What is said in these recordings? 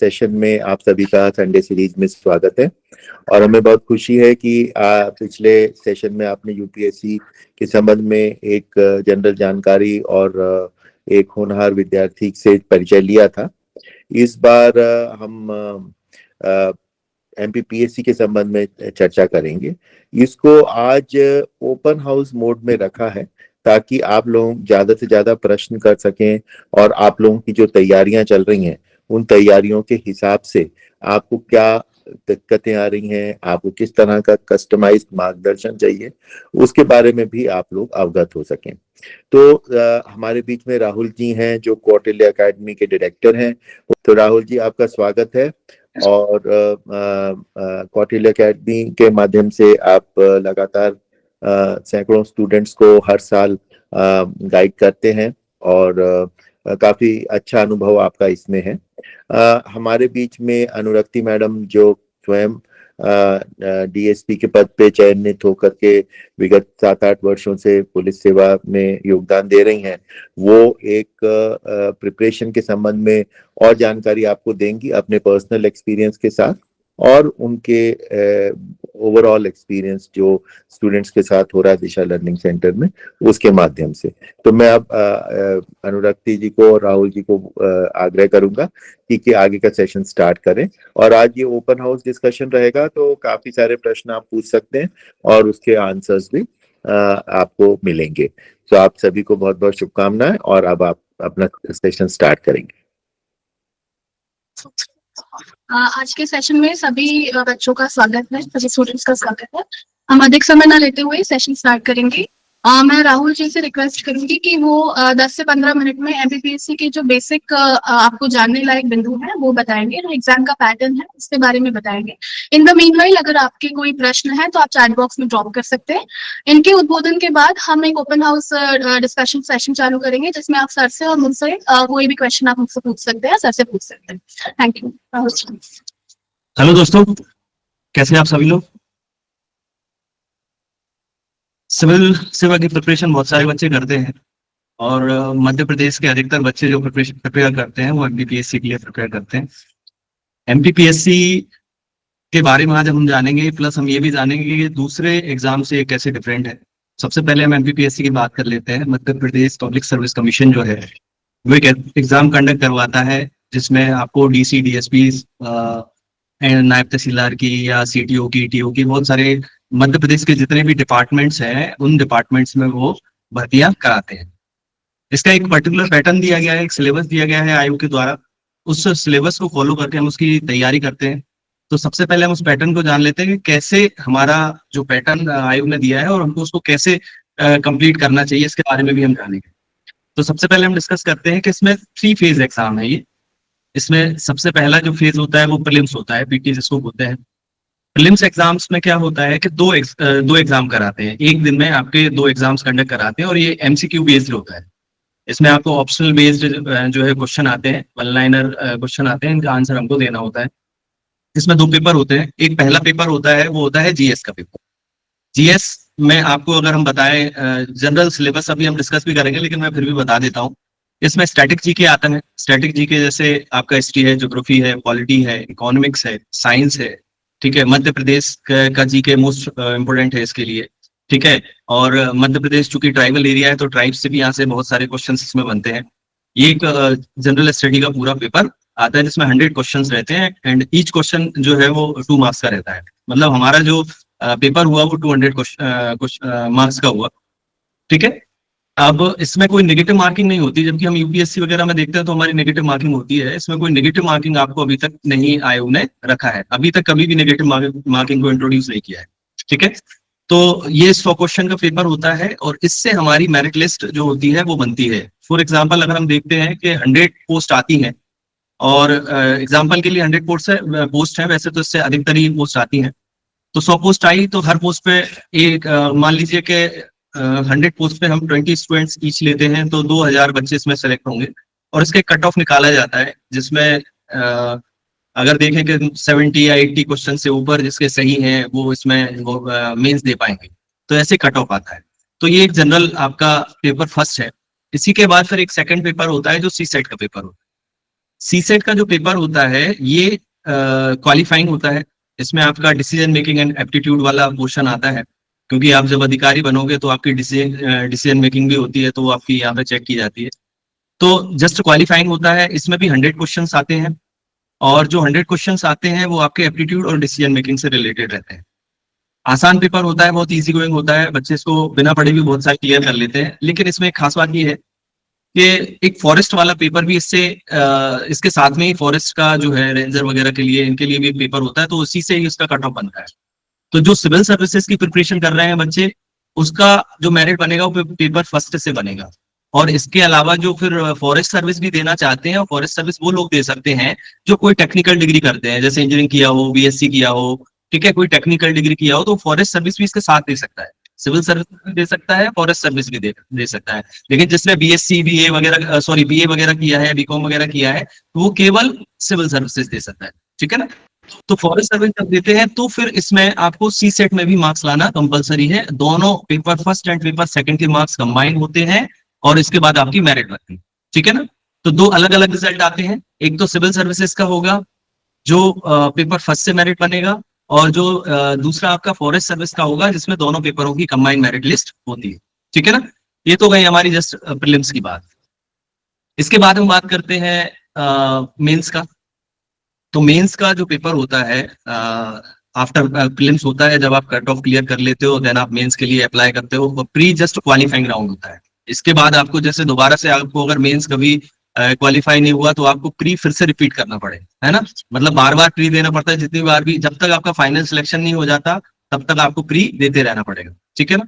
Session में आप सभी का संडे सीरीज में स्वागत है। और हमें बहुत खुशी है कि पिछले सेशन में आपने यूपीएससी के संबंध में एक जनरल जानकारी और एक होनहार विद्यार्थी से परिचय लिया था। इस बार हम एमपीपीएससी के संबंध में चर्चा करेंगे। इसको आज ओपन हाउस मोड में रखा है ताकि आप लोग ज्यादा से ज्यादा प्रश्न कर सकें और आप लोगों की जो तैयारियां चल रही हैं उन तैयारियों के हिसाब से आपको क्या दिक्कतें आ रही हैं, आपको किस तरह का कस्टमाइज्ड मार्गदर्शन चाहिए, उसके बारे में भी आप लोग अवगत हो सकें। तो हमारे बीच में राहुल जी हैं जो कौटिल्य एकेडमी के डायरेक्टर हैं। तो राहुल जी, आपका स्वागत है। और कौटिल्य एकेडमी के माध्यम से आप लगातार सैकड़ों स्टूडेंट्स को हर साल गाइड करते हैं और काफी अच्छा अनुभव आपका इसमें है। हमारे बीच में अनुरक्ति मैडम जो स्वयं डीएसपी के पद पे चयनित होकर के विगत 7-8 वर्षों से पुलिस सेवा में योगदान दे रही हैं, वो एक प्रिपरेशन के संबंध में और जानकारी आपको देंगी अपने पर्सनल एक्सपीरियंस के साथ और उनके ओवरऑल एक्सपीरियंस जो स्टूडेंट्स के साथ हो रहा है दिशा लर्निंग सेंटर में, उसके माध्यम से। तो मैं अब अनुरक्ति जी को और राहुल जी को आग्रह करूंगा कि आगे का सेशन स्टार्ट करें। और आज ये ओपन हाउस डिस्कशन रहेगा तो काफी सारे प्रश्न आप पूछ सकते हैं और उसके आंसर्स भी आपको मिलेंगे। तो आप सभी को बहुत बहुत शुभकामनाएं और अब आप अपना सेशन स्टार्ट करेंगे। आज के सेशन में सभी बच्चों का स्वागत है, सभी स्टूडेंट्स का स्वागत है। हम अधिक समय न लेते हुए सेशन स्टार्ट करेंगे। मैं राहुल जी से रिक्वेस्ट करूंगी कि वो 10 से 15 मिनट में एमपीपीएससी के जो बेसिक आपको जानने लायक बिंदु हैं वो बताएंगे, जो एग्जाम का पैटर्न है उसके बारे में बताएंगे। इन द मीनवाइल अगर आपके कोई प्रश्न है तो आप चैट बॉक्स में ड्रॉप कर सकते हैं। इनके उद्बोधन के बाद हम एक ओपन हाउस डिस्कशन सेशन चालू करेंगे जिसमें आप सर से और मुझसे कोई भी क्वेश्चन आप मुझसे पूछ सकते हैं, सर से पूछ सकते हैं। Thank you. हेलो दोस्तों, कैसे हैं आप सभी लोग? सिविल सेवा की प्रिपरेशन बहुत सारे बच्चे करते हैं और मध्य प्रदेश के अधिकतर बच्चे जो प्रिपेयर करते हैं वो एमपीपीएससी के लिए प्रिपेयर करते हैं। एमपीपीएससी के बारे में आज हम जानेंगे, प्लस हम ये भी जानेंगे कि दूसरे एग्जाम से कैसे डिफरेंट है। सबसे पहले हम एमपीपीएससी की बात कर लेते हैं। Madhya Pradesh public service commission जो है वो एक एग्जाम कंडक्ट करवाता है जिसमें आपको डीसी, डीएसपी, नायब तहसीलदार की या सीटीओ की, टीओ की, बहुत सारे मध्य प्रदेश के जितने भी डिपार्टमेंट्स हैं उन डिपार्टमेंट्स में वो भर्तियां कराते हैं। इसका एक पर्टिकुलर पैटर्न दिया गया है, एक सिलेबस दिया गया है आयोग के द्वारा। उस सिलेबस को फॉलो करके हम उसकी तैयारी करते हैं। तो सबसे पहले हम उस पैटर्न को जान लेते हैं कि कैसे हमारा जो पैटर्न आयोग ने दिया है और हमको उसको कैसे कंप्लीट करना चाहिए, इसके बारे में भी हम जानेंगे। तो सबसे पहले हम डिस्कस करते हैं कि इसमें 3 फेज एग्जाम है ये। इसमें सबसे पहला जो फेज होता है वो प्रीलिम्स होता है, पीटी जिसको बोलते हैं। प्रीलिम्स एग्जाम्स में क्या होता है कि दो एग्जाम कराते हैं, एक दिन में आपके 2 एग्जाम्स कंडक्ट कराते हैं और ये एमसीक्यू बेस्ड होता है। इसमें आपको ऑप्शनल बेस्ड जो है क्वेश्चन आते हैं, वन लाइनर क्वेश्चन आते हैं, इनका आंसर हमको देना होता है। इसमें 2 पेपर होते हैं। एक पहला पेपर होता है वो होता है जीएस का पेपर। जीएस में आपको अगर हम बताएं, जनरल सिलेबस अभी हम डिस्कस भी करेंगे लेकिन मैं फिर भी बता देता हूँ। इसमें स्टैटिक जीके आता है। स्टैटिक जीके जैसे आपका हिस्ट्री है, ज्योग्राफी है, पॉलिटी है, इकोनॉमिक्स है, साइंस है, ठीक है। मध्य प्रदेश का जीके मोस्ट इंपोर्टेंट है इसके लिए, ठीक है। और मध्य प्रदेश चूंकि ट्राइबल एरिया है तो ट्राइब से भी यहाँ से बहुत सारे क्वेश्चन इसमें बनते हैं। ये एक जनरल स्टडी का पूरा पेपर आता है जिसमें 100 क्वेश्चन रहते हैं एंड ईच क्वेश्चन जो है वो 2 मार्क्स का रहता है। मतलब हमारा जो पेपर हुआ वो 200 मार्क्स का हुआ, ठीक है। अब इसमें कोई नेगेटिव मार्किंग नहीं होती, जबकि हम यूपीएससी वगैरह में देखते हैं तो हमारी नेगेटिव मार्किंग होती है। इसमें कोई नेगेटिव मार्किंग आपको अभी तक नहीं आयोग ने रखा है, अभी तक कभी भी नेगेटिव मार्किंग को इंट्रोड्यूस नहीं किया है, ठीक है। तो ये 100 क्वेश्चन का पेपर होता है और इससे हमारी मेरिट लिस्ट जो होती है वो बनती है। फॉर एग्जाम्पल अगर हम देखते हैं कि 100 पोस्ट आती हैं और एग्जाम्पल के लिए 100 पोस्ट है, वैसे तो इससे अधिकतर ही पोस्ट आती हैं। तो 100 पोस्ट आई तो हर पोस्ट पे एक मान लीजिए कि 100 पोस्ट पे हम 20 स्टूडेंट्स ईच लेते हैं तो 2000 बच्चे इसमें सेलेक्ट होंगे और इसके कट ऑफ निकाला जाता है जिसमें अगर देखें कि 70 या 80 क्वेश्चन से ऊपर जिसके सही हैं वो इसमें मेंस दे पाएंगे, तो ऐसे कट ऑफ आता है। तो ये एक जनरल आपका पेपर फर्स्ट है। इसी के बाद फिर एक सेकंड पेपर होता है जो सी सेट का पेपर होता है। सीसेट का जो पेपर होता है ये क्वालिफाइंग होता है। इसमें आपका डिसीजन मेकिंग एंड एप्टीट्यूड वाला पोर्शन आता है, क्योंकि आप जब अधिकारी बनोगे तो आपकी डिसीजन मेकिंग भी होती है, तो वो आपकी यहाँ पे चेक की जाती है। तो जस्ट क्वालिफाइंग होता है, इसमें भी 100 क्वेश्चंस आते हैं, और जो 100 क्वेश्चंस आते हैं वो आपके एप्टीट्यूड और डिसीजन मेकिंग से रिलेटेड रहते हैं। आसान पेपर होता है, बहुत इजी गोइंग होता है, बच्चे इसको बिना पढ़े भी बहुत सारे क्लियर कर लेते हैं। लेकिन इसमें एक खास बात ये है कि एक फॉरेस्ट वाला पेपर भी इसके साथ में ही फॉरेस्ट का जो है रेंजर वगैरह के लिए, इनके लिए भी पेपर होता है, तो उसी से ही उसका कट ऑफ बनता है। तो जो सिविल सर्विसेज की प्रिपरेशन कर रहे हैं बच्चे, उसका जो मेरिट बनेगा वो पेपर फर्स्ट से बनेगा। और इसके अलावा जो फिर फॉरेस्ट सर्विस भी देना चाहते हैं, और फॉरेस्ट सर्विस वो लोग दे सकते हैं जो कोई टेक्निकल डिग्री करते हैं, जैसे इंजीनियरिंग किया हो, बीएससी किया हो, ठीक है, कोई टेक्निकल डिग्री किया हो, तो फॉरेस्ट सर्विस भी इसके साथ दे सकता है। सिविल सर्विस भी दे सकता है, फॉरेस्ट सर्विस भी दे सकता है। लेकिन जिसने बीएससी बीए वगैरह बीए वगैरह किया है, बीकॉम वगैरह किया है, तो वो केवल सिविल सर्विसेज दे सकता है, ठीक है ना। तो फॉरेस्ट सर्विस जब देते हैं तो फिर इसमें आपको सी सेट में भी मार्क्स लाना कंपलसरी है। दोनों paper first and paper second के मार्क्स कंबाइन होते हैं, और इसके बाद आपकी मेरिट बनती है, ठीक है ना। तो दो अलग अलग रिजल्ट आते हैं, एक तो सिविल सर्विसेज का होगा जो पेपर फर्स्ट से मेरिट बनेगा, और जो दूसरा आपका फॉरेस्ट सर्विस का होगा जिसमें दोनों पेपरों की कंबाइंड मेरिट लिस्ट होती है, ठीक है ना। ये तो गई हमारी जस्ट प्रीलिम्स की बात। इसके बाद हम बात करते हैं मेंस का। तो मेंस का जो पेपर होता है आफ्टर प्रीलिम्स होता है, जब आप कट ऑफ क्लियर कर लेते हो देन आप मेंस के लिए अप्लाई करते हो। प्री जस्ट क्वालिफाइंग राउंड होता है। इसके बाद आपको जैसे दोबारा से आपको अगर मेंस कभी क्वालिफाई नहीं हुआ तो आपको प्री फिर से रिपीट करना पड़ेगा, है ना। मतलब बार बार प्री देना पड़ता है, जितनी बार भी, जब तक आपका फाइनल सिलेक्शन नहीं हो जाता तब तक आपको प्री देते रहना पड़ेगा, ठीक है ना।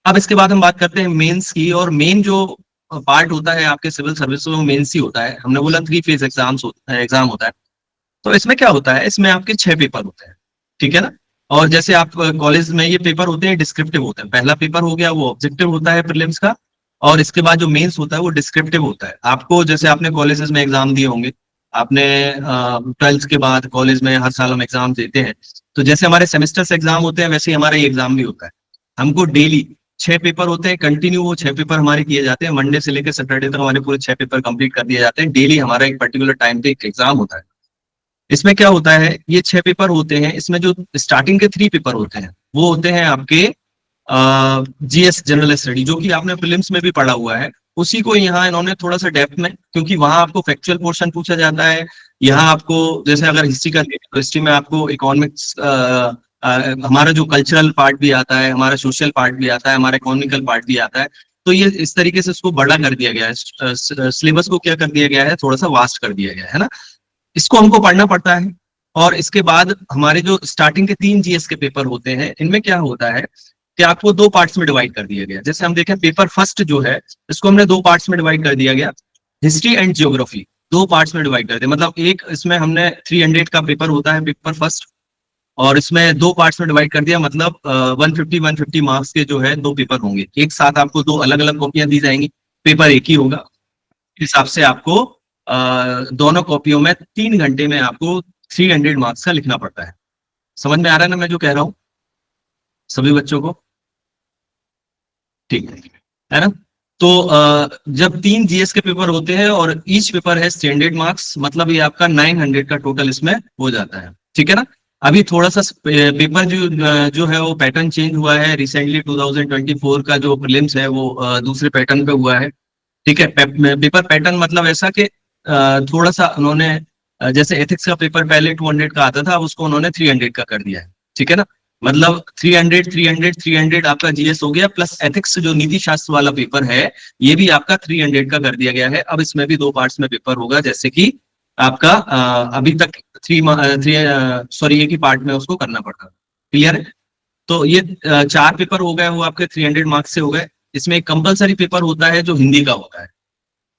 अब इसके बाद हम बात करते हैं मेंस की, और मेन जो पार्ट होता है आपके सिविल सर्विस में वो मेंस ही होता है। हमने बोला 3 फेज एग्जाम होता है। तो इसमें क्या होता है, इसमें आपके 6 पेपर होते हैं, ठीक है ना। और जैसे आप कॉलेज में ये पेपर होते हैं डिस्क्रिप्टिव होते हैं। पहला पेपर हो गया वो ऑब्जेक्टिव होता है प्रीलिम्स का, और इसके बाद जो मेंस होता है वो डिस्क्रिप्टिव होता है। आपको जैसे आपने कॉलेजेस में एग्जाम दिए होंगे, आपने 12th के बाद कॉलेज में हर साल हम एग्जाम देते हैं, तो जैसे हमारे सेमेस्टर्स एग्जाम होते हैं वैसे ही हमारा ये एग्जाम भी होता है। हमको डेली 6 पेपर होते हैं कंटिन्यू, वो 6 पेपर हमारे किए जाते हैं। मंडे से लेकर सैटरडे तक हमारे पूरे 6 पेपर कंप्लीट कर दिए जाते हैं। डेली हमारा एक पर्टिकुलर टाइम पे एक एग्जाम होता है। इसमें क्या होता है, ये 6 पेपर होते हैं। इसमें जो स्टार्टिंग के 3 पेपर होते हैं वो होते हैं आपके जीएस जनरल स्टडी, जो कि आपने प्रीलिम्स में भी पढ़ा हुआ है। उसी को यहाँ इन्होंने थोड़ा सा डेप्थ में, क्योंकि वहां आपको फैक्चुअल पोर्शन पूछा जाता है। यहाँ आपको जैसे अगर हिस्ट्री का तो हिस्ट्री में आपको इकोनॉमिक्स, हमारा जो कल्चरल पार्ट भी आता है, हमारा सोशल पार्ट भी आता है, हमारा इकोनॉमिकल पार्ट भी आता है। तो ये इस तरीके से इसको बड़ा कर दिया गया है, सिलेबस को क्या कर दिया गया है, थोड़ा सा वास्ट कर दिया गया है ना। इसको हमको पढ़ना पड़ता है। और इसके बाद हमारे जो स्टार्टिंग के 3 जीएस के पेपर होते हैं, इनमें क्या होता है कि आपको 2 पार्ट्स में डिवाइड कर दिया गया। जैसे हम देखें पेपर फर्स्ट जो है इसको हमने 2 पार्ट्स में डिवाइड कर दिया गया। हिस्ट्री एंड जियोग्राफी 2 पार्ट्स में डिवाइड कर दिया। मतलब एक इसमें हमने 300 का पेपर होता है पेपर फर्स्ट, और इसमें 2 पार्ट्स में डिवाइड कर दिया। मतलब 150 मार्क्स के जो है 2 पेपर होंगे। एक साथ आपको 2 अलग अलग कॉपियां दी जाएंगी, पेपर एक ही होगा। इस हिसाब से आपको दोनों कॉपियों में 3 घंटे में आपको 300 मार्क्स का लिखना पड़ता है। समझ में आ रहा है ना मैं जो कह रहा हूं सभी बच्चों को? ठीक है ना। तो जब 3 जीएस के पेपर होते हैं और ईच पेपर है स्टैंडर्ड मार्क्स, मतलब ये आपका 900 का टोटल इसमें हो जाता है, ठीक है ना। अभी थोड़ा सा पेपर जो है वो पैटर्न चेंज हुआ है रिसेंटली। 2024 का जो प्रीलिम्स है वो दूसरे पैटर्न पे हुआ है, ठीक है। पेपर पैटर्न मतलब ऐसा कि थोड़ा सा उन्होंने जैसे एथिक्स का पेपर पहले 200 का आता था, अब उसको उन्होंने 300 का कर दिया है, ठीक है ना। मतलब 300 आपका जीएस हो गया, प्लस एथिक्स जो नीति शास्त्र वाला पेपर है ये भी आपका 300 का कर दिया गया है। अब इसमें भी 2 पार्ट्स में पेपर होगा, जैसे कि आपका अभी तक एक ही पार्ट में उसको करना पड़ता। क्लियर है? तो ये 4 पेपर हो गए, वो आपके 300 मार्क्स से हो गए। इसमें एक कंपलसरी पेपर होता है जो हिंदी का होता है,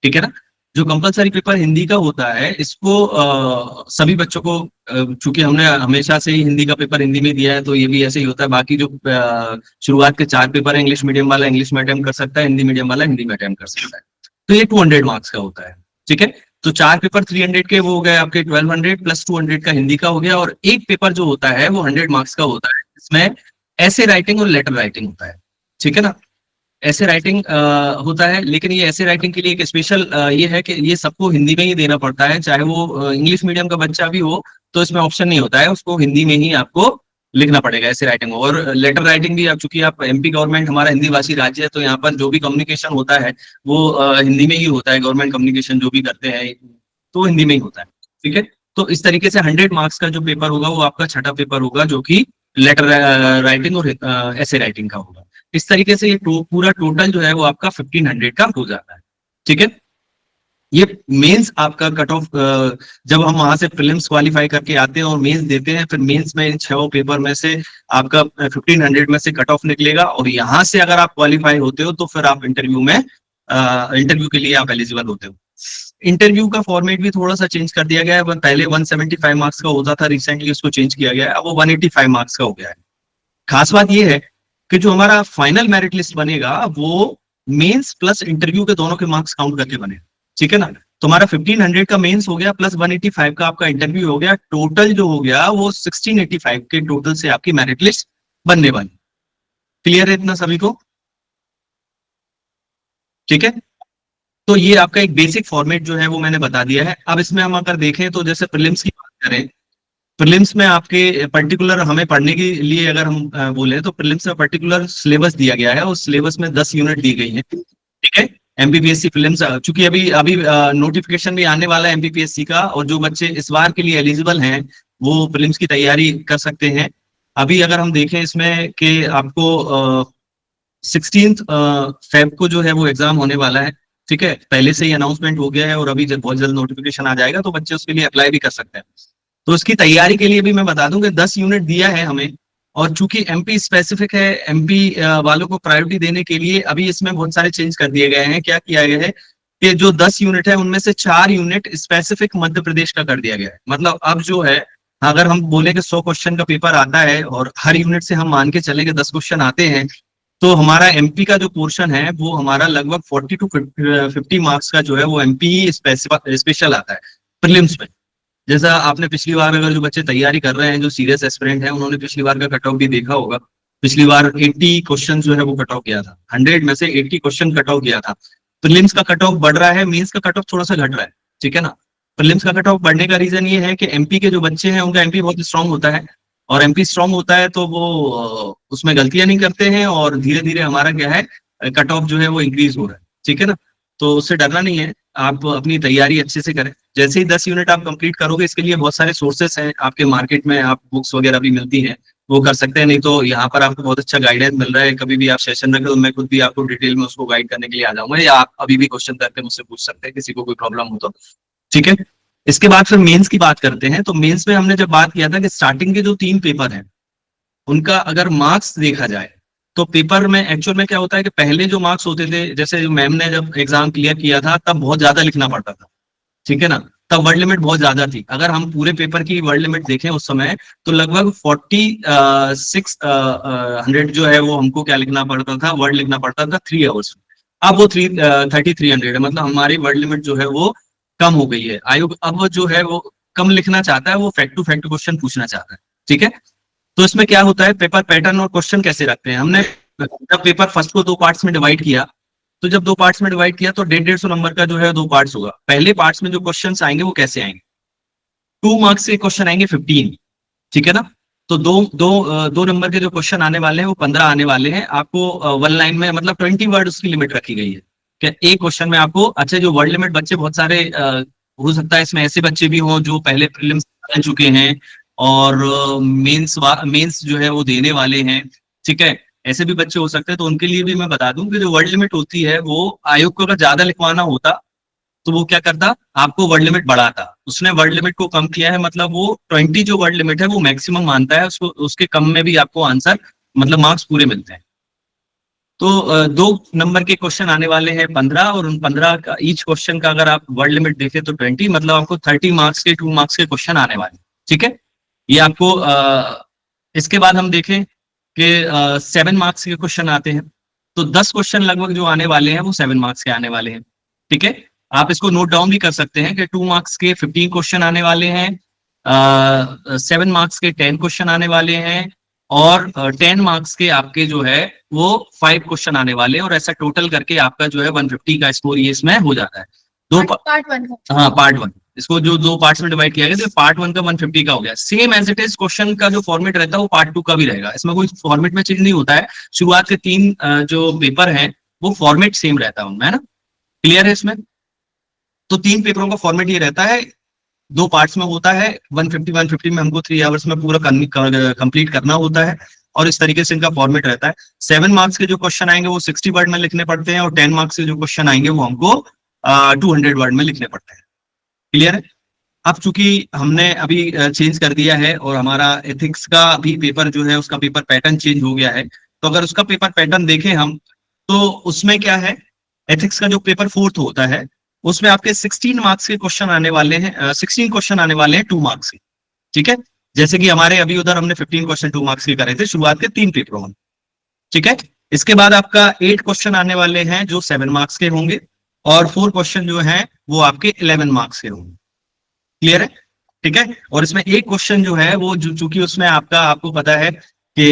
ठीक है ना। जो कंपलसरी पेपर हिंदी का होता है इसको सभी बच्चों को, चूंकि हमने हमेशा से ही हिंदी का पेपर हिंदी में दिया है तो ये भी ऐसे ही होता है। बाकी जो शुरुआत के 4 पेपर है, इंग्लिश मीडियम वाला इंग्लिश में अटेम्प्ट कर सकता है, हिंदी मीडियम वाला हिंदी में अटेम्प्ट कर सकता है। तो ये 200 मार्क्स का होता है, ठीक है। तो 4 पेपर 300 के वो हो गए आपके 1200 प्लस 200 का हिंदी का हो गया। और एक पेपर जो होता है वो 100 मार्क्स का होता है, इसमें ऐसे राइटिंग और लेटर राइटिंग होता है, ठीक है ना। ऐसे राइटिंग होता है, लेकिन ये ऐसे राइटिंग के लिए एक स्पेशल ये है कि ये सबको हिंदी में ही देना पड़ता है, चाहे वो इंग्लिश मीडियम का बच्चा भी हो तो इसमें ऑप्शन नहीं होता है, उसको हिंदी में ही आपको लिखना पड़ेगा ऐसे राइटिंग। और लेटर राइटिंग भी, आप चूंकि आप एमपी गवर्नमेंट हमारा हिंदी भाषी राज्य है, तो यहाँ पर जो भी कम्युनिकेशन होता है वो हिंदी में ही होता है, गवर्नमेंट कम्युनिकेशन जो भी करते हैं तो हिंदी में ही होता है। ठीक है, तो इस तरीके से 100 मार्क्स का जो पेपर होगा वो आपका छठा पेपर होगा, जो कि लेटर राइटिंग और ऐसे राइटिंग का होगा। इस तरीके से ये पूरा टोटल जो है वो आपका 1500 का हो जाता है। ठीक है, ये मेंस आपका कट ऑफ, जब हम वहां से प्रीलिम्स क्वालिफाई करके आते हैं और मेंस देते हैं, फिर मेंस में इन 6 पेपर में से आपका 1500 में से कट ऑफ निकलेगा, और यहाँ से अगर आप क्वालिफाई होते हो तो फिर आप इंटरव्यू के लिए आप एलिजिबल होते हो। इंटरव्यू का फॉर्मेट भी थोड़ा सा चेंज कर दिया गया है, पहले 175 मार्क्स का होता था, रिसेंटली उसको चेंज किया गया है, अब वो 185 मार्क्स का हो गया है। खास बात ये है कि जो हमारा फाइनल मेरिट लिस्ट बनेगा वो मेंस प्लस इंटरव्यू के दोनों के मार्क्स काउंट करके बनेगा। ठीक है ना, तुम्हारा 1500 का मेंस हो गया प्लस 185 का आपका इंटरव्यू हो गया, टोटल जो हो गया वो 1685 के टोटल से आपकी मेरिट लिस्ट बनने वाली। क्लियर है इतना सभी को? ठीक है, तो ये आपका एक बेसिक फॉर्मेट जो है वो मैंने बता दिया है। अब इसमें हम अगर देखें तो जैसे प्रीलिम्स की बात करें, प्रीलिम्स में आपके पर्टिकुलर हमें पढ़ने के लिए अगर हम बोले तो प्रीलिम्स में पर्टिकुलर सिलेबस दिया गया है, उस सिलेबस में 10 यूनिट दी गई है। ठीक है, एमपीपीएससी प्रीलिम्स, चूंकि अभी अभी नोटिफिकेशन भी आने वाला है एमपीपीएससी का, और जो बच्चे इस बार के लिए एलिजिबल हैं वो प्रीलिम्स की तैयारी कर सकते हैं। अभी अगर हम देखें इसमें कि आपको 16 फेब को जो है वो एग्जाम होने वाला है। ठीक है, पहले से ही अनाउंसमेंट हो गया है और अभी बहुत जल्द नोटिफिकेशन आ जाएगा, तो बच्चे उसके लिए अप्लाई भी कर सकते हैं। तो इसकी तैयारी के लिए भी मैं बता दूं कि 10 यूनिट दिया है हमें, और चूंकि एमपी स्पेसिफिक है, एमपी वालों को प्रायोरिटी देने के लिए अभी इसमें बहुत सारे चेंज कर दिए गए हैं। क्या किया गया है कि जो 10 यूनिट है उनमें से 4 यूनिट स्पेसिफिक मध्य प्रदेश का कर दिया गया है। मतलब अब जो है, अगर हम बोले कि 100 क्वेश्चन का पेपर आता है और हर यूनिट से हम मान के चले कि 10 क्वेश्चन आते हैं, तो हमारा एमपी का जो पोर्शन है वो हमारा लगभग 40 टू 50 मार्क्स का जो है वो एमपी स्पेशल आता है प्रीलिम्स में। जैसा आपने पिछली बार, अगर जो बच्चे तैयारी कर रहे हैं, जो सीरियस एस्पिरेंट हैं, उन्होंने पिछली बार का कट ऑफ भी देखा होगा। पिछली बार 80 क्वेश्चन जो है वो कट ऑफ किया था, 100 में से 80 क्वेश्चन कट ऑफ किया था। प्रीलिम्स का कट ऑफ बढ़ रहा है, मेंस का कट ऑफ थोड़ा सा घट रहा है। ठीक है ना, प्रीलिम्स का कट ऑफ बढ़ने का रीजन ये है कि एमपी के जो बच्चे हैं उनका एमपी बहुत स्ट्रांग होता है, और एमपी स्ट्रांग होता है तो वो उसमें गलतियां नहीं करते हैं, और धीरे धीरे हमारा क्या है, कट ऑफ जो है वो इंक्रीज हो रहा है। ठीक है ना, तो उससे डरना नहीं है, आप अपनी तैयारी अच्छे से करें। जैसे ही 10 यूनिट आप कंप्लीट करोगे, इसके लिए बहुत सारे सोर्सेस हैं आपके मार्केट में, आप बुक्स वगैरह भी मिलती हैं, वो कर सकते हैं। नहीं तो यहाँ पर आपको बहुत अच्छा गाइडेंस मिल रहा है, कभी भी आप सेशन रखें तो मैं खुद भी आपको डिटेल में उसको गाइड करने के लिए आ जाऊंगा, या आप अभी भी क्वेश्चन करके मुझसे पूछ सकते हैं किसी को कोई प्रॉब्लम हो तो। ठीक है, इसके बाद फिर मेंस की बात करते हैं। तो मेंस में हमने जब बात किया था कि स्टार्टिंग के जो 3 पेपर हैं उनका अगर मार्क्स देखा जाए, तो पेपर में एक्चुअल में क्या होता है कि पहले जो मार्क्स होते थे, जैसे मैम ने जब एग्जाम क्लियर किया था तब बहुत ज्यादा लिखना पड़ता था। ठीक है ना, तब वर्ड लिमिट बहुत ज्यादा थी। अगर हम पूरे पेपर की वर्ड लिमिट देखें उस समय, तो लगभग 4600 जो है वो हमको क्या लिखना पड़ता था, वर्ड लिखना पड़ता था 3 आवर्स में। अब वो 3300 है, मतलब हमारी वर्ड लिमिट जो है वो कम हो गई है। आयोग अब जो है वो कम लिखना चाहता है, वो फैक्ट टू फैक्ट क्वेश्चन पूछना चाहता है। ठीक है, तो इसमें क्या होता है, पेपर पैटर्न और क्वेश्चन कैसे रखते हैं हमने, जब पेपर फर्स्ट को 2 पार्ट्स में डिवाइड किया, तो जब 2 पार्ट्स में डिवाइड किया तो 150 नंबर का जो है 2 पार्ट्स होगा। पहले पार्ट्स में जो क्वेश्चंस आएंगे वो कैसे आएंगे, 2 मार्क्स के क्वेश्चन आएंगे 15। ठीक है ना, तो दो नंबर के जो क्वेश्चन आने वाले हैं वो 15 आने वाले हैं। आपको 1 लाइन में, मतलब 20 वर्ड उसकी लिमिट रखी गई है कि एक क्वेश्चन में आपको, अच्छा जो वर्ड लिमिट बच्चे बहुत सारे हो सकता है इसमें ऐसे बच्चे भी हों जो पहले प्रीलिम्स कर चुके हैं और मेंस जो है वो देने वाले हैं। ठीक है, ऐसे भी बच्चे हो सकते हैं, तो उनके लिए भी मैं बता दूं कि जो वर्ड लिमिट होती है वो आयोग को अगर ज्यादा लिखवाना होता तो वो क्या करता, आपको वर्ड लिमिट बढ़ाता। उसने वर्ड लिमिट को कम किया है, मतलब वो 20 जो वर्ड लिमिट है वो मैक्सिमम मानता है, उसको उसके कम में भी आपको आंसर, मतलब मार्क्स पूरे मिलते हैं। तो 2 नंबर के क्वेश्चन आने वाले हैं 15, और उन 15 का ईच क्वेश्चन का अगर आप वर्ड लिमिट देखें तो 20, मतलब आपको 30 मार्क्स के 2 मार्क्स के क्वेश्चन आने वाले। ठीक है, ये आपको इसके बाद हम देखें कि 7 मार्क्स के क्वेश्चन आते हैं, तो 10 क्वेश्चन लगभग जो आने वाले हैं वो 7 मार्क्स के आने वाले हैं। ठीक है, आप इसको नोट डाउन भी कर सकते हैं कि 2 मार्क्स के 15 क्वेश्चन आने वाले हैं, 7 मार्क्स के 10 क्वेश्चन आने वाले हैं, और 10 मार्क्स के आपके जो है वो 5 क्वेश्चन आने वाले हैं, और ऐसा टोटल करके आपका जो है 150 का स्कोर ये इसमें हो जाता है। पार्ट 1 हाँ, पार्ट 1, इसको जो 2 पार्ट्स में डिवाइड किया गया, तो पार्ट 1 का 150 का हो गया। Same as it is question का जो फॉर्मेट रहता है वो पार्ट 2 का भी रहेगा, इसमें कोई फॉर्मेट में चेंज नहीं होता है। शुरुआत के 3 जो पेपर हैं वो फॉर्मेट सेम रहता है उनमें, है ना? क्लियर है इसमें? तो 3 पेपरों का फॉर्मेट ये रहता है, 2 पार्ट्स में होता है। 150 में हमको 3 आवर्स में पूरा कंप्लीट करना होता है, और इस तरीके से इनका फॉर्मेट रहता है। 7 मार्क्स के जो क्वेश्चन आएंगे वो 60 वर्ड में लिखने पड़ते हैं, और 10 मार्क्स के जो क्वेश्चन आएंगे वो हमको 200 वर्ड में लिखने पड़ते हैं। क्लियर है? अब चूंकि हमने अभी चेंज कर दिया है, और हमारा एथिक्स का भी पेपर जो है उसका पेपर पैटर्न चेंज हो गया है, तो अगर उसका पेपर पैटर्न देखें हम, तो उसमें क्या है, एथिक्स का जो पेपर 4th होता है उसमें आपके 16 मार्क्स के क्वेश्चन आने वाले हैं, 16 क्वेश्चन आने वाले हैं 2 मार्क्स के। ठीक है, जैसे कि हमारे अभी उधर हमने 15 क्वेश्चन 2 मार्क्स के करे थे शुरुआत के 3 पेपरों में। ठीक है, इसके बाद आपका 8 क्वेश्चन आने वाले हैं जो 7 मार्क्स के होंगे, और 4 क्वेश्चन जो हैं वो आपके 11 मार्क्स के होंगे। क्लियर है? ठीक है, और इसमें एक क्वेश्चन जो है वो चूंकि उसमें आपको पता है कि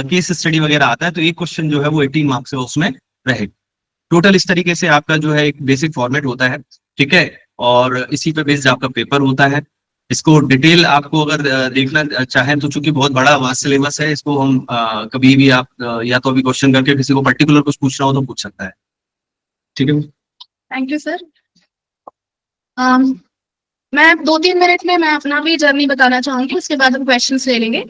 केस स्टडी वगैरह आता है, तो एक क्वेश्चन जो है वो 18 मार्क्स से उसमें रहेगा। टोटल इस तरीके से आपका जो है एक बेसिक फॉर्मेट होता है। ठीक है, और इसी पे बेस्ड आपका पेपर होता है। इसको डिटेल आपको अगर देखना चाहें तो चूंकि बहुत बड़ा वास्ट सिलेबस है, इसको हम कभी भी आप या तो अभी क्वेश्चन करके किसी को पर्टिकुलर कुछ पूछना हो तो पूछ सकता है। ठीक है, थैंक यू सर। मैं 2-3 मिनट में मैं अपना भी जर्नी बताना चाहूंगी, उसके बाद हम क्वेश्चंस ले लेंगे।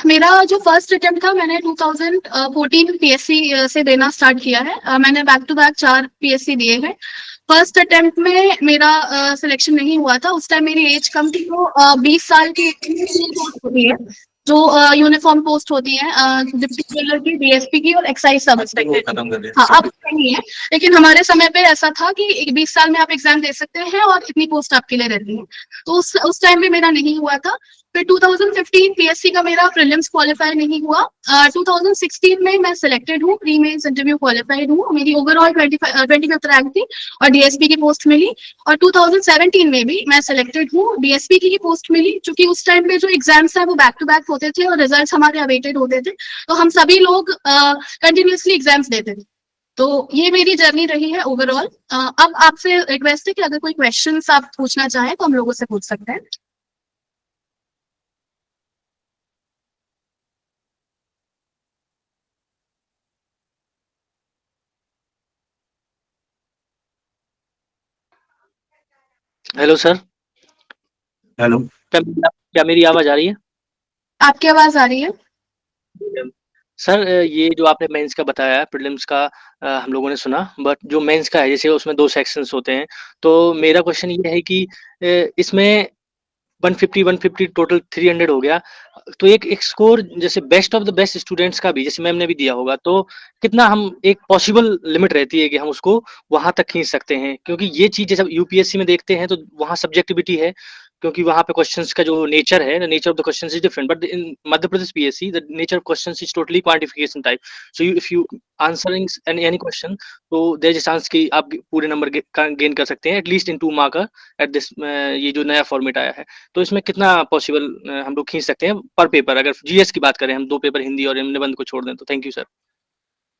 मेरा जो फर्स्ट अटेम्प्ट था, मैंने 2014 पीएससी से देना स्टार्ट किया है। मैंने बैक टू बैक 4 पीएससी दिए हैं। फर्स्ट अटेम्प्ट में मेरा सिलेक्शन नहीं हुआ था, उस टाइम मेरी एज कम थी, तो 20 साल की होती है जो यूनिफॉर्म पोस्ट होती है, डिप्टी जेलर की, डीएसपी की और एक्साइज सब इंस्पेक्टर। हाँ, अब नहीं है, लेकिन हमारे समय पे ऐसा था कि 20 साल में आप एग्जाम दे सकते हैं और इतनी पोस्ट आपके लिए रहती है। तो उस टाइम पे मेरा नहीं हुआ था। फिर 2015 पीएससी का मेरा प्रीलिम्स क्वालिफाई नहीं हुआ। 2016 में मैं सिलेक्टेड हूँ, प्री मेंस इंटरव्यू क्वालिफाइड हूँ, मेरी ओवरऑल 25th रैंक थी और डीएसपी की पोस्ट मिली। और 2017 में भी मैं सिलेक्टेड हूँ, डीएसपी की पोस्ट मिली। क्योंकि उस टाइम पे जो एग्जाम्स है वो बैक टू बैक होते थे और रिजल्ट हमारे अवेटेड होते थे, तो हम सभी लोग कंटिन्यूसली एग्जाम्स देते थे। तो ये मेरी जर्नी रही है ओवरऑल। अब आपसे रिक्वेस्ट है कि अगर कोई क्वेश्चंस आप पूछना चाहें तो हम लोगों से पूछ सकते हैं। Hello sir. हेलो। क्या मेरी आवाज आ रही है? आपकी आवाज आ रही है? सर, ये जो आपने मेंस का बताया, प्रीलिम्स का हम लोगों ने सुना, बट जो मेंस का है जैसे उसमें 2 सेक्शंस होते हैं। तो मेरा क्वेश्चन ये है कि इसमें 150 टोटल 300 हो गया। तो एक स्कोर जैसे best of the best students का भी जैसे मैम ने भी दिया होगा, तो कितना हम एक पॉसिबल लिमिट रहती है कि हम उसको वहां तक खींच सकते हैं? क्योंकि ये चीज जैसे यूपीएससी में देखते हैं तो वहां सब्जेक्टिविटी है, क्योंकि वहां पे क्वेश्चंस का जो नेचर है, the nature of the questions is different, but in Madhya Pradesh PSC the nature of questions is totally quantification type. So if you answering any question, तो देयर इज अ चांस कि आप पूरे नंबर गेन कर सकते हैं at least in 2 marker at this, ये जो नया फॉर्मेट आया है। तो इसमें कितना पॉसिबल हम लोग खींच सकते हैं पर पेपर, अगर जीएस की बात करें हम, 2 पेपर हिंदी और निबंध को छोड़ दें तो? Thank you sir.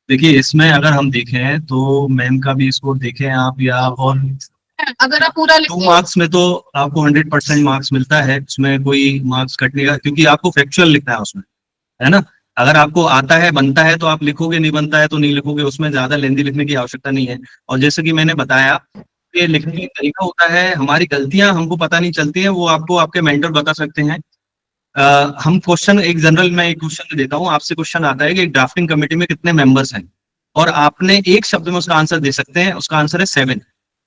देखिए, इसमें अगर हम देखें तो मैम का भी स्कोर देखें आप, या और अगर आप पूरा 2 मार्क्स में तो आपको 100% मार्क्स मिलता है, उसमें कोई मार्क्स कटने का, क्योंकि आपको फैक्चुअल लिखना है उसमें, है ना? अगर आपको आता है, बनता है तो आप लिखोगे, नहीं बनता है तो नहीं लिखोगे, उसमें ज्यादा लेंदी लिखने की आवश्यकता नहीं है। और जैसे कि मैंने बताया, ये लिखने का तरीका होता है, हमारी गलतियां हमको पता नहीं चलती हैं, वो आपको आपके मेंटर बता सकते हैं। हम क्वेश्चन एक जनरल, मैं एक क्वेश्चन देता हूँ आपसे, क्वेश्चन आता है कि एक ड्राफ्टिंग कमेटी में कितने मेंबर्स हैं, और आपने एक शब्द में उसका आंसर दे सकते हैं, उसका आंसर है 7।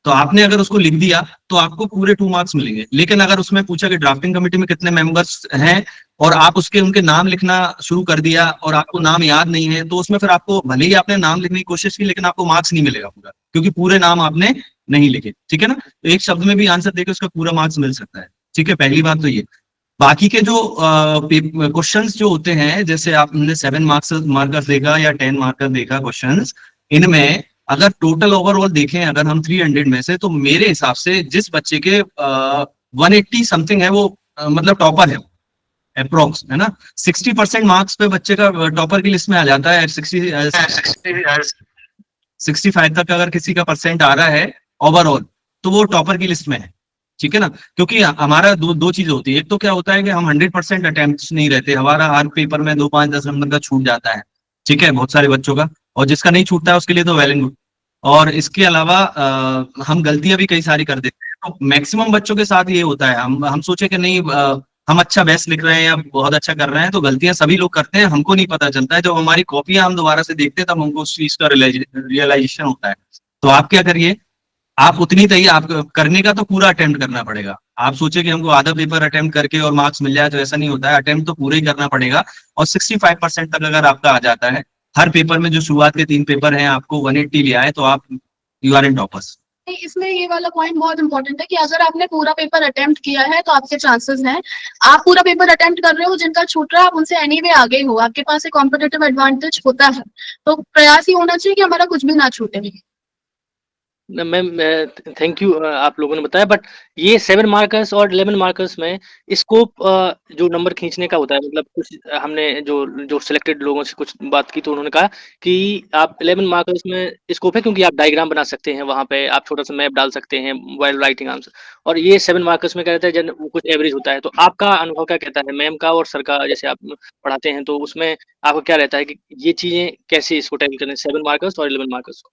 तो आपने अगर उसको लिख दिया तो आपको पूरे 2 मार्क्स मिलेंगे। लेकिन अगर उसमें पूछा कि ड्राफ्टिंग कमेटी में कितने मेंबर्स हैं और आप उनके नाम लिखना शुरू कर दिया और आपको नाम याद नहीं है, तो उसमें फिर आपको भले ही आपने नाम लिखने की कोशिश की लेकिन आपको मार्क्स नहीं मिलेगा पूरा, क्योंकि पूरे नाम आपने नहीं लिखे। ठीक है ना? तो एक शब्द में भी आंसर देकर उसका पूरा मार्क्स मिल सकता है। ठीक है, पहली बात तो ये। बाकी के जो क्वेश्चंस जो होते हैं, जैसे आपने 7 मार्कर देखा या 10 मार्कर देखा क्वेश्चंस, इनमें अगर टोटल ओवरऑल देखें, अगर हम 300 में से, तो मेरे हिसाब से जिस बच्चे के 180 समथिंग है वो मतलब टॉपर है, अप्रोक्स, है ना। 60% मार्क्स पे बच्चे का टॉपर की लिस्ट में आ जाता है। 65 तक अगर किसी का परसेंट आ रहा है ओवरऑल, तो वो टॉपर की लिस्ट में है, ठीक है ना। क्योंकि हमारा दो चीज होती है। एक तो क्या होता है कि हम 100% अटेम्प्ट नहीं रहते, हमारा हर पेपर में 2, 5, 10 नंबर का छूट जाता है, ठीक है, बहुत सारे बच्चों का। और जिसका नहीं छूटता है उसके लिए तो वेल एंड गुड। और इसके अलावा हम गलतियां भी कई सारी कर देते हैं। तो मैक्सिमम बच्चों के साथ ये होता है। हम सोचे कि नहीं, हम अच्छा बेस्ट लिख रहे हैं या बहुत अच्छा कर रहे हैं, तो गलतियां सभी लोग करते हैं, हमको नहीं पता चलता है। जब हमारी कॉपियां हम दोबारा से देखते हैं तब हमको उस चीज का रियलाइजेशन होता है। तो आप क्या करिए, आप उतनी तैयारी, आप करने का तो पूरा अटेम्प्ट करना पड़ेगा। आप सोचे कि हमको आधा पेपर अटेम्प्ट करके और मार्क्स मिल जाए, तो ऐसा नहीं होता है। अटेम्प्ट तो पूरा ही करना पड़ेगा। और 65% तक अगर आपका आ जाता है हर पेपर में, जो शुरुआत के 3 पेपर हैं आपको 180 ले आए, तो आप यू आर इन टॉपर्स। इसमें ये वाला पॉइंट बहुत इंपॉर्टेंट है कि अगर आपने पूरा पेपर अटेम्प्ट किया है तो आपके चांसेस हैं। आप पूरा पेपर अटेम्प्ट कर रहे हो, जिनका छूट रहा है आप उनसे एनीवे आगे हो, आपके पास एक कॉम्पिटिटिव एडवांटेज होता है। तो प्रयास ये होना चाहिए कि हमारा कुछ भी ना छूटे। मैम, थैंक यू, आप लोगों ने बताया। बट ये 7 मार्कर्स और 11 मार्कर्स में स्कोप जो नंबर खींचने का होता है, मतलब कुछ हमने जो सिलेक्टेड लोगों से कुछ बात की, तो उन्होंने कहा कि आप 11 मार्कर्स में स्कोप है, क्योंकि आप डायग्राम बना सकते हैं, वहाँ पे आप छोटा सा मैप डाल सकते हैं व्हाइल राइटिंग आंसर। और ये 7 मार्कर्स में क्या रहता है, जन वो कुछ एवरेज होता है। तो आपका अनुभव क्या कहता है, मैम का और सर का, जैसे आप पढ़ाते हैं, तो उसमें आपका क्या रहता है कि ये चीजें कैसे इसको टैकल करें, 7 मार्कर्स और 11 मार्कर्स को?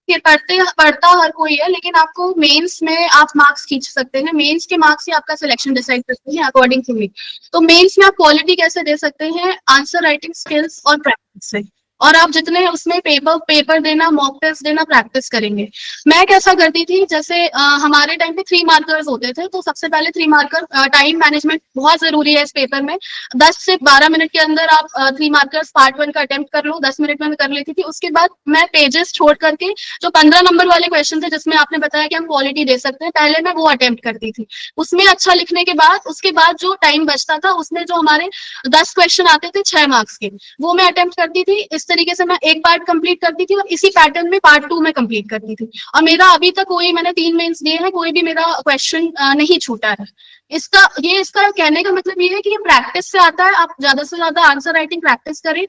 ये पढ़ता हर कोई है, लेकिन आपको मेंस में आप मार्क्स खींच सकते हैं। मेंस के मार्क्स ही आपका सिलेक्शन डिसाइड करते हैं अकॉर्डिंग टू मी। तो मेंस में आप क्वालिटी कैसे दे सकते हैं, आंसर राइटिंग स्किल्स और प्रैक्टिस से। और आप जितने उसमें पेपर देना, मॉक टेस्ट देना, प्रैक्टिस करेंगे। मैं कैसा करती थी, जैसे हमारे टाइम पे 3 मार्कर्स होते थे, तो सबसे पहले 3 मार्कर, टाइम मैनेजमेंट बहुत जरूरी है इस पेपर में। 10 से 12 मिनट के अंदर आप 3 मार्कर्स पार्ट 1 का अटेम्प्ट कर लो। 10 मिनट में कर लेती थी। उसके बाद मैं पेजेस छोड़ करके जो 15 नंबर वाले क्वेश्चन थे, जिसमें आपने बताया कि हम क्वालिटी दे सकते हैं, पहले मैं वो अटेम्प्ट करती थी। उसमें अच्छा लिखने के बाद, उसके बाद जो टाइम बचता था, उसमें जो हमारे 10 क्वेश्चन आते थे 6 मार्क्स के, वो मैं अटेम्प्ट करती थी। इस तरीके से मैं एक पार्ट कंप्लीट करती थी और इसी पैटर्न में पार्ट 2 में कंप्लीट करती थी। और मेरा अभी तक मैंने 3 मेंस दिए हैं, कोई भी मेरा क्वेश्चन नहीं छूटा है। इसका कहने का मतलब ये है कि ये प्रैक्टिस से आता है। आप ज्यादा से ज्यादा आंसर राइटिंग प्रैक्टिस करें,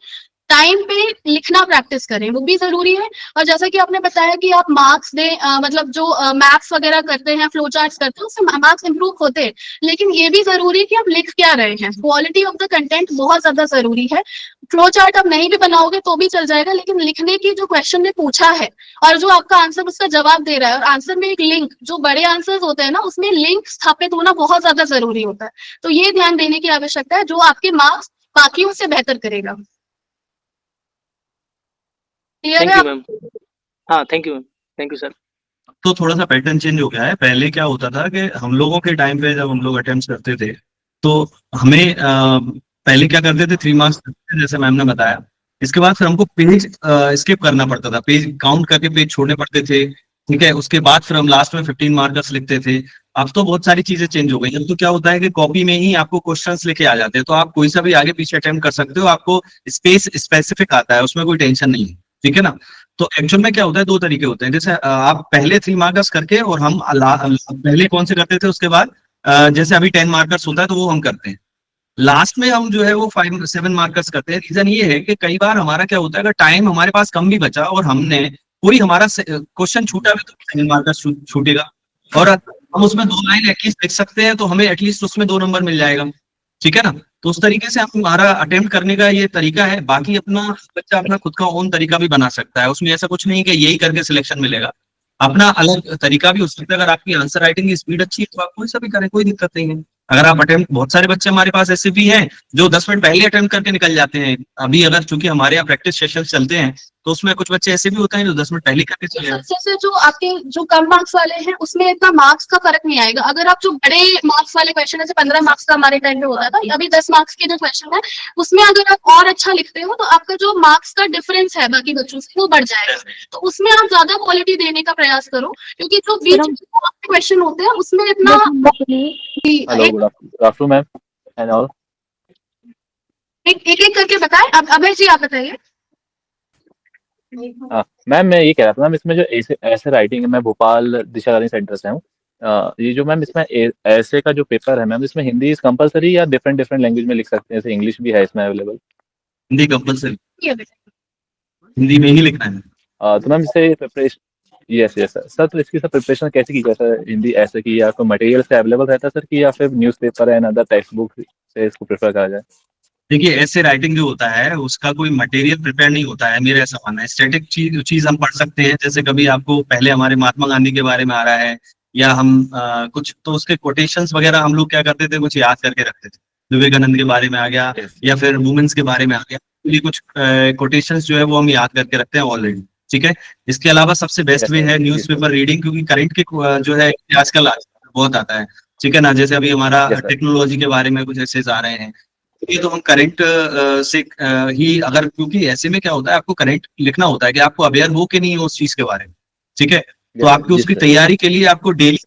टाइम पे लिखना प्रैक्टिस करें, वो भी जरूरी है। और जैसा कि आपने बताया कि आप मार्क्स दें, मतलब जो मैथ्स वगैरह करते हैं, फ्लो चार्ट्स करते हैं, उससे मार्क्स इंप्रूव होते हैं। लेकिन ये भी जरूरी है कि आप लिख क्या रहे हैं, क्वालिटी ऑफ द कंटेंट बहुत ज्यादा जरूरी है। फ्लो चार्ट आप नहीं भी बनाओगे तो भी चल जाएगा, लेकिन लिखने की जो क्वेश्चन ने पूछा है और जो आपका आंसर उसका जवाब दे रहा है, और आंसर में एक लिंक, जो बड़े आंसर्स होते हैं ना, उसमें लिंक स्थापित होना बहुत ज्यादा जरूरी होता है। तो ये ध्यान देने की आवश्यकता है, जो आपके मार्क्स बाकियों से बेहतर करेगा। Thank you ma'am. हाँ, thank you ma'am, thank you sir. तो थोड़ा सा पैटर्न चेंज हो गया है। पहले क्या होता था कि हम लोगों के टाइम पे जब हम लोग अटेम्प्ट करते थे, तो हमें पहले क्या करते थे, 3 मार्क्स जैसे मैम ने बताया। इसके बाद फिर हमको पेज स्किप करना पड़ता था, पेज काउंट करके पेज छोड़ने पड़ते थे, ठीक है। उसके बाद फिर हम लास्ट में 15 मार्कर्स लिखते थे। अब तो बहुत सारी चीजें चेंज हो गई। अब तो क्या होता है कि कॉपी में ही आपको क्वेश्चंस लेके आ जाते हैं, तो आप कोई सा भी आगे पीछे अटेम्प्ट कर सकते हो। आपको स्पेस स्पेसिफिक आता है, उसमें कोई टेंशन नहीं है, ठीक है ना। तो एक्चुअल में क्या होता है, 2 तरीके होते हैं। जैसे आप पहले 3 मार्कर्स करके, और हम पहले कौन से करते थे, उसके बाद जैसे अभी 10 मार्कर्स होता है तो वो हम करते हैं। लास्ट में हम जो है वो 7 मार्कर्स करते हैं। रीजन ये है कि कई बार हमारा क्या होता है, अगर टाइम हमारे पास कम भी बचा और हमने कोई हमारा क्वेश्चन छूटा भी, तो 7 मार्कर्स छूटेगा। और हम उसमें 2 लाइन एटलीस्ट लिख सकते हैं, तो हमें एटलीस्ट उसमें 2 नंबर मिल जाएगा, ठीक है ना। तो उस तरीके से हमारा अटेम्प्ट करने का ये तरीका है। बाकी अपना बच्चा अपना खुद का ओन तरीका भी बना सकता है, उसमें ऐसा कुछ नहीं कि यही करके सिलेक्शन मिलेगा। अपना अलग तरीका भी हो सकता है। अगर आपकी आंसर राइटिंग की स्पीड अच्छी है तो आप कोई सा भी करें, कोई दिक्कत नहीं है। अगर आप अटेम्प्ट, बहुत सारे बच्चे हमारे पास ऐसे भी हैं जो 10 मिनट पहले अटेम्प्ट करके निकल जाते हैं। अभी अगर चूंकि हमारे यहाँ प्रैक्टिस सेशन चलते हैं, तो उसमें कुछ बच्चे ऐसे भी होते हैं जो 10 मिनट पहले करके चले जाते हैं। सबसे से जो आपके जो कम मार्क्स वाले हैं, उसमें इतना मार्क्स का फर्क नहीं आएगा। अगर आप जो बड़े मार्क्स वाले क्वेश्चन, जैसे 15 मार्क्स का हमारे टाइम पे होता था, अभी 10 मार्क्स के जो क्वेश्चन है, उसमें अगर आप और अच्छा लिखते हो तो आपका जो मार्क्स का डिफरेंस है बाकी बच्चों से, वो बढ़ जाएगा। तो उसमें आप ज्यादा क्वालिटी देने का प्रयास करो, क्योंकि जो बीच में क्वेश्चन होते हैं उसमें इतना hello, good afternoon ma'am and all. एक करके बताएं। अब अभय जी आप बताइए। मैम मैं ये कह रहा था मैम, इसमें जो ऐसे राइटिंग है, मैं भोपाल दिशा लर्निंग सेंटर से हूँ। ये जो मैम इसमें ऐसे का जो पेपर है मैम, इसमें हिंदी इज कंपलसरी या डिफरेंट डिफरेंट लैंग्वेज में लिख सकते हैं, जैसे इंग्लिश भी है इसमें अवेलेबल? हिंदी कंपल्सरी, ये बेटा। हिंदी में ही लिखना है। तो मैम इससे प्रिपरेशन, यस यस सर, तो इसकी सर प्रिपरेशन कैसे की जाए सर? हिंदी ऐसे की या कोई मटेरियल से अवेलेबल रहता है सर की, या फिर newspaper and other text book से इसको प्रेफर करा जाए? देखिए ऐसे राइटिंग जो होता है उसका कोई मटेरियल प्रिपेयर नहीं होता है, मेरा ऐसा मानना है। स्टैटिक चीज हम पढ़ सकते हैं, जैसे कभी आपको पहले हमारे महात्मा गांधी के बारे में आ रहा है या हम कुछ तो उसके कोटेशंस वगैरह हम लोग क्या करते थे, कुछ याद करके रखते थे। विवेकानंद के बारे में आ गया या फिर वुमेन्स के बारे में आ गया, ये कुछ कोटेशंस जो है वो हम याद करके रखते हैं ऑलरेडी। ठीक है, इसके अलावा सबसे बेस्ट वे है न्यूज़पेपर रीडिंग, क्योंकि करंट के जो है आजकल बहुत आता है। ठीक है ना, जैसे अभी हमारा टेक्नोलॉजी के बारे में कुछ ऐसे आ रहे हैं, ये तो हम करंट से ही अगर, क्योंकि ऐसे में क्या होता है आपको करंट लिखना होता है कि आपको अवेयर हो कि नहीं हो उस चीज के बारे में। ठीक है, तो आपको उसकी तैयारी के लिए आपको डेली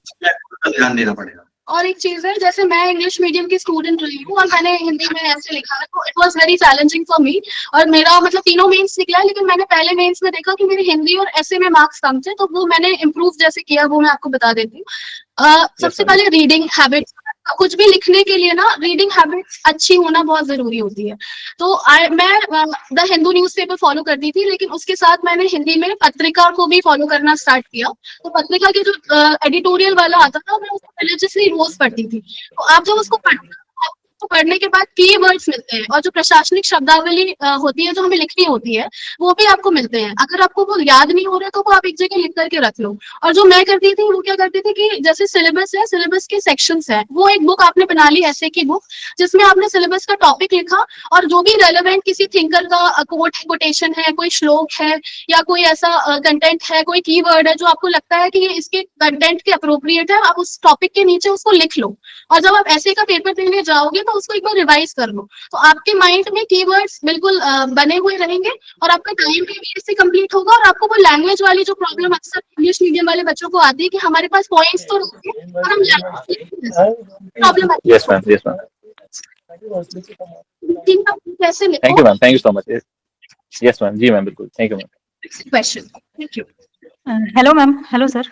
ध्यान देना पड़ेगा। और एक चीज है, जैसे मैं इंग्लिश मीडियम की स्टूडेंट रही हूँ और मैंने हिंदी में ऐसे लिखा है, तो it was very challenging for me. और मेरा मतलब तीनों मेंस निकला है, लेकिन मैंने पहले मेंस में देखा कि मेरे हिंदी और ऐसे में मार्क्स कम थे, तो वो मैंने इम्प्रूव जैसे किया वो मैं आपको बता देती हूँ। सबसे पहले रीडिंग हैबिट, कुछ भी लिखने के लिए ना रीडिंग हैबिट अच्छी होना बहुत जरूरी होती है। तो मैं द हिंदू न्यूज़पेपर फॉलो करती थी, लेकिन उसके साथ मैंने हिंदी में पत्रिका को भी फॉलो करना स्टार्ट किया। तो पत्रिका के जो एडिटोरियल वाला आता था, मैं उसको रिलीजियसली रोज पढ़ती थी। तो आप जब उसको पढ़ने के बाद कीवर्ड्स मिलते हैं, और जो प्रशासनिक शब्दावली होती है जो हमें लिखनी होती है, वो भी आपको मिलते हैं। अगर आपको वो याद नहीं हो रहा तो वो आप एक जगह लिख करके रख लो। और जो मैं करती थी वो क्या करती थी कि जैसे सिलेबस है, सिलेबस के सेक्शंस है, वो एक बुक आपने बना ली ऐसे की बुक, जिसमें आपने सिलेबस का टॉपिक लिखा, और जो भी रेलेवेंट किसी थिंकर का कोटेशन है, कोई श्लोक है, या कोई ऐसा कंटेंट है, कोई कीवर्ड है जो आपको लगता है कि ये इसके कंटेंट के अप्रोप्रिएट है, आप उस टॉपिक के नीचे उसको लिख लो। और जब आप ऐसे का पेपर देने जाओगे तो उसको एक बार रिवाइज कर लो, तो आपके माइंड में कीवर्ड्स बिल्कुल बने हुए रहेंगे, और आपका टाइम भी इससे कंप्लीट होगा। और आपको वो लैंग्वेज वाली जो प्रॉब्लम अक्सर इंग्लिश मीडियम वाले बच्चों को आती है कि हमारे पास पॉइंट्स तो रहते हैं और हम problem yes ma'am, yes ma'am, कैसे लिखो। Thank you ma'am, thank you so much. Yes ma'am, जी मैम, बिल्कुल, thank you ma'am. Question, thank you. Hello ma'am, hello sir.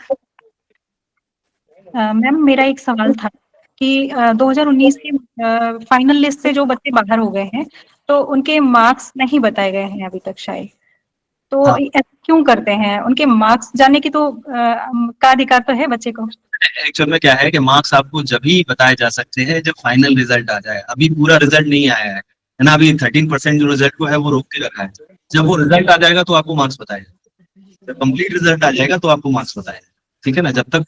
Ma'am मेरा एक सवाल था कि 2019 की फाइनल लिस्ट से जो बच्चे बाहर हो गए हैं, तो उनके मार्क्स नहीं बताए गए हैं अभी तक शायद, तो हाँ। ऐसा क्यों करते हैं? उनके मार्क्स जानने की तो का अधिकार तो है बच्चे को। एक्चुअल में क्या है कि मार्क्स आपको जब ही बताए जा सकते हैं जब फाइनल रिजल्ट आ जाए। अभी पूरा रिजल्ट नहीं आया है ना, अभी 13% जो रिजल्ट को है वो रोक के रखा है। जब वो रिजल्ट आ जाएगा तो आपको मार्क्स बताएगा, जब कंप्लीट रिजल्ट आ जाएगा तो आपको मार्क्स बताएगा। ठीक है ना, जब तक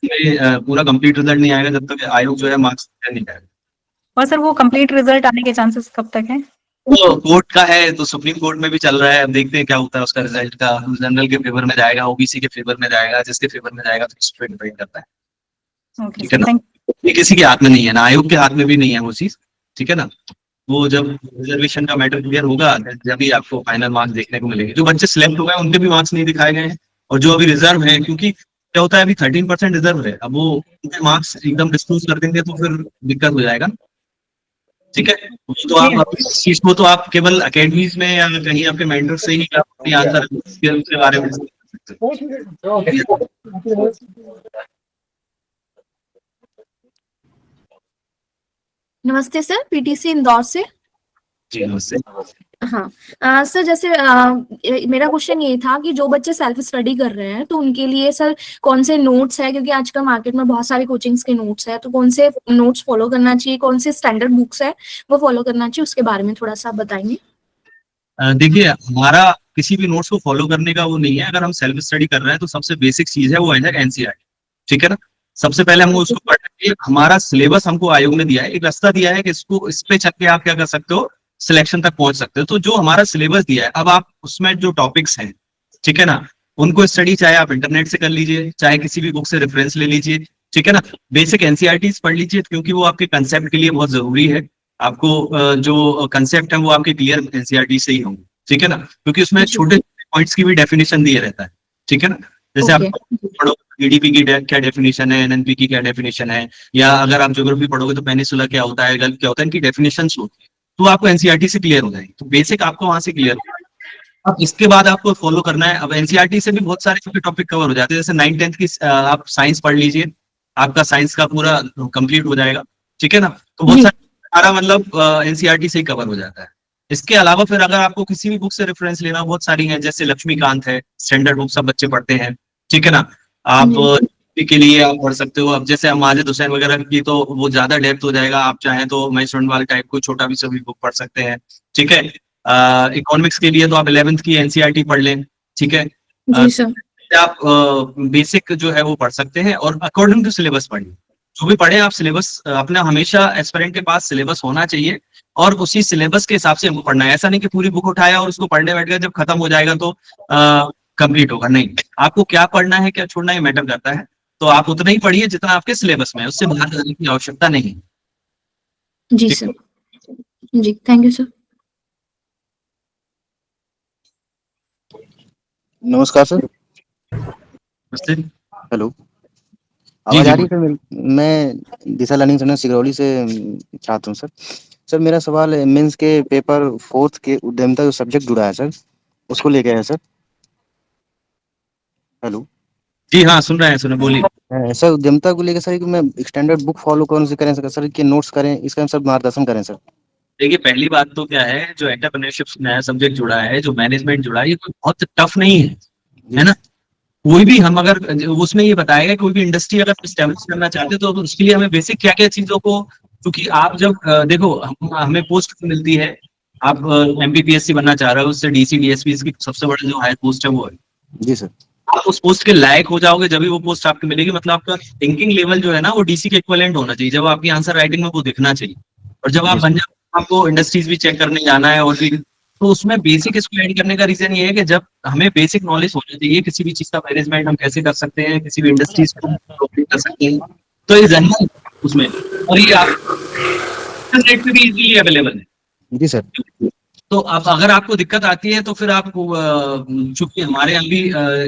पूरा कंप्लीट रिजल्ट नहीं आएगा, जब तक आयोग जो है मार्क्स नहीं करेगा। और सर वो कंप्लीट रिजल्ट आने के चांसेस कब तक हैं? तो कोर्ट का है, तो सुप्रीम कोर्ट में भी चल रहा है, अब देखते हैं क्या होता है उसका रिजल्ट का। जनरल के फेवर में जाएगा, ओबीसी के फेवर में जाएगा, जिसके फेवर में जाएगा तो उस पर डिपेंड करता है। ओके ठीक है सर, ना, थैंक ये किसी के हाथ में नहीं है ना, आयोग के हाथ में भी नहीं है वो चीज। ठीक है ना, वो जब रिजर्वेशन का मैटर क्लियर होगा जब भी आपको फाइनल मार्क्स देखने को मिलेंगे। जो बच्चे सिलेक्ट हो गए उनके भी मार्क्स नहीं दिखाए गए हैं, और जो अभी रिजर्व है, क्योंकि क्या होता है अभी 13% रिजर्व है, अब वो उनके मार्क्स एकदम डिस्क्लोज कर देंगे तो फिर दिक्कत हो जाएगा। ठीक है, तो आप इस चीज को तो आप केवल अकेडमीज में या कहीं आपके मेंटर से ही आप अपनी आंसर के बारे में नमस्ते सर, पीटीसी इंदौर से। जी नमस्ते। हाँ सर, जैसे मेरा क्वेश्चन ये था कि जो बच्चे सेल्फ स्टडी कर रहे हैं तो उनके लिए सर कौन से नोट्स है, क्योंकि आजकल मार्केट में बहुत सारे कोचिंग्स के नोट्स है, तो कौन से नोट्स फॉलो करना चाहिए, कौन से स्टैंडर्ड बुक्स है वो फॉलो करना चाहिए, उसके बारे में थोड़ा सा बताएंगे। देखिए हमारा किसी भी नोट्स को फॉलो करने का वो नहीं है। अगर हम सेल्फ स्टडी कर रहे हैं तो सबसे बेसिक चीज है वो है एनसीईआरटी। ठीक है ना, सबसे पहले हमको उसको पढ़ना है। हमारा सिलेबस हमको आयोग ने दिया है, एक रास्ता दिया है कि इसको इस पे चल के आप क्या कर सकते हो, सिलेक्शन तक पहुंच सकते हो। तो जो हमारा सिलेबस दिया है, अब आप उसमें जो टॉपिक्स हैं, ठीक है ना, उनको स्टडी चाहे आप इंटरनेट से कर लीजिए, चाहे किसी भी बुक से रेफरेंस ले लीजिए। ठीक है ना, बेसिक एनसीईआरटीज पढ़ लीजिए, क्योंकि वो आपके कंसेप्ट के लिए बहुत जरूरी है। आपको जो कंसेप्ट है वो आपके क्लियर एनसीईआरटी से ही होंगे। ठीक है ना, क्योंकि उसमें छोटे पॉइंट्स की भी डेफिनेशन दिए रहता है। ठीक है ना, जैसे आप पढ़ो जीडीपी की क्या डेफिनेशन है, एनएनपी की क्या डेफिनेशन है, या अगर आप ज्योग्राफी पढ़ोगे तो पेनिसुला क्या होता है, गल्फ क्या होता है, इनकी डेफिनेशन होती है, तो आपको एनसीईआरटी से क्लियर हो जाएगी। तो बेसिक आपको वहां से क्लियर हो, अब इसके बाद आपको फॉलो करना है। अब एनसीईआरटी से भी बहुत सारे टॉपिक कवर हो जाते हैं, जैसे 9th 10th की आप साइंस पढ़ लीजिए, आपका साइंस का पूरा कंप्लीट हो जाएगा, ठीक है ना। तो बहुत जी। सारा मतलब एनसीईआरटी से ही कवर हो जाता है। इसके अलावा फिर अगर आपको किसी भी बुक से रेफरेंस लेना, बहुत सारी हैं, जैसे लक्ष्मीकांत है, स्टैंडर्ड बुक सब बच्चे पढ़ते हैं, ठीक है ना। आप के लिए आप पढ़ सकते हो। अब जैसे माजिद हुसैन वगैरह की तो वो ज्यादा डेप्थ हो जाएगा, आप चाहें तो महेश वाले टाइप को छोटा भी सभी बुक पढ़ सकते हैं, ठीक है। इकोनॉमिक्स के लिए तो आप 11th की एनसीईआरटी पढ़ लें, ठीक है। जी सर। आप बेसिक जो है वो पढ़ सकते हैं और अकॉर्डिंग टू सिलेबस पढ़िए। जो भी पढ़े आप सिलेबस अपना, हमेशा एस्पिरेंट के पास सिलेबस होना चाहिए और उसी सिलेबस के हिसाब से हमको पढ़ना है। ऐसा नहीं कि पूरी बुक उठाया और उसको पढ़ने बैठ गया, जब खत्म हो जाएगा तो कंप्लीट होगा, नहीं। आपको क्या पढ़ना है क्या छोड़ना है मैटर करता है, तो आप उतना ही पढ़िए जितना आपके सिलेबस में है, उससे बाहर जाने की आवश्यकता नहीं। जी सर। जी, थैंक यू सर। नमस्कार सर। नमस्ते। हेलो, जी आवाज जी आ रही है सर? मैं दिशा लर्निंग सेंटर सिगरौली से छात्र हूँ सर। सर मेरा सवाल है, मेंस के पेपर 4th के उद्यमिता जो सब्जेक्ट जुड़ा है सर, उसको लेके है सर। हेलो। जी हाँ, सुन रहे हैं, सुने, बोलिए। सर उद्यमिता को लेकर सर कि मैं स्टैंडर्ड बुक फॉलो कौन से करें सर, के नोट्स करें, इसका सर मार्गदर्शन करें सर। देखिए, पहली बात तो क्या है, जो एंटरप्रेन्योरशिप नया सब्जेक्ट जुड़ा है, जो मैनेजमेंट जुड़ा है, ये कोई बहुत टफ नहीं है ना। कोई भी हम अगर उसमें ये बताएगा, कोई भी इंडस्ट्री अगर एस्टेब्लिश करना चाहते हैं तो उसके लिए हमें बेसिक क्या क्या चीजों को, क्योंकि आप जब देखो हमें पोस्ट मिलती है, आप एमपीपीएससी बनना चाह रहे हो, उससे डीसी डीएसपी की सबसे बड़ा जो हाई पोस्ट है वो है। जी सर। आप उस पोस्ट के लायक हो जाओगे जब भी वो पोस्ट आपको मिलेगी, मतलब आपका थिंकिंग लेवल जो है ना वो डीसी के इक्विवेलेंट होना चाहिए, जब आपकी आंसर राइटिंग में वो दिखना चाहिए। और जब आप बन जाओ, आपको इंडस्ट्रीज भी चेक करने जाना है और भी, तो उसमें बेसिक इसको ऐड करने का रीजन ये है कि जब हमें बेसिक नॉलेज होना चाहिए किसी भी चीज का मैनेजमेंट हम कैसे कर सकते हैं, किसी भी इंडस्ट्रीज को कर सकते हैं, तो ये जनरल उसमें, और ये आप इंटरनेट पे भी इजीली अवेलेबल है। जी सर। तो अब अगर आपको दिक्कत आती है तो फिर आप, चूंकि हमारे यहाँ भी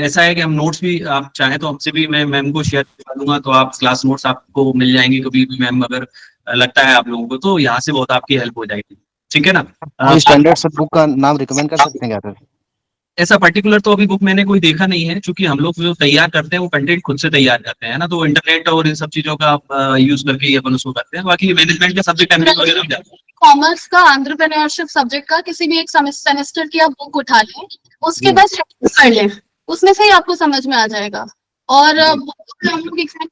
ऐसा है कि हम नोट्स भी, आप चाहें तो हमसे भी, मैं मैम को शेयर कर दूंगा, तो आप क्लास नोट्स आपको मिल जाएंगे कभी भी मैम, अगर लगता है आप लोगों को, तो यहाँ से बहुत आपकी हेल्प हो जाएगी, ठीक है ना। कोई स्टैंडर्ड सर बुक का नाम रिकमेंड कर सकते हैं क्या सर? ऐसा पर्टिकुलर तो अभी बुक मैंने कोई देखा नहीं है, क्योंकि हम लोग जो तैयार करते हैं वो कंटेंट खुद से तैयार करते हैं ना, तो इंटरनेट और इन सब चीजों का यूज करके ही अपन उसको करते हैं। बाकी मैनेजमेंट का सब्जेक्ट वगैरह, कॉमर्स का एंटरप्रेन्योरशिप सब्जेक्ट का किसी भी एक सेमेस्टर की आप बुक उठा लें, उसके बाद प्रैक्टिस कर लें, उसमें से ही आपको समझ में आ जाएगा। और हम लोग एग्जाम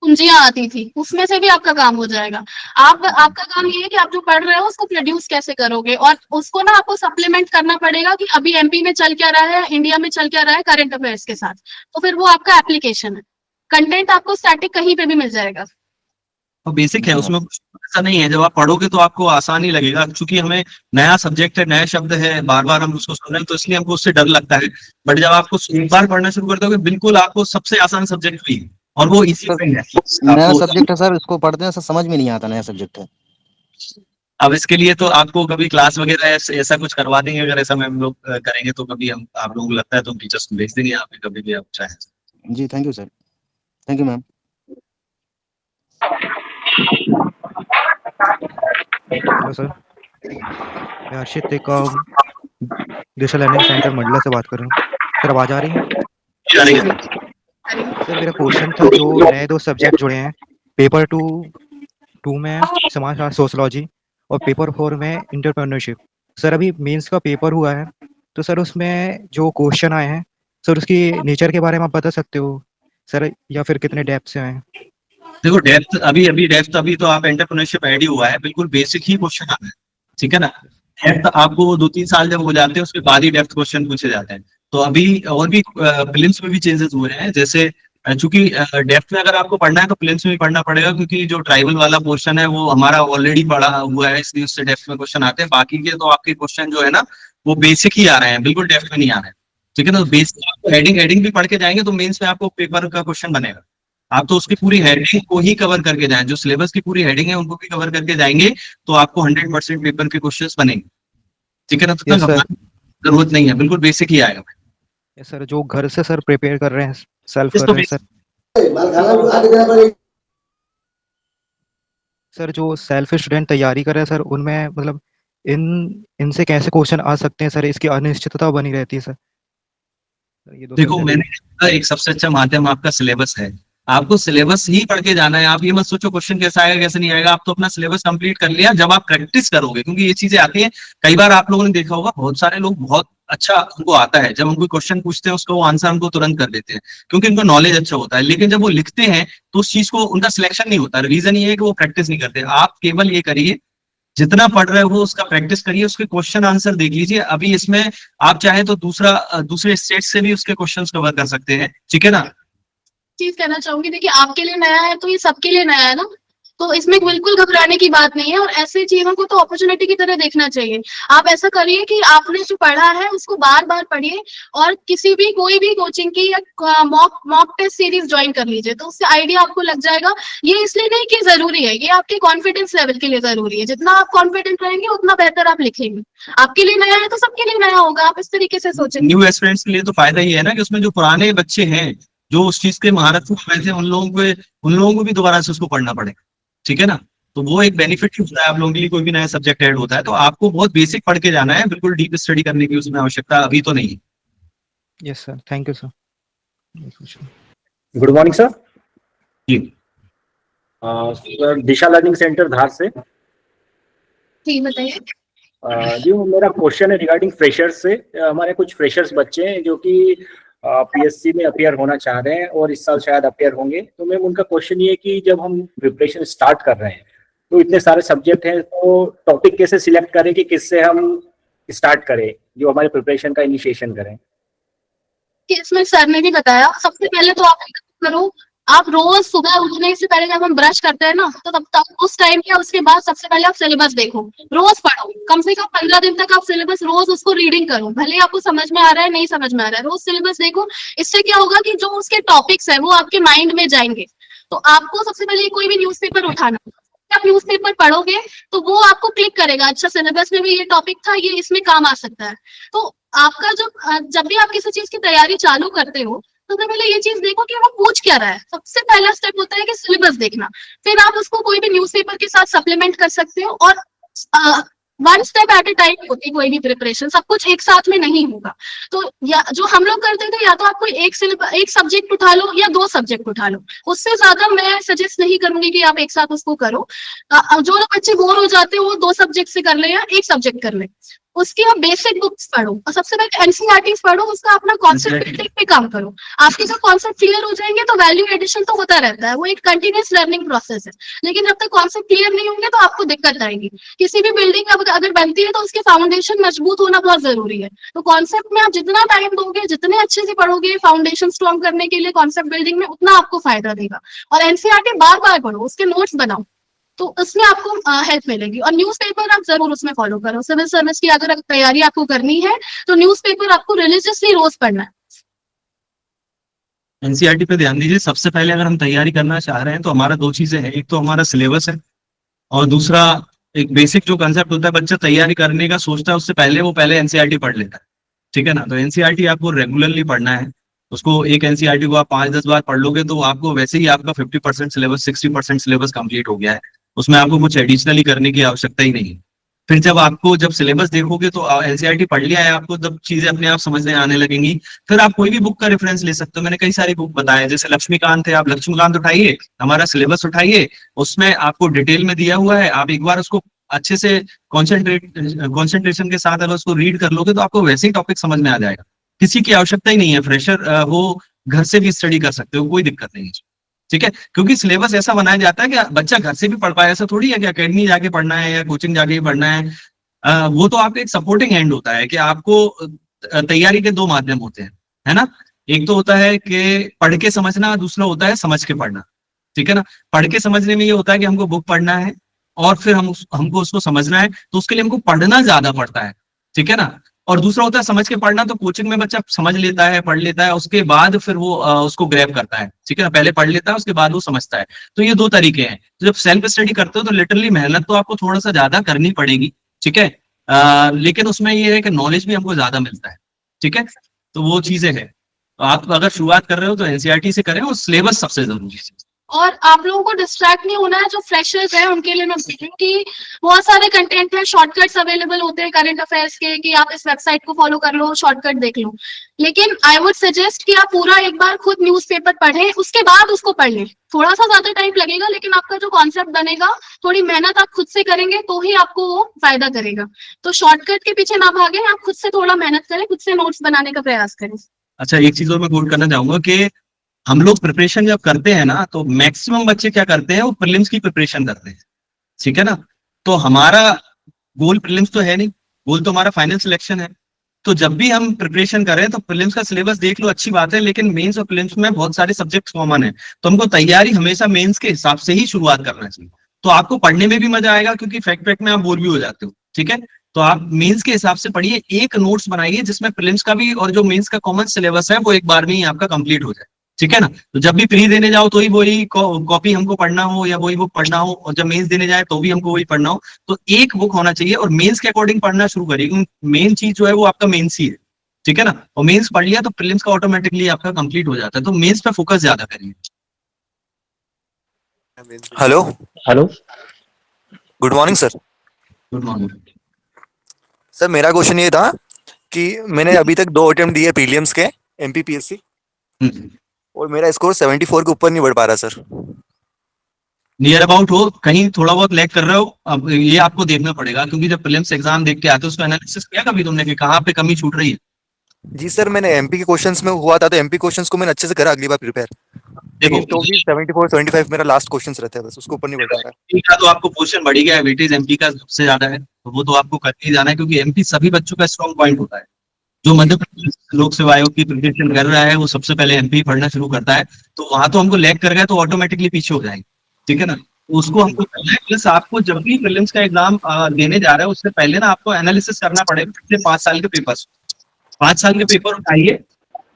पूंजियां आती थी, उसमें से भी आपका काम हो जाएगा। आपका काम ये है कि आप जो पढ़ रहे हो उसको प्रोड्यूस कैसे करोगे, और उसको ना आपको सप्लीमेंट करना पड़ेगा कि अभी एमपी में चल क्या रहा है, इंडिया में चल क्या रहा है करंट अफेयर्स के साथ। तो फिर वो आपका एप्लीकेशन है। कंटेंट आपको स्टैटिक कहीं पे भी मिल जाएगा। और बेसिक है, उसमें कुछ ऐसा नहीं है। जब आप पढ़ोगे तो आपको आसान ही लगेगा, क्योंकि हमें नया सब्जेक्ट है, नया शब्द है, बार बार हम उसको सुन रहे हैं, तो इसलिए हमको उससे डर लगता है। बट जब आपको एक बार पढ़ना शुरू कर दोगे, बिल्कुल आपको सबसे आसान सब्जेक्ट भी है, और वो इसी पे है नया आपको। सब्जेक्ट है सर, इसको पढ़ते हैं सर, समझ में नहीं आता, नया सब्जेक्ट है। अब इसके लिए तो आपको कभी क्लास वगैरह ऐसा कुछ करवा देंगे, अगर ऐसा हम लोग करेंगे तो कभी हम, आप लोगों को लगता है तो हम टीचर्स को भेज देंगे यहाँ पे, कभी भी आप चाहें। जी thank you sir. Thank you ma'am. Hello sir, मैं हर्षित एक दिशा लर्निंग सेंटर मंडला से बात कर रहा हूँ। सर आवाज आ रही है? सर मेरा क्वेश्चन था, जो नए 2 सब्जेक्ट जुड़े हैं, पेपर 2 में समाजशास्त्र सोशलॉजी और पेपर 4 में एंटरप्रेन्योरशिप। सर अभी मेंस का पेपर हुआ है, तो सर उसमें जो क्वेश्चन आए हैं सर, उसकी नेचर के बारे में आप बता सकते हो सर, या फिर कितने डेप्थ से आए हैं? देखो, डेप्थ अभी तो आप एंटरप्रेन्योरशिप ऐड ही हुआ है, बिल्कुल बेसिक ही क्वेश्चन आता है, ठीक है ना। डेप्थ आपको 2-3 साल जब हो जाते हैं उसके बाद ही डेप्थ क्वेश्चन पूछे जाते हैं। तो अभी और भी प्रीलिम्स में भी चेंजेस हुए हैं, जैसे चूंकि डेप्थ में अगर आपको पढ़ना है तो प्रीलिम्स में भी पढ़ना पड़ेगा, क्योंकि जो ट्राइबल वाला पोर्शन है वो हमारा ऑलरेडी पढ़ा हुआ है, इसलिए उससे डेप्थ में क्वेश्चन आते हैं। बाकी के तो आपके क्वेश्चन जो है ना वो बेसिक ही आ रहे हैं, बिल्कुल डेप्थ में नहीं आ रहे हैं, ठीक है ना। बेसिक आपको हेडिंग भी पढ़ के जाएंगे तो मेंस में आपको पेपर का क्वेश्चन बनेगा। आप तो उसकी पूरी हेडिंग को ही कवर करके जाएं, जो सिलेबस की पूरी हेडिंग है उनको भी कवर करके जाएंगे, तो आपको 100% पेपर के क्वेश्चंस बनेंगे, ठीक है ना। तो यस सर। जरूरत नहीं है, बिल्कुल बेसिक ही आएगा। यस सर, जो घर से सर प्रिपेयर कर रहे हैं, सेल्फ कर तो रहे हैं सर, सर जो सेल्फ स्टूडेंट तैयारी कर रहे हैं सर, उनमें मतलब इनसे कैसे क्वेश्चन आ सकते हैं सर, इसकी अनिश्चितता बनी रहती है सर। ये 2 देखो, सब्जेक्ट। मैंने एक सबसे अच्छा माध्यम आपका सिलेबस है, आपको सिलेबस ही पढ़ के जाना है। आप ये मत सोचो क्वेश्चन कैसा आएगा कैसे नहीं आएगा, आप तो अपना सिलेबस कंप्लीट कर लिया। जब आप प्रैक्टिस करोगे, क्योंकि ये चीजें आती हैं, कई बार आप लोगों ने देखा होगा बहुत सारे लोग बहुत अच्छा उनको आता है, जब हम कोई क्वेश्चन पूछते हैं उसका वो आंसर हमको तुरंत कर देते हैं क्योंकि उनको नॉलेज अच्छा होता है, लेकिन जब वो लिखते हैं तो उस चीज को उनका सिलेक्शन नहीं होता। रीजन ये है कि वो प्रैक्टिस नहीं करते। आप केवल ये करिए, जितना पढ़ रहे हो उसका प्रैक्टिस करिए, उसके क्वेश्चन आंसर देख लीजिए। अभी इसमें आप चाहे तो दूसरे स्टेट से भी उसके क्वेश्चंस कवर कर सकते हैं, ठीक है ना। चीज कहना चाहूंगी, देखिए आपके लिए नया है तो ये सबके लिए नया है ना, तो इसमें बिल्कुल घबराने की बात नहीं है, और ऐसी चीजों को तो अपॉर्चुनिटी की तरह देखना चाहिए। आप ऐसा करिए कि आपने जो पढ़ा है उसको बार बार पढ़िए, और किसी भी कोई भी कोचिंग की या मॉक टेस्ट सीरीज ज्वाइन कर लीजिए, तो उससे आइडिया आपको लग जाएगा। ये इसलिए नहीं कि जरूरी है, ये आपके कॉन्फिडेंस लेवल के लिए जरूरी है। जितना आप कॉन्फिडेंट रहेंगे उतना बेहतर आप लिखेंगे। आपके लिए नया है तो सबके लिए नया होगा, आप इस तरीके से सोचेंगे। न्यू एस्पिरेंट्स के लिए तो फायदा ही है ना कि उसमें जो पुराने बच्चे हैं जो उस चीज के महारत को थे, उन लोगों को भी दोबारा से उसको पढ़ना पड़ेगा, ठीक है ना। तो वो एक बेनिफिट होता है आप लोगों के लिए, कोई भी नया सब्जेक्ट ऐड होता है तो आपको बहुत बेसिक पढ़ के जाना है, बिल्कुल डीप स्टडी करने की उसमें आवश्यकता अभी तो नहीं है। Yes sir, thank you sir. Good morning sir. जी sir, Disha learning centre Dhar से। जी बताइए। जी मेरा क्वेश्चन है रिगार्डिंग फ्रेशर्स से। हमारे कुछ फ्रेशर्स बच्चे हैं जो कि पीएससी में अपियर होना चाह रहे हैं और इस साल शायद अपियर होंगे। तो मैम उनका क्वेश्चन ये है कि जब हम प्रिपरेशन स्टार्ट कर रहे हैं तो इतने सारे सब्जेक्ट हैं, तो टॉपिक कैसे सिलेक्ट करें कि किससे हम स्टार्ट करें, जो हमारे प्रिपरेशन का इनिशिएशन करें। कि इसमें सर ने भी बताया, सबसे पहले तो आप करो, आप रोज सुबह उठने से पहले जब हम ब्रश करते हैं ना, तो तब उस टाइम या उसके बाद सबसे पहले आप सिलेबस देखो, रोज पढ़ो, कम से कम 15 दिन तक आप सिलेबस रोज उसको रीडिंग करो, भले आपको समझ में आ रहा है नहीं समझ में आ रहा है, रोज सिलेबस देखो। इससे क्या होगा कि जो उसके टॉपिक्स है वो आपके माइंड में जाएंगे। तो आपको सबसे पहले कोई भी न्यूज़पेपर उठाना, आप न्यूज़पेपर पढ़ोगे तो वो आपको क्लिक करेगा, अच्छा सिलेबस में भी ये टॉपिक था, ये इसमें काम आ सकता है। तो आपका जब भी आप किसी चीज की तैयारी चालू करते हो तो सबसे पहले ये चीज देखो कि वो पूछ क्या रहा है। सबसे पहला स्टेप होता है कि सिलेबस देखना, फिर आप उसको कोई भी न्यूज़पेपर के साथ सप्लीमेंट कर सकते हो, और one step at A time होती है कोई भी प्रिपरेशन, सब कुछ एक साथ में नहीं होगा। तो या जो हम लोग करते थे, या तो आप कोई एक सब्जेक्ट उठा लो या 2 सब्जेक्ट उठा लो, उससे ज्यादा मैं सजेस्ट नहीं करूंगी कि आप एक साथ उसको करो। जो लोग बच्चे बोर हो जाते हैं वो 2 सब्जेक्ट से कर ले या एक सब्जेक्ट कर ले, उसकी आप बेसिक बुक्स पढ़ो, और सबसे पहले एनसीईआरटी पढ़ो, उसका अपना कॉन्सेप्ट बिल्डिंग पे काम करो। आपके जब कॉन्सेप्ट क्लियर हो जाएंगे तो वैल्यू एडिशन तो होता रहता है, वो एक कंटिन्यूअस लर्निंग प्रोसेस है। लेकिन जब तक कॉन्सेप्ट क्लियर नहीं होंगे तो आपको दिक्कत आएगी। किसी भी बिल्डिंग अगर बनती है तो उसके फाउंडेशन मजबूत होना बहुत जरूरी है। तो कॉन्सेप्ट में आप जितना टाइम दोगे, जितने अच्छे से पढ़ोगे फाउंडेशन स्ट्रॉन्ग करने के लिए कॉन्सेप्ट बिल्डिंग में, उतना आपको फायदा देगा। और एनसीईआरटी बार बार पढ़ो, उसके नोट्स बनाओ, तो उसमें आपको हेल्प मिलेगी। और न्यूज़पेपर आप जरूर उसमें फॉलो करो। सिविल सर्विस की अगर तैयारी आपको करनी है तो न्यूज़पेपर आपको रिलीजियसली रोज पढ़ना है। एनसीईआरटी पे ध्यान दीजिए। सबसे पहले अगर हम तैयारी करना चाह रहे हैं तो हमारा 2 चीजें हैं, एक तो हमारा सिलेबस है और दूसरा एक बेसिक जो कंसेप्ट होता है, बच्चा तैयारी करने का सोचता है उससे पहले वो पहले एनसीईआरटी पढ़ लेता है, ठीक है ना। तो एनसीईआरटी आपको रेगुलरली पढ़ना है। उसको एक एनसीईआरटी को आप 5-10 बार पढ़ लोगे तो आपको वैसे ही आपका 50% सिलेबस 60% सिलेबस कंप्लीट हो गया है, उसमें आपको कुछ एडिशनली करने की आवश्यकता ही नहीं है। फिर जब सिलेबस देखोगे तो एनसीईआरटी पढ़ लिया है आपको, जब चीजें अपने आप समझने आने लगेंगी फिर आप कोई भी बुक का रेफरेंस ले सकते हो। मैंने कई सारी बुक बताए, जैसे लक्ष्मीकांत है, आप लक्ष्मीकांत उठाइए, हमारा सिलेबस उठाइए, उसमें आपको डिटेल में दिया हुआ है। आप एक बार उसको अच्छे से कॉन्सेंट्रेशन के साथ अगर उसको रीड कर लोगे तो आपको वैसे ही टॉपिक समझ में आ जाएगा। किसी की आवश्यकता ही नहीं है, फ्रेशर वो घर से भी स्टडी कर सकते हो, कोई दिक्कत नहीं है, ठीक है। क्योंकि सिलेबस ऐसा बनाया जाता है कि बच्चा घर से भी पढ़ पाए, ऐसा थोड़ी है कि अकेडमी जाके पढ़ना है या कोचिंग जाके पढ़ना है। वो तो आपका एक सपोर्टिंग हैंड होता है कि आपको तैयारी के 2 माध्यम होते हैं, है ना। एक तो होता है कि पढ़ के समझना, दूसरा होता है समझ के पढ़ना, ठीक है ना। पढ़ के समझने में ये होता है कि हमको बुक पढ़ना है और फिर हमको उसको समझना है, तो उसके लिए हमको पढ़ना ज्यादा पड़ता है, ठीक है ना। और दूसरा होता है समझ के पढ़ना, तो कोचिंग में बच्चा समझ लेता है, पढ़ लेता है, उसके बाद फिर वो उसको ग्रैब करता है, ठीक है ना। पहले पढ़ लेता है, उसके बाद वो समझता है। तो ये 2 तरीके हैं। तो जब सेल्फ स्टडी करते हो तो लिटरली मेहनत तो आपको थोड़ा सा ज्यादा करनी पड़ेगी, ठीक है। लेकिन उसमें ये है कि नॉलेज भी हमको ज्यादा मिलता है, ठीक है। तो वो चीजें हैं। तो आप अगर शुरुआत कर रहे हो तो एनसीईआरटी से करें, और सिलेबस सबसे जरूरी है। और आप लोगों को डिस्ट्रैक्ट नहीं होना है। जो फ्रेशर्स हैं उनके लिए मैं बोल रही हूँ कि बहुत सारे कंटेंट है, शॉर्टकट्स अवेलेबल होते हैं करंट अफेयर्स के, कि आप इस वेबसाइट को फॉलो कर लो, शॉर्टकट देख लो। लेकिन आई वुड सजेस्ट कि आप पूरा एक बार खुद न्यूज़पेपर पढ़ें, उसके बाद उसको पढ़ लें। थोड़ा सा ज्यादा टाइम लगेगा, लेकिन आपका जो कॉन्सेप्ट बनेगा, थोड़ी मेहनत आप खुद से करेंगे तो ही आपको वो फायदा करेगा। तो शॉर्टकट के पीछे ना भागें, आप खुद से थोड़ा मेहनत करें, खुद से नोट्स बनाने का प्रयास करें। अच्छा, एक चीज और मैं कोट करना चाहूंगा कि हम लोग प्रिपरेशन जब करते हैं ना, तो मैक्सिमम बच्चे क्या करते हैं, वो प्रीलिम्स की प्रिपरेशन करते हैं, ठीक है ना। तो हमारा गोल प्रीलिम्स तो है नहीं, गोल तो हमारा फाइनल सिलेक्शन है। तो जब भी हम प्रिपरेशन करें तो प्रीलिम्स का सिलेबस देख लो, अच्छी बात है, लेकिन मेंस और प्रीलिम्स में बहुत सारे सब्जेक्ट कॉमन है, तो हमको तैयारी हमेशा मेंस के हिसाब से ही शुरुआत करना चाहिए। तो आपको पढ़ने में भी मजा आएगा, क्योंकि फैक्ट में आप बोर भी हो जाते हो, ठीक है। तो आप मेंस के हिसाब से पढ़िए, एक नोट्स बनाइए जिसमें प्रीलिम्स का भी और जो मेंस का कॉमन सिलेबस है वो एक बार में ही आपका कंप्लीट हो जाए, ठीक है ना। तो जब भी प्री देने जाओ तो ही वही कॉपी हमको पढ़ना हो या वही बुक पढ़ना हो, और जब मेंस देने जाए तो भी हमको वही पढ़ना हो। तो एक बुक होना चाहिए और मेंस के अकॉर्डिंग पढ़ना शुरू करिए, क्योंकि मेन चीज जो है वो आपका मेंस ही है, ठीक है ना। और मेंस पढ़ लिया तो प्रीलिम्स का ऑटोमेटिकली आपका कंप्लीट हो जाता है। तो मेंस पे फोकस ज्यादा करिए। Hello hello, good morning sir. Good morning. Sir मेरा क्वेश्चन ये था कि मैंने अभी तक 2 अटेम्प्ट दिए प्रीलिम्स के एमपीपीएससी, और मेरा स्कोर 74 के ऊपर नहीं बढ़ पा रहा सर। नियर अबाउट हो, कहीं थोड़ा बहुत लैग कर रहे हो, अब ये आपको देखना पड़ेगा, क्योंकि जब प्रीलिम्स एग्जाम देख के आते हो उसको एनालिसिस किया कभी तुमने कि कहाँ पे कमी छूट रही है? जी सर, मैंने एमपी के क्वेश्चंस में हुआ था, तो एमपी क्वेश्चंस को मैंने अच्छे से करा अगली बार प्रिपेयर, देखो, लेकिन तो भी 74 75 मेरा लास्ट क्वेश्चंस रहता है, बस उसको ऊपर नहीं बढ़ पा रहा। एमपी का तो आपको पोर्शन बढ़ गया है, वेटेज एमपी का सबसे ज्यादा है, तो वो तो आपको करके ही जाना है, क्योंकि एमपी सभी बच्चों का स्ट्रॉन्ग पॉइंट होता है। जो मध्य प्रदेश लोक सेवा आयोग की प्रिपरेशन कर रहा है वो सबसे पहले एमपी पढ़ना शुरू करता है, तो वहां तो हमको लैग कर गए तो ऑटोमेटिकली पीछे हो जाएंगे, ठीक है ना। उसको हमको करना है। प्लस आपको जब भी प्रीलिम्स का एग्जाम देने जा रहे हो उससे पहले ना आपको एनालिसिस करना पड़ेगा पिछले 5 साल के पेपर। 5 साल के पेपर उठाइए,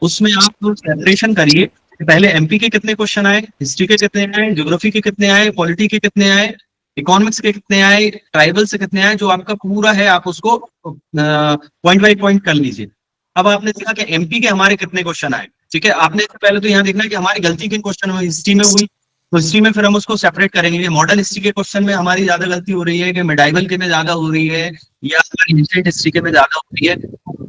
उसमें आप सेपरेशन करिए कि पहले एमपी के कितने क्वेश्चन आए, हिस्ट्री के कितने आए, ज्योग्राफी के कितने आए, पॉलिटी के कितने आए, इकोनॉमिक्स के कितने आए, ट्राइबल से कितने आए। जो आपका पूरा है आप उसको पॉइंट बाई पॉइंट कर लीजिए। अब आपने देखा कि एमपी के हमारे कितने क्वेश्चन आए, ठीक है। आपने पहले तो यहाँ देखना है कि हमारी गलती किन क्वेश्चन में हिस्ट्री में हुई, तो हिस्ट्री में फिर हम उसको सेपरेट करेंगे। मॉडर्न हिस्ट्री के क्वेश्चन में हमारी ज्यादा गलती हो रही है कि मेडाइवल के में ज्यादा हो रही है, या हमारी एंशिएंट हिस्ट्री के में ज्यादा हो रही है।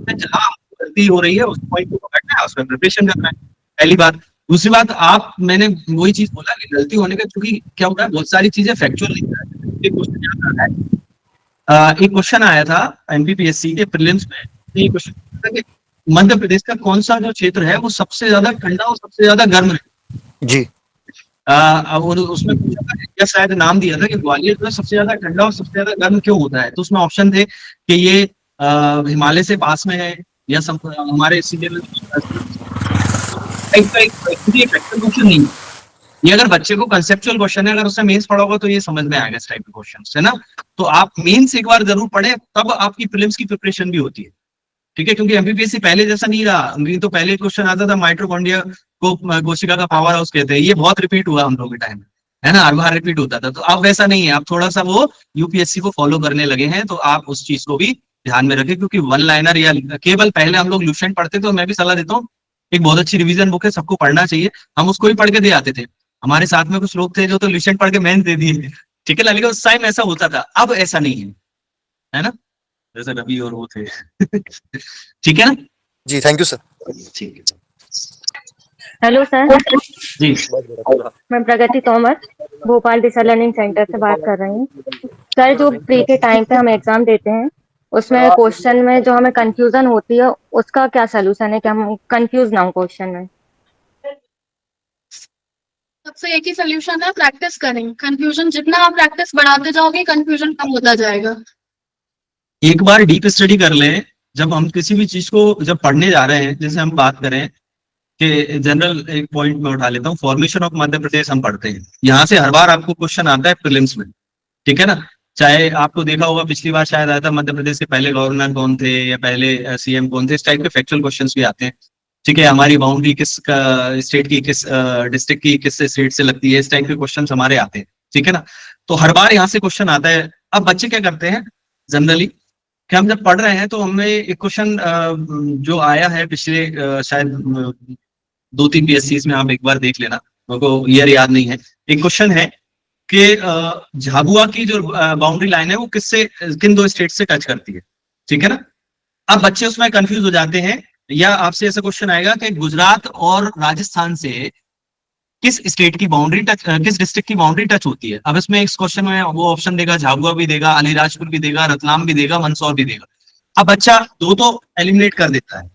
जहां गलती हो रही है उस पॉइंट को पकड़ना है, उसमें प्रिपरेशन करना है, पहली बात। दूसरी बात, आप मैंने वही चीज बोला कि गलती होने का, क्योंकि क्या होता है बहुत सारी चीजें फैक्चुअल नहीं है। एक क्वेश्चन आया था एमपीपीएससी के प्रीलिम्स में, ये क्वेश्चन था कि मध्य प्रदेश का कौन सा जो क्षेत्र है वो सबसे ज्यादा ठंडा और सबसे ज्यादा गर्म है जी। और उसमें पूछा था, या शायद नाम दिया था कि ग्वालियर जो है सबसे ज्यादा ठंडा और सबसे ज्यादा गर्म क्यों होता है। तो उसमें ऑप्शन थे कि ये हिमालय से पास में है, या हमारे सीधे में क्वेश्चन नहीं है। ये अगर बच्चे को कंसेप्चुअल क्वेश्चन है, अगर उसने मेंस पढ़ा होगा तो ये समझ में आएगा इस टाइप के क्वेश्चन, है ना। तो आप मेंस एक बार जरूर पढ़े, तब आपकी प्रीलिम्स की प्रिपरेशन भी होती है, ठीक है। क्योंकि एमपीपीएससी पहले जैसा नहीं रहा, तो पहले क्वेश्चन आता था माइटोकॉन्ड्रिया को कोशिका का पावर हाउस कहते हैं, ये बहुत रिपीट हुआ हम लोग के टाइम में, है ना, हर बार रिपीट होता था। तो अब वैसा नहीं है, आप थोड़ा सा वो यूपीएससी को फॉलो करने लगे हैं, तो आप उस चीज को भी ध्यान में रखें। क्योंकि वन लाइनर या केवल पहले हम लोग लुसेंट पढ़ते थे, तो मैं भी सलाह देता हूँ, एक बहुत अच्छी रिवीजन बुक है, सबको पढ़ना चाहिए। हम उसको ही पढ़ के दे आते थे, हमारे साथ में कुछ लोग थे जो तो लुसेंट पढ़ के मेंस दे दिए, ठीक है ना। लेकिन उस टाइम ऐसा होता था, अब ऐसा नहीं है ना, जैसे रवि और वो थे ठीक है ना जी, थैंक यू सर। ठीक है। हेलो सर, जी, मैं प्रगति तोमर भोपाल दिशा लर्निंग सेंटर से बात कर रही हूँ। सर, जो प्री के टाइम पे हम एग्जाम देते हैं उसमें क्वेश्चन में जो हमें कंफ्यूजन होती है उसका क्या सलूशन है कि हम कंफ्यूज ना हो क्वेश्चन में? सबसे एक ही सोल्यूशन है, प्रैक्टिस करें। कंफ्यूजन जितना आप प्रैक्टिस बढ़ाते जाओगे कंफ्यूजन कम होता जाएगा। एक बार डीप स्टडी कर लें। जब हम किसी भी चीज को जब पढ़ने जा रहे हैं, जैसे हम बात करें कि जनरल एक पॉइंट में उठा लेता हूँ, फॉर्मेशन ऑफ मध्य प्रदेश हम पढ़ते हैं, यहाँ से हर बार आपको क्वेश्चन आता है प्रीलिम्स में, ठीक है ना। चाहे आपको देखा होगा पिछली बार शायद आया था मध्य प्रदेश के पहले गवर्नर कौन थे या पहले सीएम कौन थे, इस टाइप के फैक्चुअल क्वेश्चंस भी आते हैं, ठीक है। हमारी बाउंड्री किस स्टेट की, किस डिस्ट्रिक्ट की किस स्टेट से लगती है, इस टाइप के क्वेश्चन हमारे आते हैं, ठीक है ना। तो हर बार यहाँ से क्वेश्चन आता है। अब बच्चे क्या करते हैं जनरली कि हम जब पढ़ रहे हैं तो हमें एक क्वेश्चन जो आया है पिछले शायद 2-3 पीएससी में, आप एक बार देख लेना, मेरे को ईयर याद नहीं है, एक क्वेश्चन है कि झाबुआ की जो बाउंड्री लाइन है वो किन दो स्टेट से टच करती है, ठीक है ना। अब बच्चे उसमें कंफ्यूज हो जाते हैं, या आपसे ऐसा क्वेश्चन आएगा कि गुजरात और राजस्थान से किस स्टेट की बाउंड्री टच, किस डिस्ट्रिक्ट की बाउंड्री टच होती है। अब इसमें इस क्वेश्चन में वो ऑप्शन देगा, झाबुआ भी देगा, अलीराजपुर भी देगा, रतलाम भी देगा, मंदसौर भी देगा। अब बच्चा दो तो एलिमिनेट कर देता है,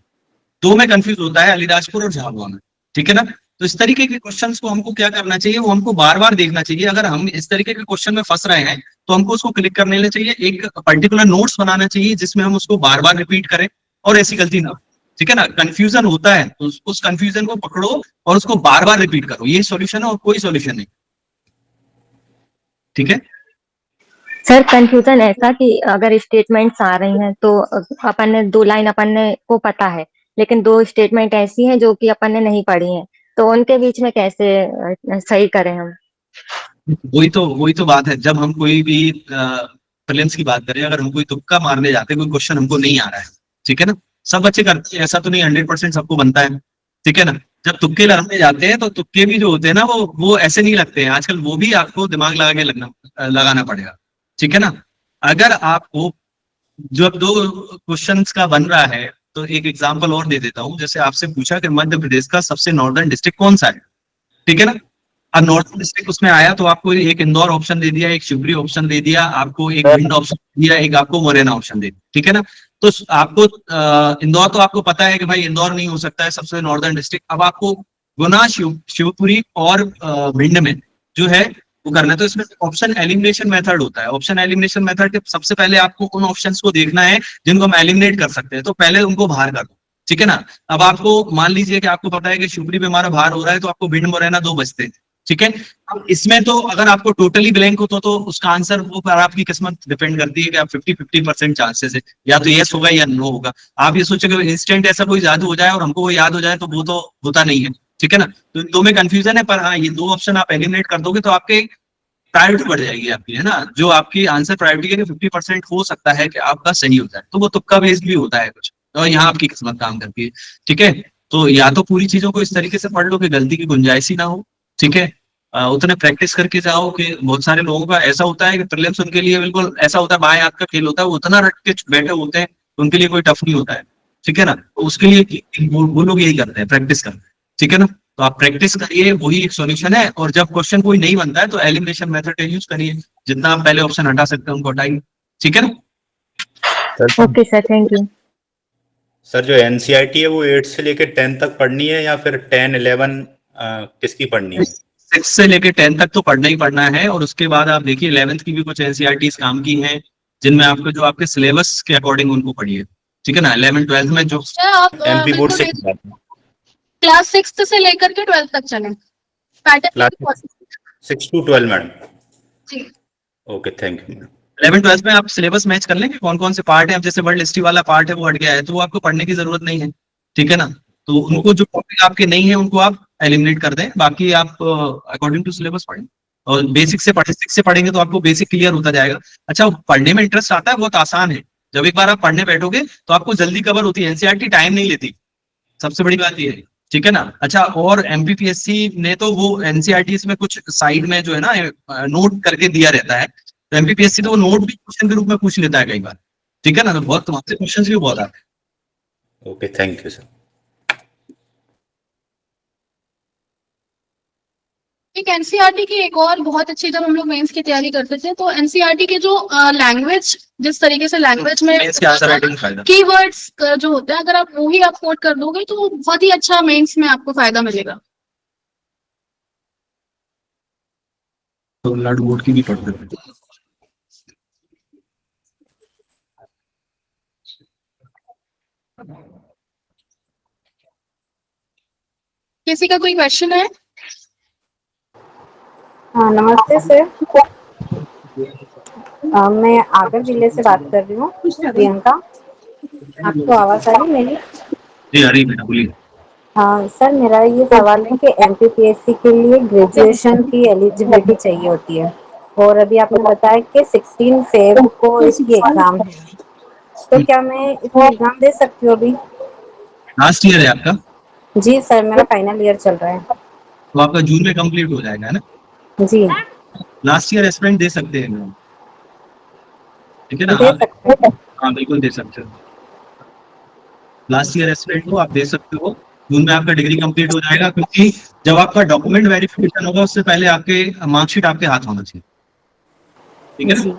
दो में कंफ्यूज होता है, अलीराजपुर और झाबुआ में, ठीक है ना। तो इस तरीके के क्वेश्चंस को हमको क्या करना चाहिए, वो हमको बार बार देखना चाहिए। अगर हम इस तरीके के क्वेश्चन में फंस रहे हैं तो हमको उसको क्लिक करने लेना चाहिए, एक पर्टिकुलर नोट्स बनाना चाहिए जिसमें हम उसको बार बार रिपीट करें और ऐसी गलती ना हो, ठीक है ना। कंफ्यूजन होता है तो उस कंफ्यूजन को पकड़ो और उसको बार बार रिपीट करो, ये सॉल्यूशन है और कोई सॉल्यूशन नहीं, ठीक है। सर कंफ्यूजन ऐसा कि अगर स्टेटमेंट्स आ रही हैं तो अपन ने 2 लाइन अपन ने को पता है, लेकिन 2 स्टेटमेंट ऐसी हैं जो कि अपन ने नहीं पढ़ी हैं, तो उनके बीच में कैसे सही करें हम? वही तो बात है। जब हम कोई भी प्रीलिम्स की बात करें, अगर हम कोई तुक्का मारने जाते हैं, कोई क्वेश्चन हमको नहीं आ रहा है, ठीक है ना, सब बच्चे करते हैं, ऐसा तो नहीं 100% सबको बनता है, ठीक है ना। जब तुक्के लगाने जाते हैं तो तुक्के भी जो होते हैं ना वो ऐसे नहीं लगते हैं आजकल, वो भी आपको दिमाग लगा के लगाना पड़ेगा, ठीक है ना। अगर आपको जब 2 क्वेश्चंस का बन रहा है तो एक एग्जांपल और दे देता हूं। जैसे आपसे पूछा कि मध्य प्रदेश का सबसे नॉर्दर्न डिस्ट्रिक्ट कौन सा है, ठीक है ना। अब नॉर्दर्न डिस्ट्रिक्ट उसमें आया तो आपको एक इंदौर ऑप्शन दे दिया, एक शिवपुरी ऑप्शन दे दिया, आपको एक भिंड ऑप्शन दे दिया, एक आपको मुरैना ऑप्शन दे दिया, ठीक है ना। तो आपको इंदौर तो आपको पता है कि भाई इंदौर नहीं हो सकता है सबसे नॉर्दर्न डिस्ट्रिक्ट। अब आपको गुना, शिवपुरी और भिंड में जो है वो करना है। तो इसमें ऑप्शन एलिमिनेशन मेथड होता है। ऑप्शन एलिमिनेशन मेथड के सबसे पहले आपको उन ऑप्शंस को देखना है जिनको हम एलिमिनेट कर सकते हैं, तो पहले उनको बाहर कर दो, ठीक है ना। अब आपको मान लीजिए कि आपको पता है कि शिवपुरी में हमारा बाहर हो रहा है, तो आपको भिंड मुरैना 2 बचते हैं, ठीक है। अब इसमें तो अगर आपको टोटली ब्लैंक हो तो उसका आंसर वो पर आपकी किस्मत डिपेंड करती है कि आप 50-50% चांसेस है, या तो यस होगा या नो होगा। आप ये सोचोगे इंस्टेंट ऐसा कोई जादू हो जाए और हमको वो याद हो जाए, तो वो तो होता नहीं है, ठीक है ना। तो इन 2 में कंफ्यूजन है, पर हाँ ये 2 ऑप्शन आप एलिमिनेट कर दोगे तो आपके प्रायोरिटी बढ़ जाएगी आपकी, है ना। जो आपकी आंसर प्रायोरिटी है कि 50% हो सकता है कि आपका सही हो जाए, तो वो तुक्का बेस्ड भी होता है कुछ, और यहाँ आपकी किस्मत काम करती है, ठीक है। तो या तो पूरी चीजों को इस तरीके से पढ़ लो कि गलती की गुंजाइश ही ना हो, ठीक है। उतने प्रैक्टिस करके जाओ कि बहुत सारे लोगों का ऐसा होता है कि प्रीलिम्स उनके लिए बिल्कुल ऐसा होता है, बाएं हाथ का खेल होता है, वो उतना रट के बैठे होते हैं, उनके लिए कोई टफ नहीं होता है, ठीक है ना। तो उसके लिए वो लोग यही करते हैं, प्रैक्टिस करते हैं, ठीक है ना। तो आप प्रैक्टिस करिए, वही एक सॉल्यूशन है। और जब क्वेश्चन कोई नहीं बनता है तो एलिमिनेशन मेथड यूज करिए, जितना आप पहले ऑप्शन हटा सकते हैं उनको हटाइए, ठीक है ना। Okay sir, thank you. Sir जो एनसीईआरटी है वो 8 से लेकर 10 तक पढ़नी है या फिर 10, 11 किसकी पढ़नी है? 6 से लेकर 10 तक तो पढ़ना ही पढ़ना है, और उसके बाद आप देखिए 11th की भी कुछ एनसीईआरटी काम की हैं जिनमें आपको जो आपके सिलेबस के अकॉर्डिंग उनको पढ़िए, ठीक है ना। 11th 12th में जो एमपी बोर्ड से क्लास 6 से लेकर के 12th तक चले पैटर्न 6 to 12 मैडम। जी okay, thank you madam. 11th 12th में आप सिलेबस मैच कर लेंगे कौन कौन से पार्ट है। अब जैसे वर्ल्ड हिस्ट्री वाला पार्ट है वो हट गया है, तो वो आपको पढ़ने की जरूरत नहीं है, ठीक है ना। तो उनको जो टॉपिक आपके नहीं है उनको आप एलिमिनेट कर दें, बाकी आप अकॉर्डिंग टू सिलेबस पढ़ें। और बेसिक से पढ़े, 6 से पढ़ेंगे तो आपको बेसिक क्लियर होता जाएगा। अच्छा, पढ़ने में इंटरेस्ट आता है, बहुत आसान है। जब एक बार आप पढ़ने बैठोगे तो आपको जल्दी कवर होती है, एनसीईआरटी टाइम नहीं लेती, सबसे बड़ी बात ये है, ठीक है ना। अच्छा, और एमपीपीएससी ने तो वो एनसीईआरटी में कुछ साइड में जो है ना नोट करके दिया रहता है, तो एमपीपीएससी तो वो नोट भी क्वेश्चन के रूप में पूछ लेता है कई बार, ठीक है ना। तो बहुत तुम्हारे क्वेश्चन भी बहुत आते हैं। Okay, thank you sir. एक एनसीईआरटी की एक और बहुत अच्छी, जब हम लोग मेंस की तैयारी करते थे तो एनसीईआरटी के जो लैंग्वेज, जिस तरीके से लैंग्वेज में कीवर्ड्स जो होते हैं, अगर आप वो ही आप कोड कर दोगे तो बहुत ही अच्छा मेंस में आपको फायदा मिलेगा। तो लर्ड बोर्ड की भी पढ़ते थे। किसी का कोई क्वेश्चन है? हाँ, नमस्ते सर। मैं आगर जिले से बात कर रही हूँ, प्रियंका। आपको आवाज आ रही मेरी? जी आ रही है, बोलिए। हाँ सर, मेरा ये सवाल है कि एमपीपीएससी के लिए ग्रेजुएशन की एलिजिबिलिटी चाहिए होती है, और अभी आपने बताया कि 16 फेब को इसकी एग्जाम है, तो क्या मैं इसमें एग्जाम दे सकती हूँ अभी? लास्ट ईयर है आपका? जी सर, मेरा फाइनल ईयर चल रहा है। तो आपका जून में कंप्लीट हो जाएगा, है ना? जी लास्ट ईयर एस्पिरेंट दे सकते हैं मैम, ठीक है ना? दे सकते हैं। हाँ बिल्कुल दे सकते हो, लास्ट ईयर एस्पिरेंट को आप दे सकते हो, जून में आपका डिग्री कंप्लीट हो जाएगा, क्योंकि जब आपका डॉक्यूमेंट वेरिफिकेशन होगा उससे पहले आपके मार्कशीट आपके हाथ होना चाहिए, ठीक है ना?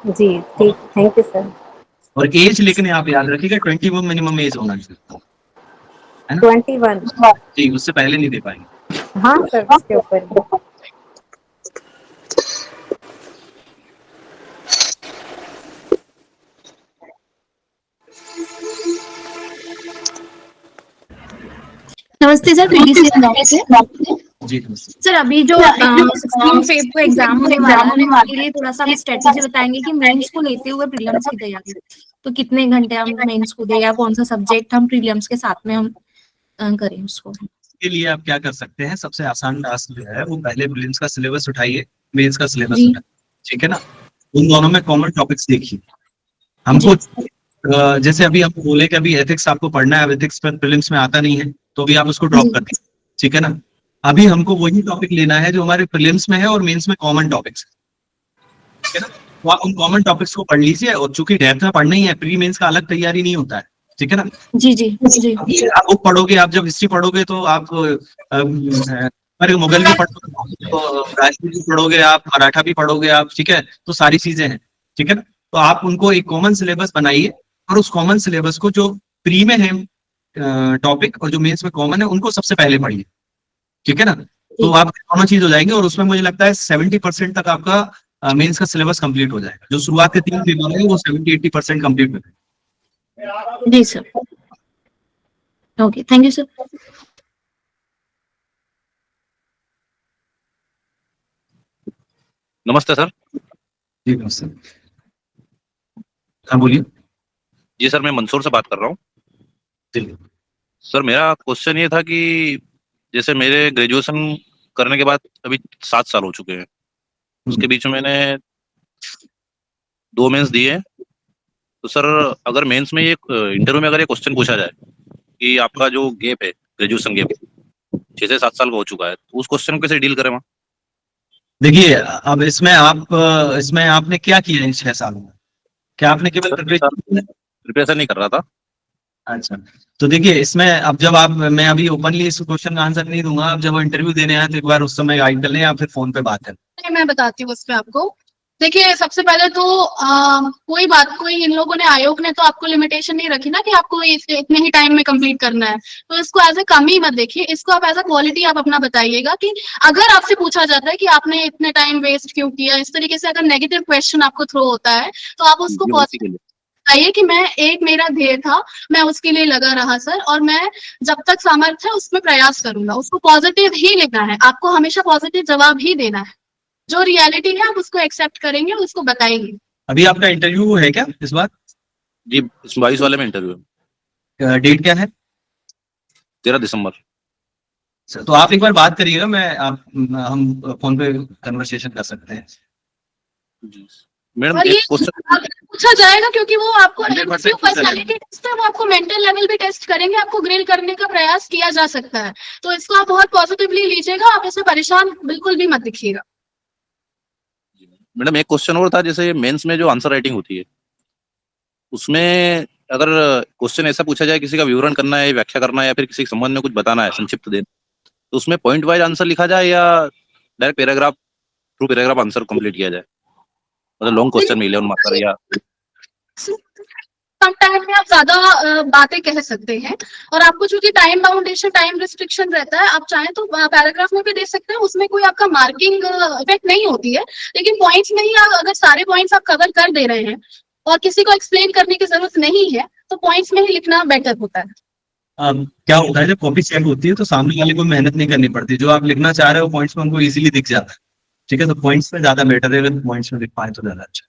जी ठीक, थैंक यू सर। और एज लेकिन आप याद रखिएगा 21 मिनिमम एज होना चाहिए, है ना? 21। जी, उससे पहले नहीं दे पाएंगे। हाँ सर, उसके ऊपर ही। नमस्ते सर, पीडीसी से। जी नमस्ते सर अभी जो 16 फेब को एग्जाम होने वाला है, उसके लिए थोड़ा सा स्ट्रेटेजी बताएंगे कि मेंस को लेते हुए प्रीलिम्स की तैयारी, तो कितने घंटे हम मेंस को दें या कौन सा सब्जेक्ट हम प्रीलिम्स के साथ में हम करें उसको? के लिए आप क्या कर सकते हैं, सबसे आसान टास्क जो है वो पहले प्रीलिम्स का सिलेबस उठाइए, मेंस का सिलेबस जी। उठाइए, ठीक है ना? उन दोनों में कॉमन टॉपिक्स देखिए। हमको जैसे अभी हम बोले कि अभी एथिक्स आपको पढ़ना है, एथिक्स पर प्रीलिम्स में आता नहीं है, तो भी आप उसको ड्रॉप कर दीजिए, ठीक है ना? अभी हमको वही टॉपिक लेना है जो हमारे प्रीलिम्स में है और मेंस में कॉमन टॉपिक्स, ठीक है ना? तो आप उन कॉमन टॉपिक्स को पढ़ लीजिए, और चूंकि डेप्थ में पढ़ना ही है, प्री मेंस का अलग तैयारी नहीं होता है, ठीक है ना? जी जी जी। आप बुक पढ़ोगे, आप जब हिस्ट्री पढ़ोगे तो आप अरे मुगल भी पढ़ोगे, तो राजपूत भी पढ़ोगे, आप मराठा भी पढ़ोगे आप, ठीक है? तो सारी चीजें हैं, ठीक है ना? तो आप उनको एक कॉमन सिलेबस बनाइए, और उस कॉमन सिलेबस को जो प्री में है टॉपिक और जो मेंस में कॉमन है उनको सबसे पहले पढ़िए, ठीक है ना? तो आप दोनों चीज हो जाएंगे, और उसमें मुझे लगता है 70% तक आपका मेंस का सिलेबस कंप्लीट हो जाएगा। जो शुरुआत के 3 पेपर है वो 70-80% कंप्लीट हो जाएगा। जी sir, okay, thank you sir. नमस्ते सर। जी नमस्ते। हाँ बोलिए। जी सर, मैं मंसूर से बात कर रहा हूँ। सर मेरा क्वेश्चन ये था कि जैसे मेरे ग्रेजुएशन करने के बाद अभी 7 साल हो चुके हैं, उसके बीच में मैंने 2 मेंस दिए हैं, तो सर अगर मेंस में ये इंटरव्यू में अगर ये क्वेश्चन पूछा जाए कि आपका जो गैप है, ग्रेजुएशन गैप 6 से 7 साल का हो चुका है, तो उस क्वेश्चन को कैसे डील करें वहाँ? देखिए, अब इसमें आपने क्या किया इन 6 सालों में? क्या आपने केवल प्रिपरेशन नहीं कर रहा था? अच्छा, तो देखिए इसमें अब मैं अभी ओपनली इस क्वेश्चन का आंसर नहीं दूंगा। आप जब इंटरव्यू देने आए तो एक बार उस समय गाइड कर लें या फिर फोन पे बात करें। मैं बताती हूँ उस पे आपको। देखिए, सबसे पहले तो कोई इन लोगों ने, आयोग ने तो आपको लिमिटेशन नहीं रखी ना कि आपको इतने ही टाइम में कंप्लीट करना है, तो इसको एज ए कमी मत देखिए, इसको आप एज ए क्वालिटी आप अपना बताइएगा कि अगर आपसे पूछा जाता है कि आपने इतने टाइम वेस्ट क्यों किया, इस तरीके से अगर नेगेटिव क्वेश्चन आपको थ्रो होता है तो आप उसको पॉजिटिव बताइए कि मेरा ध्येय था, मैं उसके लिए लगा रहा सर, और मैं जब तक सामर्थ्य है उसमें प्रयास करूंगा। उसको पॉजिटिव ही लेना है, आपको हमेशा पॉजिटिव जवाब ही देना है। जो रियलिटी है आप उसको एक्सेप्ट करेंगे, उसको बताएंगे। अभी आपका इंटरव्यू है क्या इस बार? जी, इस 22 वाले में इंटरव्यू है। डेट क्या है? 13 दिसंबर। तो आप एक बार बात करिएगा, हम फोन पे कन्वर्सेशन कर सकते हैं। मैडम और एक ये क्वेश्चन पूछा जाएगा क्योंकि वो आपको 100% पर्सनालिटी टेस्ट है, वो आपको मेंटल लेवल भी टेस्ट करेंगे, आपको ग्रिल करने का प्रयास किया जा सकता है, तो इसको आप बहुत पॉजिटिवली लीजिएगा, आप इससे परेशान बिल्कुल भी मत दिखिएगा। मैडम एक क्वेश्चन और था, जैसे मेंस में जो आंसर राइटिंग होती है उसमें अगर क्वेश्चन ऐसा पूछा जाए, किसी का विवरण करना है, व्याख्या करना है, या फिर किसी के संबंध में कुछ बताना है, संक्षिप्त देना, तो उसमें पॉइंट वाइज आंसर लिखा जाए या direct paragraph through paragraph answer complete किया जाए? मतलब लॉन्ग क्वेश्चन में 11 मार्कर या कम टाइम में आप ज्यादा बातें कह सकते हैं, और आपको चूंकि टाइम बाउंडेशन, टाइम रिस्ट्रिक्शन रहता है, आप चाहें तो पैराग्राफ में भी दे सकते हैं, उसमें कोई आपका मार्किंग इफेक्ट नहीं होती है, लेकिन पॉइंट्स में ही अगर सारे पॉइंट्स आप कवर कर दे रहे हैं और किसी को एक्सप्लेन करने की जरूरत नहीं है, तो पॉइंट्स में ही लिखना बेटर होता है। क्या होता है, जब कॉपी चेक होती है तो सामने वाले को मेहनत नहीं करनी पड़ती, जो आप लिखना चाह रहे हो पॉइंट्स में उनको इजीली दिख जाता है, ठीक है? तो पॉइंट्स में ज्यादा बेटर है, अगर पॉइंट्स में लिख पाए तो ज्यादा अच्छा।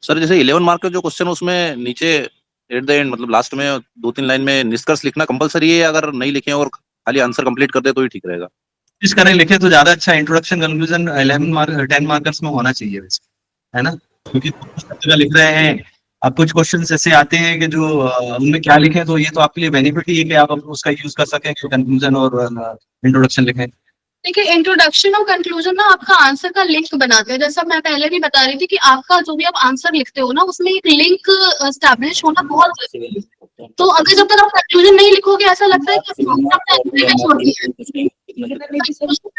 सर जैसे 11 मार्क का जो क्वेश्चन उसमें नीचे एट द एंड, मतलब लास्ट में 2-3 लाइन में निष्कर्ष लिखना कंपलसरी है, अगर नहीं लिखे और खाली आंसर कंप्लीट कर दे तो ही ठीक रहेगा? इस करें लिखे तो ज्यादा अच्छा। इंट्रोडक्शन, कंक्लूजन 10 मार्कर्स में होना चाहिए वैसे, है ना? क्योंकि जगह लिख रहे हैं, अब कुछ क्वेश्चन ऐसे आते हैं कि जो उनमें क्या लिखें, तो ये तो आपके लिए बेनिफिट ही है कि आप उसका यूज कर सकें, कंक्लूजन और इंट्रोडक्शन लिखें। देखिए इंट्रोडक्शन और कंक्लूजन ना आपका आंसर का लिंक बनाते हैं। जैसा मैं पहले भी बता रही थी कि आपका जो भी आप आंसर लिखते हो ना उसमें एक लिंक एस्टैब्लिश होना बहुत जरूरी है। तो अगर जब तक आप कंक्लूजन नहीं लिखोगे ऐसा लगता है कि आपने छोड़ दिया है।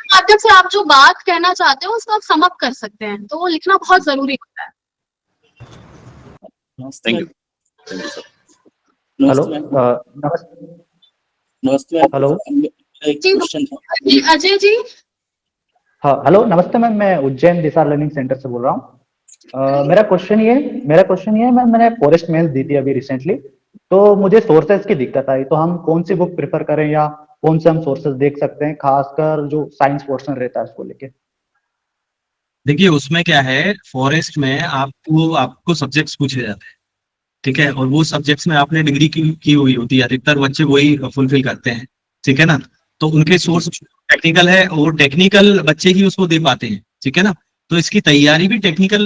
माध्यम से आप जो बात कहना चाहते हो उसको आप सम अप कर सकते हैं, तो वो लिखना बहुत जरूरी होता है। Thank you. हेलो नमस्ते हेलो जी अजय जी। हाँ हेलो नमस्ते मैम, मैं उज्जैन दिशा लर्निंग सेंटर से बोल रहा हूँ। मेरा क्वेश्चन ये है मैम, मैंने फॉरेस्ट मेंस दी थी अभी रिसेंटली, तो मुझे सोर्सेज की दिक्कत आई, तो हम कौन सी बुक प्रेफर करें या कौन से हम सोर्सेज देख सकते हैं, खासकर जो साइंस पोर्शन रहता है उसको लेके। देखिए उसमें क्या है, फॉरेस्ट में आपको सब्जेक्ट्स पूछे जाते हैं, ठीक है, और वो सब्जेक्ट्स में आपने डिग्री की हुई होती है, अधिकतर बच्चे वही फुलफिल करते हैं, ठीक है ना। तो उनके सोर्स टेक्निकल है और टेक्निकल बच्चे ही उसको दे पाते हैं, ठीक है ना। तो इसकी तैयारी भी टेक्निकल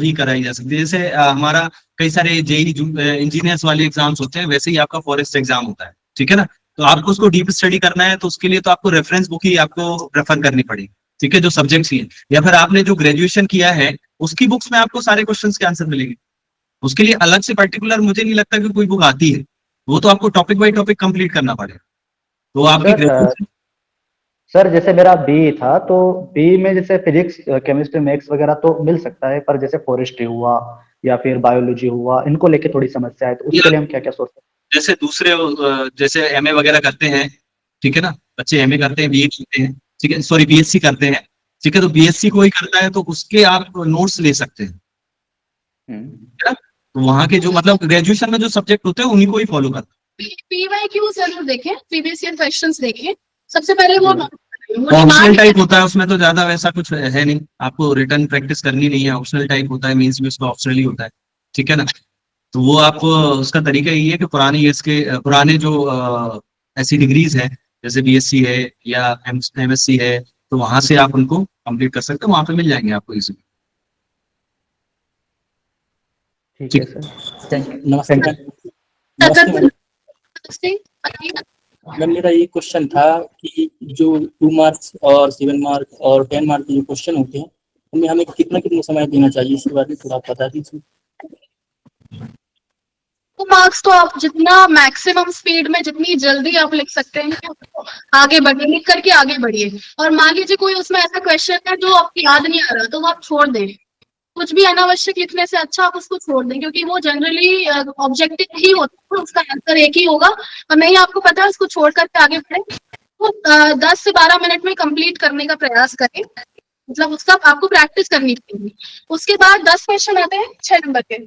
ही कराई जा सकती है। जैसे हमारा कई सारे जेई इंजीनियर्स वाले एग्जाम्स होते हैं, वैसे ही आपका फॉरेस्ट एग्जाम होता है, ठीक है ना। तो आपको उसको डीप स्टडी करना है तो उसके लिए तो आपको रेफरेंस बुक ही आपको प्रेफर करनी पड़ेगी, ठीक है, जो सब्जेक्ट्स ही है, या फिर आपने जो ग्रेजुएशन किया है उसकी बुक्स में आपको सारे क्वेश्चंस के आंसर मिलेंगे। उसके लिए अलग से पर्टिकुलर मुझे नहीं लगता कि कोई बुक आती है, वो तो आपको टॉपिक बाय टॉपिक कंप्लीट करना पड़ेगा। तो आपकी ग्रेजुएशन सर जैसे मेरा बी था, तो बी में जैसे फिजिक्स केमिस्ट्री मैथ्स वगैरह तो मिल सकता है, पर जैसे फॉरेस्ट्री हुआ या फिर बायोलॉजी हुआ, इनको लेके थोड़ी समस्या है, तो उसके लिए हम क्या क्या सोच सकते हैं? जैसे दूसरे जैसे एमए वगैरह करते हैं, ठीक है ना, बच्चे एमए करते हैं, बीए करते हैं, ठीक है, सॉरी बीएससी करते हैं, ठीक है, तो बीएससी कोई करता है तो उसके आप नोट्स ले सकते हैं, ठीक है ना? तो वहाँ के जो मतलब ग्रेजुएशन में जो सब्जेक्ट होते हैं उन्हीं को ही फॉलो करते हैं। पीवाईक्यू जरूर देखें, प्रीवियस ईयर क्वेश्चंस देखें सबसे पहले। वो ऑप्शनल टाइप होता है, उसमें तो ज्यादा वैसा कुछ है नहीं, आपको रिटर्न प्रैक्टिस करनी नहीं है, ऑप्शनल टाइप होता है, मींस भी उसका ऑप्शनली होता है, ठीक है ना। तो वो आप उसका तरीका ये है कि पुराने ईयर्स के पुराने जो ऐसी डिग्रीज है जैसे बीएससी है या एमएससी है, तो वहां से आप उनको कंप्लीट कर सकते हैं, वहां पे मिल जाएंगे आपको इजीली। ठीक है सर, नमस्ते। मैम मेरा ये क्वेश्चन था कि जो 2 मार्क्स और 7 मार्क्स और 10 मार्क्स के जो क्वेश्चन होते हैं उनमें हमें कितना समय देना चाहिए, इसके बारे में थोड़ा आप बता दीजिए। मार्क्स तो आप जितना मैक्सिमम स्पीड में जितनी जल्दी आप लिख सकते हैं आगे बढ़िए, लिख करके आगे बढ़िए। और मान लीजिए कोई उसमें ऐसा क्वेश्चन है जो आपको याद नहीं आ रहा तो वो आप छोड़ दें, कुछ भी अनावश्यक लिखने से अच्छा आप उसको छोड़ दें, क्योंकि वो जनरली ऑब्जेक्टिव ही होता है, उसका आंसर एक ही होगा और नहीं आपको पता है, उसको छोड़ करके आगे बढ़े। तो 10 से 12 मिनट में कंप्लीट करने का प्रयास करें, मतलब उसका आपको प्रैक्टिस करनी चाहिए। उसके बाद 10 क्वेश्चन आते हैं 6 नंबर के,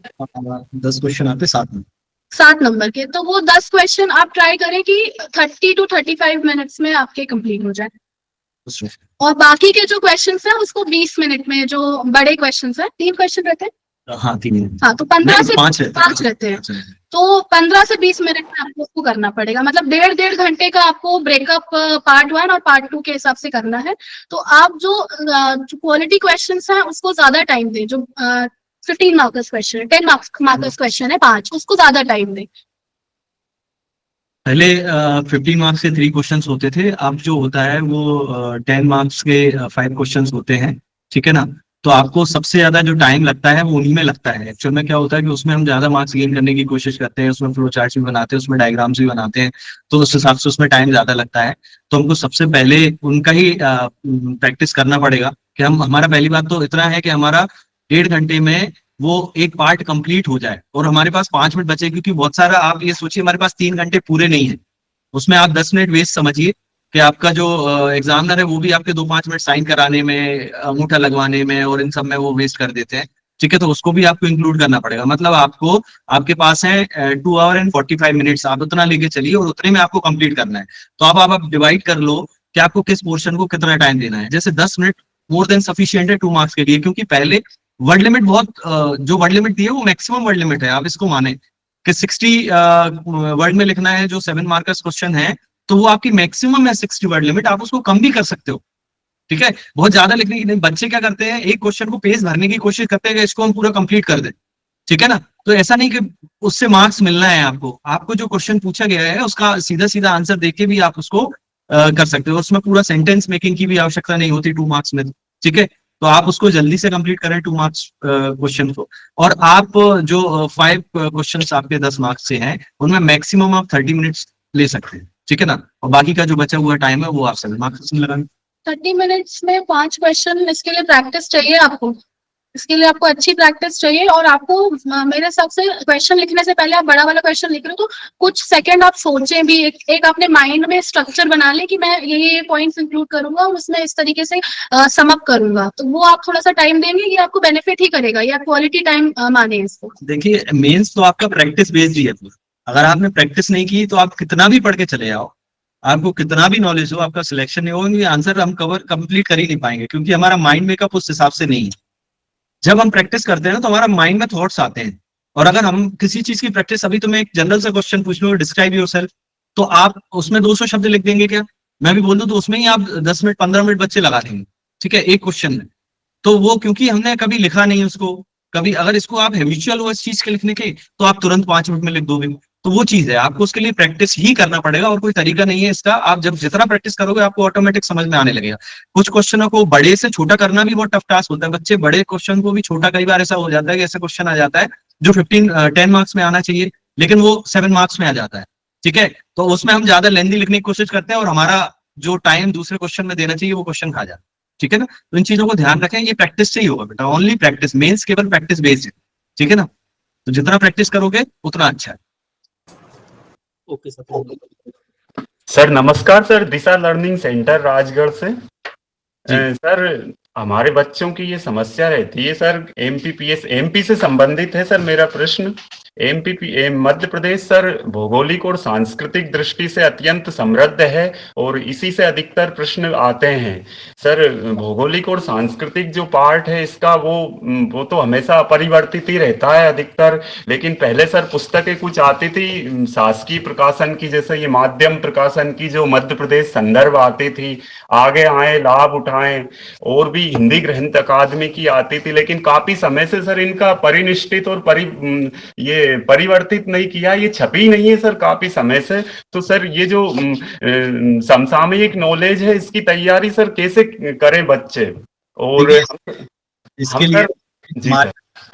10 क्वेश्चन आते हैं 7 नंबर के, तो वो 10 क्वेश्चन आप ट्राई करें कि 30 to 35 मिनट्स में आपके कंप्लीट हो जाए। और बाकी के जो क्वेश्चंस हैं उसको 20 मिनट में, जो बड़े क्वेश्चंस हैं 3 क्वेश्चन रहते हैं, हाँ 3 हाँ, तो 15 से 5 रहते हैं, तो 15 से 20 मिनट में आपको उसको करना पड़ेगा। मतलब 1.5 घंटे का आपको ब्रेकअप पार्ट 1 और पार्ट 2 के हिसाब से करना है। तो आप जो क्वालिटी क्वेश्चंस हैं उसको ज्यादा टाइम दें, जो 15 मार्क्स क्वेश्चन है, 10 मार्क्स क्वेश्चन है 5, उसको ज्यादा टाइम दें। पहले 15 मार्क्स के 3 क्वेश्चंस होते थे, अब जो होता है वो 10 मार्क्स के 5 क्वेश्चंस होते हैं, ठीक है ना। तो आपको सबसे ज्यादा जो टाइम लगता है वो उन्हीं में लगता है। एक्चुअल में क्या होता है कि उसमें हम ज्यादा मार्क्स गेन करने की कोशिश करते हैं, उसमें फ्लो चार्ट्स भी बनाते हैं, उसमें डायग्राम्स भी बनाते हैं, तो उस हिसाब से उसमें टाइम ज्यादा लगता है। तो हमको सबसे पहले उनका ही प्रैक्टिस करना पड़ेगा कि हमारा पहली बात तो इतना है कि हमारा 1.5 घंटे में वो एक पार्ट कंप्लीट हो जाए और हमारे पास 5 मिनट बचे, क्योंकि बहुत सारा आप ये सोचिए हमारे पास 3 घंटे पूरे नहीं है, उसमें आप 10 मिनट वेस्ट समझिए कि आपका जो एग्जामिनर है वो भी आपके 2-5 मिनट साइन कराने में, अंगूठा लगवाने में और इन सब में वो वेस्ट कर देते हैं, ठीक है। तो उसको भी आपको इंक्लूड करना पड़ेगा। मतलब आपको आपके पास है 2 आवर एंड 45 मिनट्स, आप उतना लेके चलिए और उतने में आपको कंप्लीट करना है। तो आप डिवाइड कर लो कि आपको किस पोर्शन को कितना टाइम देना है। जैसे 10 मिनट मोर देन सफिशियंट है 2 मार्क्स के लिए, क्योंकि पहले वर्ड लिमिट जो वर्ड लिमिट दी है वो मैक्सिमम वर्ड लिमिट है, आप इसको माने कि 60 वर्ड में लिखना है जो 7 मार्कर्स क्वेश्चन है, तो वो आपकी मैक्सिमम है 60 वर्ड लिमिट, आप उसको कम भी कर सकते हो, ठीक है। बहुत ज्यादा लिखने की नहीं। बच्चे क्या करते हैं, एक क्वेश्चन को पेज भरने की कोशिश करते हैं कि इसको हम पूरा कंप्लीट कर दें, ठीक है ना। तो ऐसा नहीं कि उससे मार्क्स मिलना है आपको जो क्वेश्चन पूछा गया है उसका सीधा सीधा आंसर देके भी आप उसको कर सकते हो। उसमें पूरा सेंटेंस मेकिंग की भी आवश्यकता नहीं होती 2 मार्क्स में, ठीक है। तो आप उसको जल्दी से कंप्लीट करें 2 मार्क्स क्वेश्चन को, और आप जो 5 क्वेश्चन आपके 10 मार्क्स से हैं उनमें मैक्सिमम आप 30 मिनट्स ले सकते हैं, ठीक है ना। और बाकी का जो बचा हुआ टाइम है वो आप 7 मार्क्स लगाएंगे। 30 मिनट्स में 5 क्वेश्चन, इसके लिए प्रैक्टिस चाहिए आपको, इसके लिए आपको अच्छी प्रैक्टिस चाहिए। और आपको मेरे हिसाब से क्वेश्चन लिखने से पहले आप बड़ा वाला क्वेश्चन लिख रहे हो तो कुछ सेकंड आप सोचें भी, एक अपने माइंड में स्ट्रक्चर बना लें कि मैं ये पॉइंट्स इंक्लूड करूंगा और उसमें इस तरीके से सम अप करूंगा। तो वो आप थोड़ा सा टाइम देंगे, ये आपको बेनिफिट ही करेगा, या क्वालिटी टाइम माने इसको। देखिए मेंस तो आपका प्रैक्टिस बेस्ड ही है पूरा। अगर आपने प्रैक्टिस नहीं की तो आप कितना भी पढ़ के चले जाओ, आपको कितना भी नॉलेज हो, आपका सिलेक्शन नहीं होगा, आंसर हम कंप्लीट कर ही नहीं पाएंगे, क्योंकि हमारा माइंड मेकअप उस हिसाब से नहीं है। जब हम प्रैक्टिस करते हैं ना तो हमारा माइंड में थॉट्स आते हैं, और अगर हम किसी चीज की प्रैक्टिस, अभी तो मैं एक जनरल सा क्वेश्चन पूछ लूँ, डिस्क्राइब योरसेल्फ, तो आप उसमें 200 शब्द लिख देंगे क्या? मैं भी बोल दूं तो उसमें ही आप 10 मिनट 15 मिनट बच्चे लगा देंगे, ठीक है, एक क्वेश्चन में। तो वो क्योंकि हमने कभी लिखा नहीं उसको, कभी अगर इसको आप हैबिचुअल हो इस चीज के लिखने के तो आप तुरंत 5 मिनट में लिख दोगे। तो वो चीज है, आपको उसके लिए प्रैक्टिस ही करना पड़ेगा, और कोई तरीका नहीं है इसका। आप जब जितना प्रैक्टिस करोगे आपको ऑटोमेटिक समझ में आने लगेगा। कुछ क्वेश्चनों को बड़े से छोटा करना भी बहुत टफ टास्क होता है। बच्चे बड़े क्वेश्चन को भी छोटा, कई बार ऐसा हो जाता है कि ऐसा क्वेश्चन आ जाता है जो 10 मार्क्स में आना चाहिए लेकिन वो 7 मार्क्स में आ जाता है, ठीक है। तो उसमें हम ज्यादा लेंथी लिखने की कोशिश करते हैं और हमारा जो टाइम दूसरे क्वेश्चन में देना चाहिए वो क्वेश्चन खा जाता है, ठीक है ना। तो इन चीजों को ध्यान रखें, ये प्रैक्टिस से ही होगा बेटा, ओनली प्रैक्टिस। मेंस केवल प्रैक्टिस बेस्ड है, ठीक है ना। तो जितना प्रैक्टिस करोगे उतना अच्छा है। Okay sir. सर नमस्कार sir, Disha learning centre Rajgarh से। सर हमारे बच्चों की ये समस्या रहती है सर, एमपी से संबंधित है सर मेरा प्रश्न। मध्य प्रदेश सर भौगोलिक और सांस्कृतिक दृष्टि से अत्यंत समृद्ध है और इसी से अधिकतर प्रश्न आते हैं सर। भौगोलिक और सांस्कृतिक जो पार्ट है इसका वो तो हमेशा अपरिवर्तित ही रहता है अधिकतर, लेकिन पहले सर पुस्तकें कुछ आती थी शासकीय प्रकाशन की, जैसे ये माध्यम प्रकाशन की जो मध्य प्रदेश संदर्भ आती थी, आगे आए लाभ उठाएं, और भी हिंदी ग्रंथ अकादमी की आती थी, लेकिन काफी समय से सर इनका परिनिष्ठित और परिवर्तित नहीं किया, ये छपी नहीं है सर काफी समय से। तो सर ये जो समसामयिक नॉलेज है इसकी तैयारी सर कैसे करें बच्चे? और इसके लिए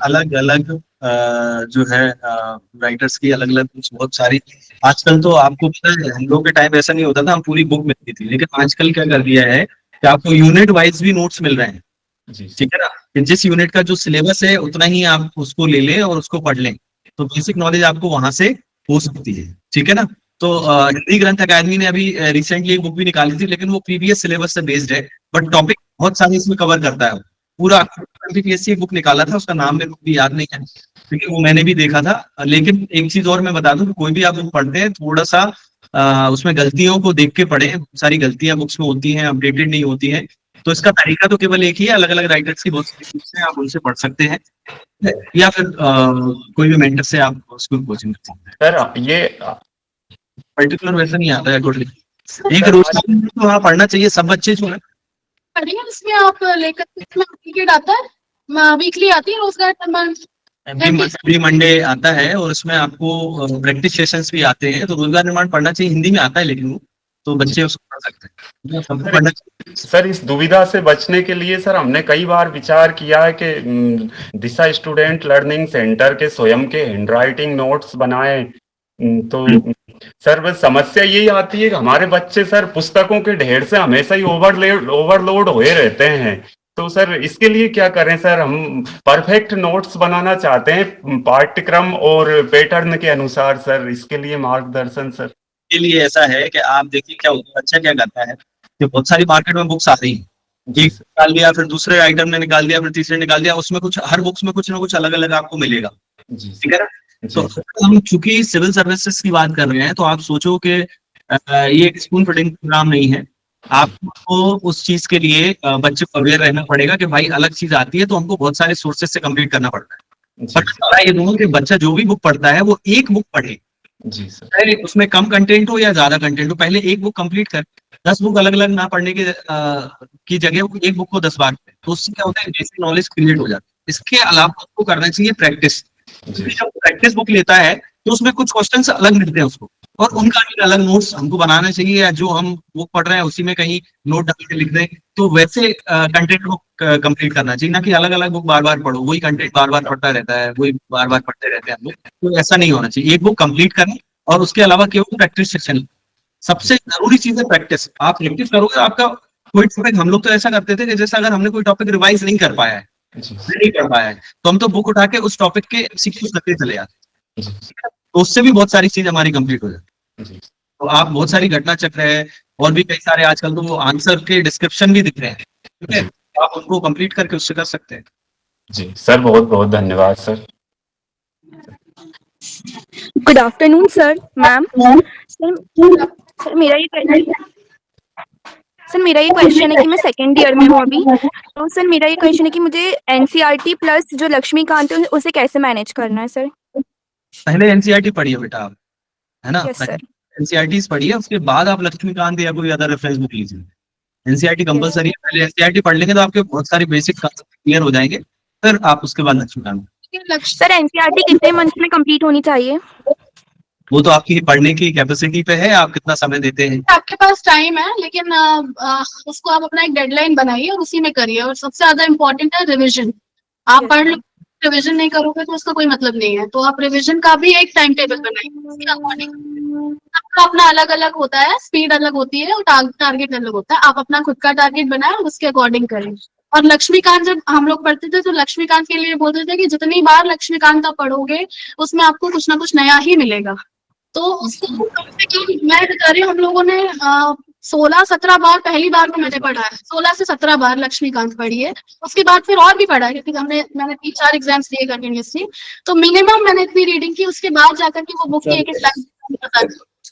अलग अलग जो है राइटर्स की अलग अलग बहुत सारी, आजकल तो आपको पता है हम लोग के टाइम ऐसा नहीं होता था, हम पूरी बुक मिलती थी, लेकिन आजकल क्या कर दिया है कि आपको यूनिट वाइज भी नोट्स मिल रहे हैं, ठीक है ना। कि जिस यूनिट का जो सिलेबस है उतना ही आप उसको ले लें और उसको पढ़ लें, तो बेसिक नॉलेज आपको वहां से हो सकती है, ठीक है ना। तो हिंदी ग्रंथ अकादमी ने अभी रिसेंटली एक बुक भी निकाली थी, लेकिन वो प्रीवियस सिलेबस से बेस्ड है, बट टॉपिक बहुत सारे इसमें कवर करता है। पूरा एमपीपीएससी बुक निकाला था, उसका नाम मेरे को भी याद नहीं है, क्योंकि वो मैंने भी देखा था। लेकिन एक चीज और मैं बता दूं, कोई भी आप बुक पढ़ते हैं थोड़ा सा उसमें गलतियों को देख के पढ़ें। सारी गलतियां बुक्स में होती हैं, अपडेटेड नहीं होती हैं। तो इसका तरीका तो केवल एक ही है, अलग अलग राइटर्स की बहुत सारी बुक्स हैं, आप उनसे पढ़ सकते हैं, या फिर कोई भी मेंटर से आप उसको कोचिंग कर सकते हैं। सर ये पर्टिकुलर वैसा नहीं आता है टोटली, एक रोज तो वहाँ पढ़ना चाहिए सब बच्चे जो है। इसमें आप लेकर वीकेंड आता है, वीकली आती है रोजगार एवरी मंडे आता है, और उसमें आपको प्रैक्टिस सेशंस भी आते हैं। तो रोजगार निर्माण पढ़ना चाहिए, हिंदी में आता है लेकिन वो तो बच्चे उसको पढ़ सकते हैं। सर इस दुविधा से बचने के लिए सर हमने कई बार विचार किया है कि दिशा स्टूडेंट लर्निंग सेंटर के स्वयं के हैंडराइटिंग नोट्स बनाएं। तो सर बस समस्या यही आती है कि हमारे बच्चे सर पुस्तकों के ढेर से हमेशा ही ओवरलोड हुए रहते हैं। तो सर इसके लिए क्या करें सर? हम परफेक्ट नोट्स बनाना चाहते हैं पाठ्यक्रम और पैटर्न के अनुसार सर, इसके लिए मार्गदर्शन सर। के लिए ऐसा है कि आप देखिए क्या होता है, बच्चा क्या करता है कि बहुत सारी मार्केट में बुक्स आ रही हैं, एक निकाल लिया, फिर दूसरे आइटम ने निकाल दिया, फिर तीसरे निकाल दिया, उसमें कुछ हर बुक्स में कुछ ना कुछ अलग अलग आपको मिलेगा, ठीक है ना। तो हम चूंकि सिविल सर्विसेज की बात कर रहे हैं, तो आप सोचो कि ये एक स्पून फीडिंग प्रोग्राम नहीं है। आपको उस चीज के लिए बच्चे को अवेयर रहना पड़ेगा कि भाई अलग चीज आती है तो हमको बहुत सारे सोर्सेज से कंप्लीट करना पड़ता है। बट ये दोनों कि बच्चा जो भी बुक पढ़ता है वो एक बुक पढ़े, जी सर, पहले उसमें कम कंटेंट हो या ज्यादा कंटेंट हो, पहले एक बुक कंप्लीट कर। 10 बुक अलग अलग ना पढ़ने की जगह एक बुक को 10 बार, तो उससे क्या होता है बेसिक नॉलेज क्रिएट हो जाती है। इसके अलावा आपको करना चाहिए प्रैक्टिस। जब प्रैक्टिस बुक लेता है तो उसमें कुछ क्वेश्चंस अलग मिलते हैं उसको, और उनका भी अलग नोट्स हमको बनाना चाहिए, या जो हम बुक पढ़ रहे हैं उसी में कहीं नोट डाल के लिख दें, तो वैसे कंटेंट को कंप्लीट करना चाहिए, ना कि अलग अलग बुक बार बार पढ़ो, वही कंटेंट बार बार पढ़ता रहता है, वही बार बार पढ़ते रहते हैं हम लोग। तो ऐसा नहीं होना चाहिए, एक बुक कंप्लीट करें और उसके अलावा केवल प्रैक्टिस सेशन। सबसे जरूरी चीज है प्रैक्टिस। आप प्रैक्टिस करोगे आपका कोई टॉपिक, हम लोग तो ऐसा करते थे कि जैसे अगर हमने कोई टॉपिक रिवाइज नहीं कर पाया है, तो हम तो बुक उठा के उस टॉपिक के एमसीक्यूज करते चले जाते, तो उससे भी बहुत सारी चीज हमारी कंप्लीट हो जाती। तो आप बहुत सारी घटना चक्र है और भी कई सारे आजकल तो वो आंसर के डिस्क्रिप्शन भी दिख रहे हैं, ठीक है, आप उनको कंप्लीट करके उससे कर सकते हैं। जी सर, बहुत बहुत धन्यवाद sir. Good afternoon sir, ma'am. Sir मेरा ये क्वेश्चन है कि मैं सेकेंड ईयर में हूँ अभी, तो सर मेरा ये क्वेश्चन है कि मुझे एनसीईआरटी प्लस जो लक्ष्मीकांत है उसे कैसे मैनेज करना है सर? पहले एनसीईआरटी पढ़िए बेटा आप, है ना? Yes sir. एनसीईआरटी पढ़िए, उसके बाद आप लक्ष्मीकांत या कोई अदर रेफरेंस बुक लीजिए। एनसीईआरटी कंपलसरी है, पहले एनसीईआरटी पढ़ लेंगे तो आपके बहुत सारे बेसिक क्लियर हो जाएंगे, फिर आप उसके बाद लक्ष्मीकांत। सर एनसीईआरटी कितने मंथ में कंप्लीट होनी चाहिए? वो तो आपकी पढ़ने की कैपेसिटी पे है, आप कितना समय देते हैं। आपके पास टाइम है, लेकिन उसको आप अपना एक डेडलाइन बनाइए और उसी में करिए। और सबसे ज्यादा इम्पोर्टेंट है रिविजन। आप पढ़ लो, रिविजन नहीं करोगे तो उसका कोई मतलब नहीं है। तो आप रिविजन का भी एक टाइम टेबल बनाइए, उसके अकॉर्डिंग। सबका अपना अलग अलग होता है, स्पीड अलग होती है और टारगेट अलग होता है। आप अपना खुद का टारगेट बनाए और उसके अकॉर्डिंग करें। और लक्ष्मीकांत जब हम लोग पढ़ते थे तो लक्ष्मीकांत के लिए बोलते थे कि जितनी बार लक्ष्मीकांत आप पढ़ोगे उसमें आपको कुछ ना कुछ नया ही मिलेगा। तो उसको कम से कम मैं बता रही हूँ, हम लोगों ने 16-17 बार, पहली बार को मैंने पढ़ा है 16 से 17 बार लक्ष्मीकांत पढ़ी है। उसके बाद फिर और भी पढ़ा है, क्योंकि मैंने 3-4 एग्जाम्स दिए कंटिन्यूसली। तो मिनिमम मैंने इतनी रीडिंग की, उसके बाद जाकर के वो बुक की एक लाइन।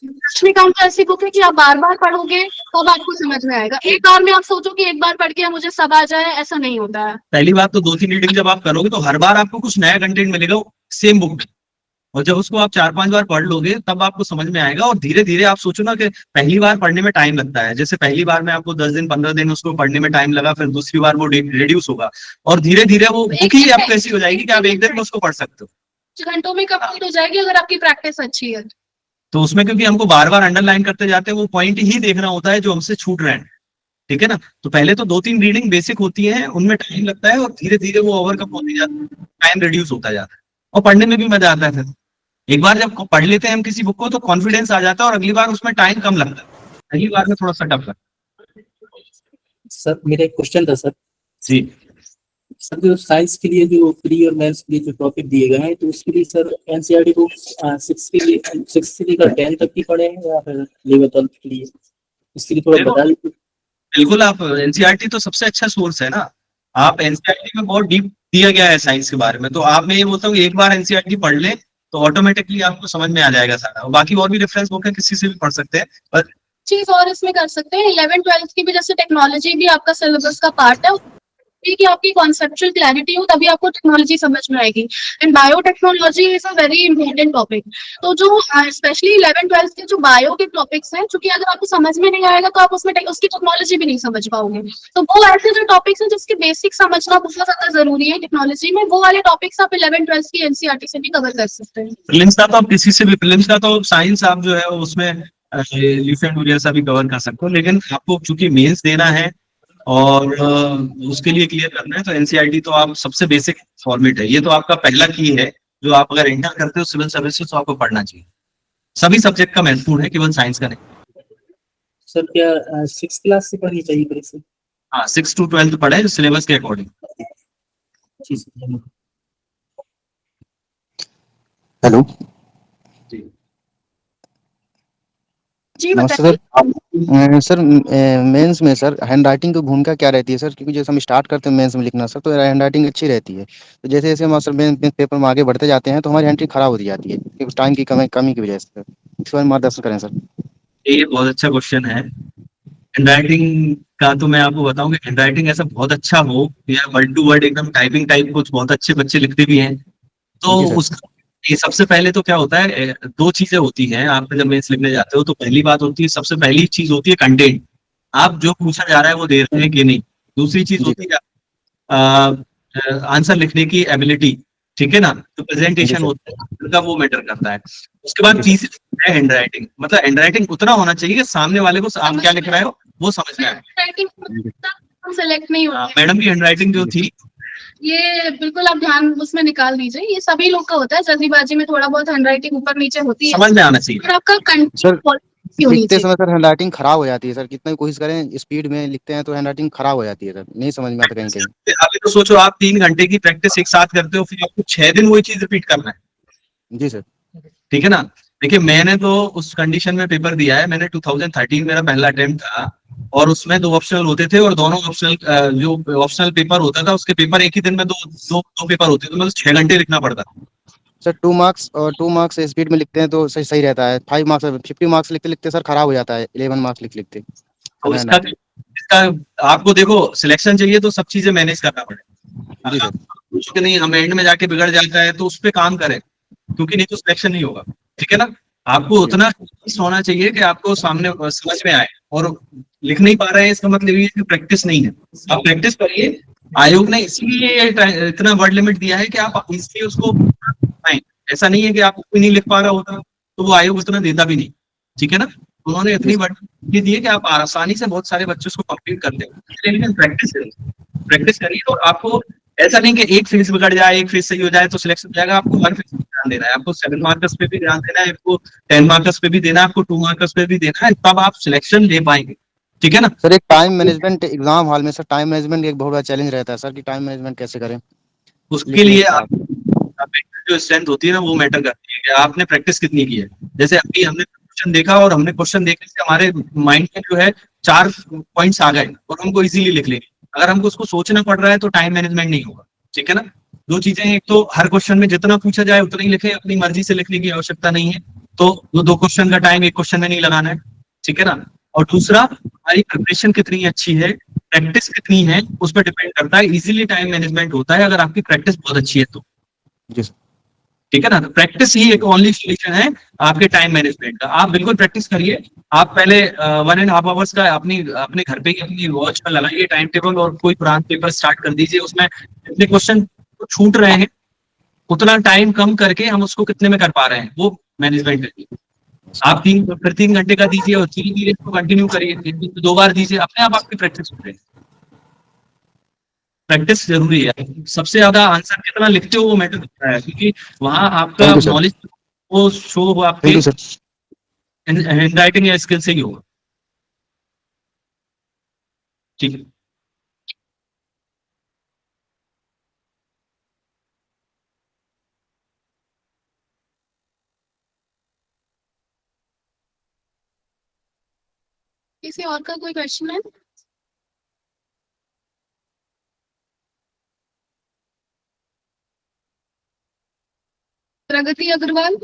लक्ष्मीकांत तो ऐसी बुक है कि आप बार बार पढ़ोगे तब आपको समझ में आएगा। एक बार में आप सोचो कि एक बार पढ़ के मुझे सब आ जाए, ऐसा नहीं होता है। पहली बात तो 2-3 रीडिंग जब आप करोगे तो हर बार आपको कुछ नया कंटेंट मिलेगा सेम बुक में, और जब उसको आप 4-5 बार पढ़ लोगे तब आपको समझ में आएगा। और धीरे धीरे आप सोचो ना कि पहली बार पढ़ने में टाइम लगता है, जैसे पहली बार में आपको 10 दिन 15 दिन उसको पढ़ने में टाइम लगा, फिर दूसरी बार वो रिड्यूस होगा और धीरे धीरे वो बुक ही आपको ऐसी हो जाएगी कि आप एक दिन में उसको पढ़ सकते हो। 5 घंटों में कंप्लीट हो जाएगी अगर आपकी प्रैक्टिस अच्छी है। तो उसमें क्योंकि हमको बार बार अंडरलाइन करते जाते हैं, वो पॉइंट ही देखना होता है जो हमसे छूट रहे हैं, ठीक है ना? तो पहले तो 2-3 रीडिंग बेसिक होती है, उनमें टाइम लगता है और धीरे धीरे वो ओवरकम होती जाती है, टाइम रिड्यूस होता जाता है और पढ़ने में भी मजा आता है। फिर एक बार जब पढ़ लेते हैं हम किसी बुक को तो कॉन्फिडेंस आ जाता है और अगली बार उसमें टाइम कम लगता है, अगली बार में थोड़ा सा टफ लगता है। सर मेरा एक क्वेश्चन था सर। जी सर, जो साइंस के लिए जो प्री और मेंस के लिए जो टॉपिक दिए गए हैं, तो उसके लिए सर एनसीईआरटी को 6 से लेकर 10 तक की पढ़े हैं या फिर लेवल 12 के लिए? इसके लिए थोड़ा बता दीजिए। बिल्कुल, आप एनसीईआरटी तो सबसे अच्छा सोर्स है ना। आप एनसीईआरटी में बहुत डीप दिया गया है साइंस के बारे में, तो आप मैं ये बोलता हूँ एक बार एनसीईआरटी पढ़ ले तो ऑटोमेटिकली आपको समझ में आ जाएगा सारा। बाकी और भी रेफरेंस बुक है, किसी से भी पढ़ सकते हैं। पर चीज और इसमें कर सकते हैं, 11-12 की भी जैसे टेक्नोलॉजी भी आपका सिलेबस का पार्ट है कि आपकी कॉन्सेप्चुअल क्लैरिटी हो, तभी आपको टेक्नोलॉजी समझ में आएगी। And biotechnology is a very important topic. तो जो स्पेशली 11-12 के जो बायो के टॉपिक्स हैं, क्योंकि अगर आपको समझ में नहीं आएगा तो आप उसमें उसकी टेक्नोलॉजी भी नहीं समझ पाओगे। तो वो ऐसे जो टॉपिक्स हैं जिसके बेसिक समझना बहुत ज्यादा जरूरी है टेक्नोलॉजी में, वो वाले टॉपिक्स आप 11-12 की एनसीईआरटी से भी कवर कर सकते हैं। प्रीलिम्स का तो आप किसी से भी, प्रीलिम्स का तो साइंस आप जो है उसमें लीफ जैसा भी कवर कर सकते हो, लेकिन आपको चूंकि मेंस देना है और उसके लिए क्लियर करना है तो एनसीईआरटी तो आप सबसे बेसिक फॉर्मेट है। ये तो आपका पहला की है जो आप अगर एंटर करते हो सिविल सर्विसेज तो आपको पढ़ना चाहिए। सभी सब्जेक्ट का महत्वपूर्ण है, केवल साइंस का नहीं। सर क्या 6th क्लास से पढ़नी चाहिए परीक्षा? हाँ, 6 to 12 पढ़े सिलेबस के अकॉर्डिंग। हेलो जी नमस्ते बताइए। सर। मेंस में सर हैंड राइटिंग की भूमिका क्या रहती है सर? क्योंकि जैसे हम स्टार्ट करते हैं मेंस में लिखना सर, तो हैंड राइटिंग अच्छी रहती है, तो जैसे जैसे हम सर मेंस पेपर में आगे बढ़ते जाते हैं तो हमारी हैंड राइटिंग खराब होती जाती है क्योंकि टाइम की कमी की वजह से। इस बारे में मार्गदर्शन करें सर। ये बहुत अच्छा क्वेश्चन है। हैंड राइटिंग का तो मैं आपको बताऊं कि हैंड राइटिंग ऐसा बहुत अच्छा हो या वर्ड टू वर्ड एकदम टाइपिंग टाइप कुछ बहुत अच्छे बच्चे लिखते भी हैं, तो उसका ये सबसे पहले तो क्या होता है, 2 चीजें होती हैं। आप जब मेंस लिखने जाते हो तो पहली बात होती है, सबसे पहली चीज होती है कंटेंट, आप जो पूछा जा रहा है वो दे रहे हैं कि नहीं। दूसरी चीज होती है आंसर लिखने की एबिलिटी, ठीक है ना? तो प्रेजेंटेशन होता है उनका, वो मैटर करता है। उसके बाद तीसरी है हैंड राइटिंग, मतलब हैंड राइटिंग उतना होना चाहिए कि सामने वाले को आप क्या लिख रहे हो वो समझ में आए। सेलेक्ट नहीं होता मैडम की हैंड राइटिंग जो थी ये बिल्कुल आप ध्यान उसमें निकाल दीजिए, ये सभी लोग का होता है, जल्दीबाजी में थोड़ा बहुत हैंड राइटिंग ऊपर नीचे होती है, समझ में आना चाहिए। और आपका सर कंटेंट होनी लिखते चाहिए। समय सर हैंड राइटिंग खराब हो जाती है सर, कितना भी कोशिश करें स्पीड में लिखते हैं तो हैंड राइटिंग खराब हो जाती है सर, नहीं समझ में आता कहीं कहीं। अभी तो सोचो आप 3 घंटे की प्रैक्टिस एक साथ करते हो, फिर आपको 6 दिन वही चीज रिपीट करना है। जी सर। ठीक है ना। देखिए मैंने तो उस कंडीशन में पेपर दिया है, मैंने 2013 मेरा पहला अटेम्प्ट था और उसमें 2 ऑप्शनल होते थे और दोनों ऑप्शनल जो ऑप्शनल पेपर होता था उसके पेपर एक ही दिन में दो पेपर होते थे, तो मतलब 6 घंटे लिखना पड़ता। सर 2 मार्क्स और 2 मार्क्स स्पीड में लिखते हैं तो सही सही रहता है, 5 मार्क्स 50 मार्क्स लिखते लिखते सर खराब हो जाता है, 11 मार्क्स लिखते। तो इसका आपको देखो सिलेक्शन चाहिए तो सब चीजें मैनेज करना पड़ेगा। जी सर। कुछ कि नहीं हम एंड में जाके बिगड़ जाता है तो उस पर काम करें, क्योंकि नहीं तो सिलेक्शन नहीं होगा। ठीक है ना। आपको उतना होना चाहिए कि आपको सामने समझ में आए, और लिख नहीं पा रहे हैं इसका मतलब ये कि प्रैक्टिस नहीं है। आप प्रैक्टिस करिए। आयोग ने इसलिए इतना वर्ड लिमिट दिया है कि आप इसलिए उसको पाएं। ऐसा नहीं है कि आप कोई नहीं लिख पा रहा होता तो वो आयोग उतना देता भी नहीं। ठीक है ना। उन्होंने इतनी वर्ड लिमिट दी है कि आप आसानी से बहुत सारे बच्चे उसको कंप्लीट करते हैं, लेकिन प्रैक्टिस करिए। और आपको ऐसा नहीं कि एक फेज बिगड़ जाए एक फेज सही हो जाए तो सिलेक्शन हो जाएगा। आपको हर फेज पे ध्यान देना है, आपको 7 मार्कर्स पे भी ध्यान देना है, आपको 10 मार्कर्स पे भी देना है, आपको 2 मार्कर्स पे भी देना है, तब आप सिलेक्शन ले पाएंगे। ठीक है ना। सर एक टाइम मैनेजमेंट एग्जाम हॉल में सर टाइम मैनेजमेंट एक बहुत बड़ा चैलेंज रहता है सर कि टाइम मैनेजमेंट कैसे करें। उसके लिए आप जो स्ट्रेंथ होती है ना वो मैटर करती है कि आपने प्रैक्टिस कितनी की है। जैसे अभी हमने क्वेश्चन देखा और हमने क्वेश्चन देखने से हमारे माइंड में जो है 4 पॉइंट्स आ गए और हमको इजीली लिख लेंगे। अगर हमको उसको सोचना पड़ रहा है तो टाइम मैनेजमेंट नहीं होगा। ठीक है ना। 2 चीजें, एक तो हर क्वेश्चन में जितना पूछा जाए उतना ही लिखे, अपनी मर्जी से लिखने की आवश्यकता नहीं है। तो वो 2 क्वेश्चन का टाइम एक क्वेश्चन में नहीं लगाना है। ठीक है ना। और दूसरा हमारी प्रिपरेशन कितनी अच्छी है, प्रैक्टिस कितनी है, उस पर डिपेंड करता है। इजीली टाइम मैनेजमेंट होता है अगर आपकी प्रैक्टिस बहुत अच्छी है तो। ठीक है ना। तो प्रैक्टिस ही एक ओनली सॉल्यूशन है आपके टाइम मैनेजमेंट का। आप बिल्कुल प्रैक्टिस करिए। आप पहले 1.5 आवर्स का अपने घर पे ही अपनी वॉच पर लगाइए टाइम टेबल और कोई पुराना पेपर स्टार्ट कर दीजिए। उसमें जितने क्वेश्चन छूट रहे हैं उतना टाइम कम करके हम उसको कितने में कर पा रहे हैं वो मैनेजमेंट करिए। आप 3 घंटे का दीजिए और धीरे धीरे इसको कंटिन्यू करिए, 2 बार दीजिए, अपने आप आपकी प्रैक्टिस हो जाएगी। प्रैक्टिस जरूरी है। सबसे ज्यादा आंसर कितना लिखते हो वो मैटर करता है, क्योंकि वहां आपका नॉलेज वो शो हो आपके हैंड राइटिंग या स्किल से ही होगा। ठीक है। किसी और का कोई क्वेश्चन है? प्रगति अग्रवाल।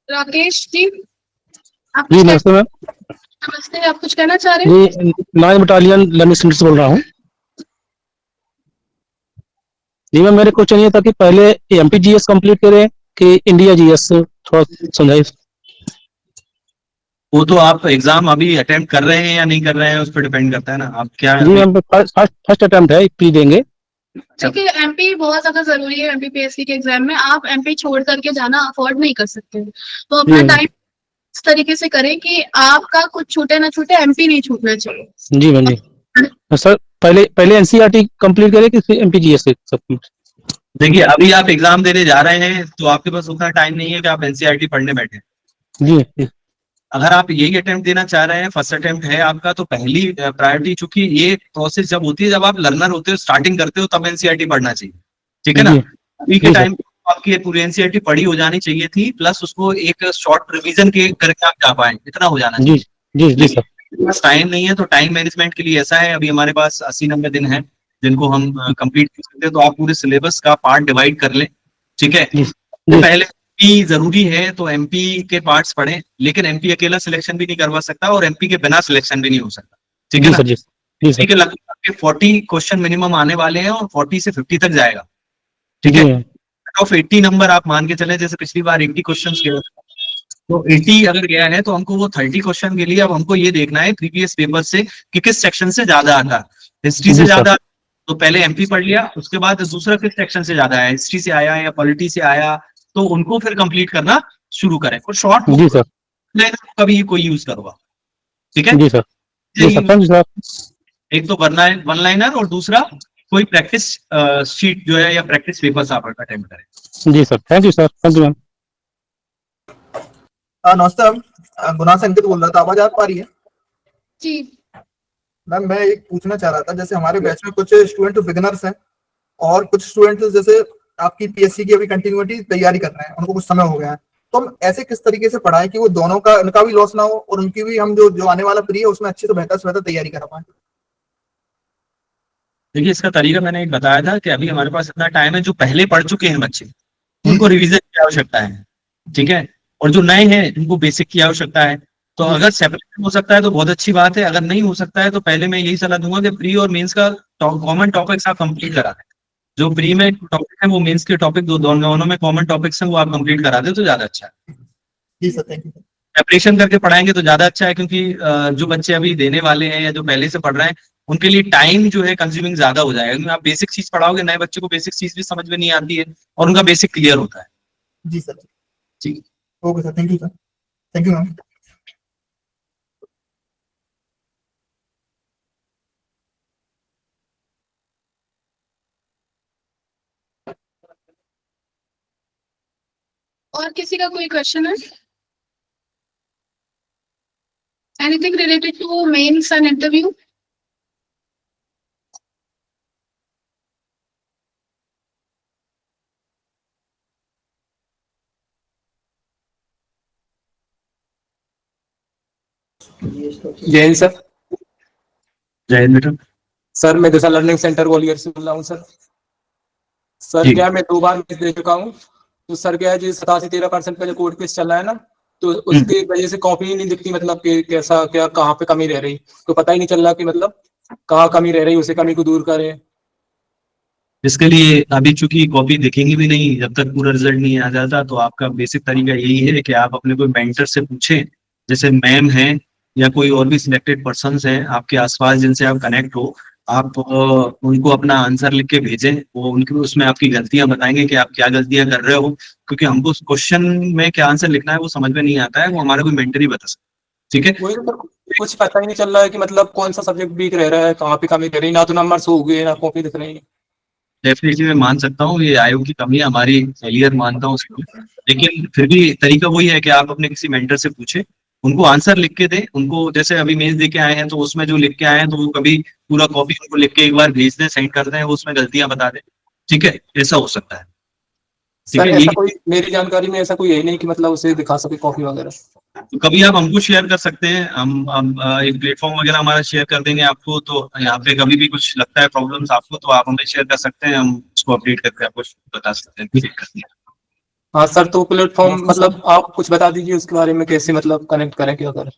राकेश जी आप जी नमस्ते मैम। नमस्ते, आप कुछ कहना चाह रहे हैं? जी 9 बटालियन लर्निंग सेंटर से बोल रहा हूँ। जी मैम मेरे क्वेश्चन ये था कि पहले एमपीजीएस कंप्लीट करें कि इंडिया जीएस, थोड़ा समझाइए। वो तो आप एग्जाम अभी अटेम्प्ट कर रहे हैं या नहीं कर रहे हैं उस पर डिपेंड करता है ना। आप क्या जी मैम फर्स्ट अटेम्प्ट है, प्री देंगे। देखिए एमपी बहुत ज्यादा जरूरी है। एमपीपीएससी के एग्जाम में आप एमपी छोड़ करके जाना अफोर्ड नहीं कर सकते, तो अपना टाइम इस तरीके से करें कि आपका कुछ छूटे ना छूटे, एमपी नहीं छूटना चाहिए। जी मैम जी। सर पहले एनसीईआरटी कंप्लीट करें कि एमपीजीएस से सब? देखिए अभी आप एग्जाम देने जा रहे हैं तो आपके पास उतना टाइम नहीं है कि आप एनसीईआरटी पढ़ने बैठे। जी। अगर आप यही अटेम्प्ट देना चाह रहे हैं, फर्स्ट अटेम्प्ट है आपका, तो पहली प्रायोरिटी, चूंकि ये प्रोसेस जब होती है जब आप लर्नर होते हो, स्टार्टिंग करते हो, तब एनसीईआरटी पढ़ना चाहिए। ठीक है ना। अभी के टाइम आपकी पूरी एनसीईआरटी पढ़ी हो जानी चाहिए थी, प्लस उसको एक शॉर्ट रिवीजन के करके आप जा पाए, इतना हो जाना चाहिए। जी सर। टाइम नहीं है तो टाइम मैनेजमेंट के लिए ऐसा है, अभी हमारे पास 80-90 दिन है जिनको हम कंप्लीट कर सकते हैं। तो आप पूरे सिलेबस का पार्ट डिवाइड कर लें। ठीक है। पहले एमपी जरूरी है तो एमपी के पार्ट्स पढ़ें, लेकिन एमपी अकेला सिलेक्शन भी नहीं करवा सकता और एमपी के बिना सिलेक्शन भी नहीं हो सकता, ठीक है जी ना। सर, जी जी एमपी सर, के लगभग आपके 40 क्वेश्चन मिनिमम आने वाले हैं और 40 से 50 तक जाएगा, ठीक जी है। मैम, ऑफ 80 नंबर आप मान के चले, जैसे पिछली बार 80 क्वेश्चन गए, तो 80 अगर गया है तो हमको वो 30 क्वेश्चन के लिए अब हमको ये देखना है प्रीवियस पेपर से कि किस सेक्शन से ज्यादा आता है। हिस्ट्री से जी सर, ज्यादा तो पहले एमपी पढ़ लिया, उसके बाद दूसरा किस सेक्शन से ज्यादा आया, हिस्ट्री से आया या पॉलिटी से आया, तो उनको फिर कंप्लीट करना शुरू करें। और शॉर्ट जी सर, कभी कोई यूज करोगा, ठीक है। जी सर, जी सर, थैंक यू सर। एक तो वन लाइनर और दूसरा कोई प्रैक्टिस शीट जो है या प्रैक्टिस पेपर्स आप अटेम्प्ट करें। जी sir, thank you sir, thank you ma'am. नमस्ते मैम, गुना से अंकित बोल रहा था, आवाज आ पा रही है? जी मैम मैं एक पूछना चाह रहा था, जैसे हमारे बैच में कुछ स्टूडेंट बिगिनर्स हैं और कुछ स्टूडेंट जैसे आपकी पीएससी की अभी कंटिन्यूटी तैयारी कर रहे हैं, उनको कुछ समय हो गया है, तो हम ऐसे किस तरीके से पढ़ाएं कि वो दोनों का, उनका भी लॉस ना हो और उनकी भी, हम जो आने वाला प्री है उसमें अच्छे से बेहतर तैयारी कर पाए। देखिए इसका तरीका मैंने एक बताया था कि अभी हमारे पास इतना टाइम है, जो पहले पढ़ चुके हैं बच्चे उनको रिवीजन की आवश्यकता है, ठीक है, और जो नए हैं उनको बेसिक की आवश्यकता है। तो अगर सेपरेट हो सकता है तो बहुत अच्छी बात है, अगर नहीं हो सकता है तो पहले मैं यही सलाह दूंगा कि प्री और मेंस का कॉमन टॉपिक्स आप कंप्लीट करा दें। जो प्री में टॉपिक है वो मेंस के टॉपिक दोनों में कॉमन टॉपिक्स हैं, वो आप कंप्लीट करा दे तो ज्यादा अच्छा है। जी सर, थैंक यू। प्रेपरेशन करके पढ़ाएंगे तो ज्यादा अच्छा है, क्योंकि जो बच्चे अभी देने वाले हैं या जो पहले से पढ़ रहे हैं उनके लिए टाइम जो है कंज्यूमिंग ज्यादा हो जाएगा, क्योंकि आप बेसिक चीज पढ़ाओगे, नए बच्चे को बेसिक चीज भी समझ में नहीं आती है और उनका बेसिक क्लियर होता है। जी सर, ठीक, okay sir, thank you sir, thank you ma'am. और किसी का कोई क्वेश्चन है? Anything related to mains and interview? जय हिंद सर। जय हिंद बेटा। सर मैं दिशा लर्निंग सेंटर ग्वालियर से बोल रहा हूँ सर। सर क्या मैं 2 बार मैच दे चुका हूँ, तो सर क्या है जो 87-13% का जो कोड केस चल रहा है ना, तो उसकी वजह से कॉपी ही नहीं दिखती, मतलब कि कैसा क्या कहाँ पे कमी रह रही, तो पता ही नहीं चल रहा कि मतलब कहाँ कमी रह रही, उसे कमी को दूर करें। इसके लिए अभी चूंकि कॉपी दिखेंगी भी नहीं जब तक पूरा रिजल्ट नहीं आ जाता, तो आपका बेसिक तरीका यही है कि आप अपने कोई मेंटर से पूछें, जैसे मैम है या कोई और भी सिलेक्टेड पर्सन्स हैं आपके आसपास जिनसे आप कनेक्ट हो, आप उनको अपना आंसर लिख के भेजें, वो उनकी उसमें आपकी गलतियां बताएंगे कि आप क्या गलतियां कर रहे हो, क्योंकि हमको उस क्वेश्चन में क्या आंसर लिखना है वो समझ में नहीं आता है, वो हमारा कोई मेंटर ही बता सकता है, ठीक है। वही तो कुछ पता ही नहीं चल रहा है कि मतलब कौन सा सब्जेक्ट वीक रह रहा है, कहाँ पे कमी रह रही, ना तो नंबर्स हो गए ना कॉपी दिख रही है। डेफिनेटली मैं मान सकता हूँ ये आयोग की कमी है, हमारी फेलियर मानता हूँ उसको, लेकिन फिर भी तरीका वही है कि आप अपने किसी मेंटर से पूछे, उनको आंसर लिख के दें, उनको जैसे अभी मेज दे के आए हैं तो उसमें जो लिख के आए हैं तो वो कभी पूरा कॉपी उनको लिख के एक बार भेज दें, सेंड कर दें, वो उसमें गलतियां बता दें, ठीक है, ऐसा हो सकता है। ठीक सर है, ऐसा कोई मेरी जानकारी में ऐसा कोई है नहीं कि मतलब उसे दिखा सके कॉपी वगैरह। तो कभी आप हमको शेयर कर सकते हैं, हम एक प्लेटफॉर्म वगैरह हमारा शेयर कर देंगे आपको, तो यहाँ पे कभी भी कुछ लगता है प्रॉब्लम्स आपको तो आप हमें शेयर कर सकते हैं, हम उसको अपडेट करके आपको बता सकते हैं, कोई दिक्कत नहीं है। हाँ सर, तो प्लेटफॉर्म मतलब आप कुछ बता दीजिए उसके बारे में, कैसे मतलब कनेक्ट करें क्या करें।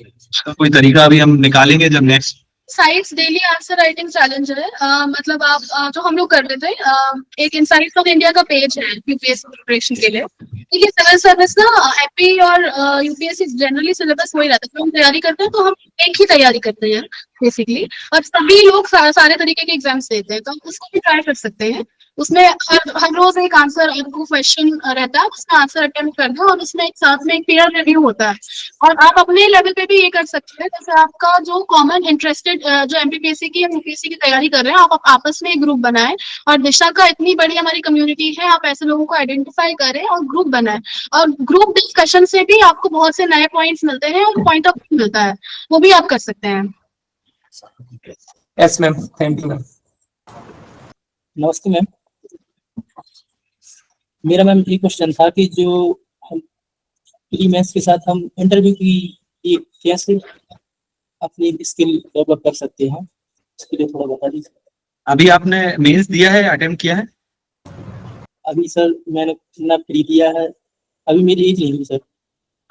उसका कोई तरीका अभी हम निकालेंगे जब next sites daily answer writing challenge है। मतलब आप जो हम लोग कर रहे थे, एक इनसाइट्स ऑफ इंडिया का पेज है यूपीएससी प्रिपरेशन के लिए। देखिए सिविल सर्विस ना एपी और यूपीएससी जनरली सिलेबस वही रहता है, जब हम तैयारी करते हैं तो हम एक ही तैयारी करते हैं बेसिकली, और सभी लोग सारे तरीके के एग्जाम्स देते हैं, तो हम उसको भी ट्राई कर सकते हैं। उसमें हर रोज एक आंसर आपको क्वेश्चन रहता है, उसका आंसर अटेम्प्ट करना, और उसमें एक साथ में एक पीयर रिव्यू होता है। और आप अपने लेवल पे भी ये कर सकते हैं, जैसे आपका जो कॉमन इंटरेस्टेड जो एमपीपीएससी की या यूपीएससी की तैयारी कर रहे हैं, आप आपस में एक ग्रुप बनाएं, और दिशा का इतनी बड़ी हमारी कम्युनिटी है, आप ऐसे लोगों को आइडेंटिफाई करें और ग्रुप बनाएं, और ग्रुप डिस्कशन से भी आपको बहुत से नए पॉइंट्स मिलते हैं और पॉइंट ऑफ व्यू मिलता है, वो भी आप कर सकते हैं। Yes ma'am, thank you ma'am. नमस्ते मैम। मेरा मैम ये क्वेश्चन था कि जो हम प्री मेंस के साथ हम इंटरव्यू की ये कैसे अपनी स्किल डेवलप कर सकते हैं, इसके लिए थोड़ा बता दीजिए। अभी आपने मेंस दिया है, अटेम्प्ट किया है? अभी सर मैंने ना प्री दिया है अभी मेरी एज नहीं हुई सर।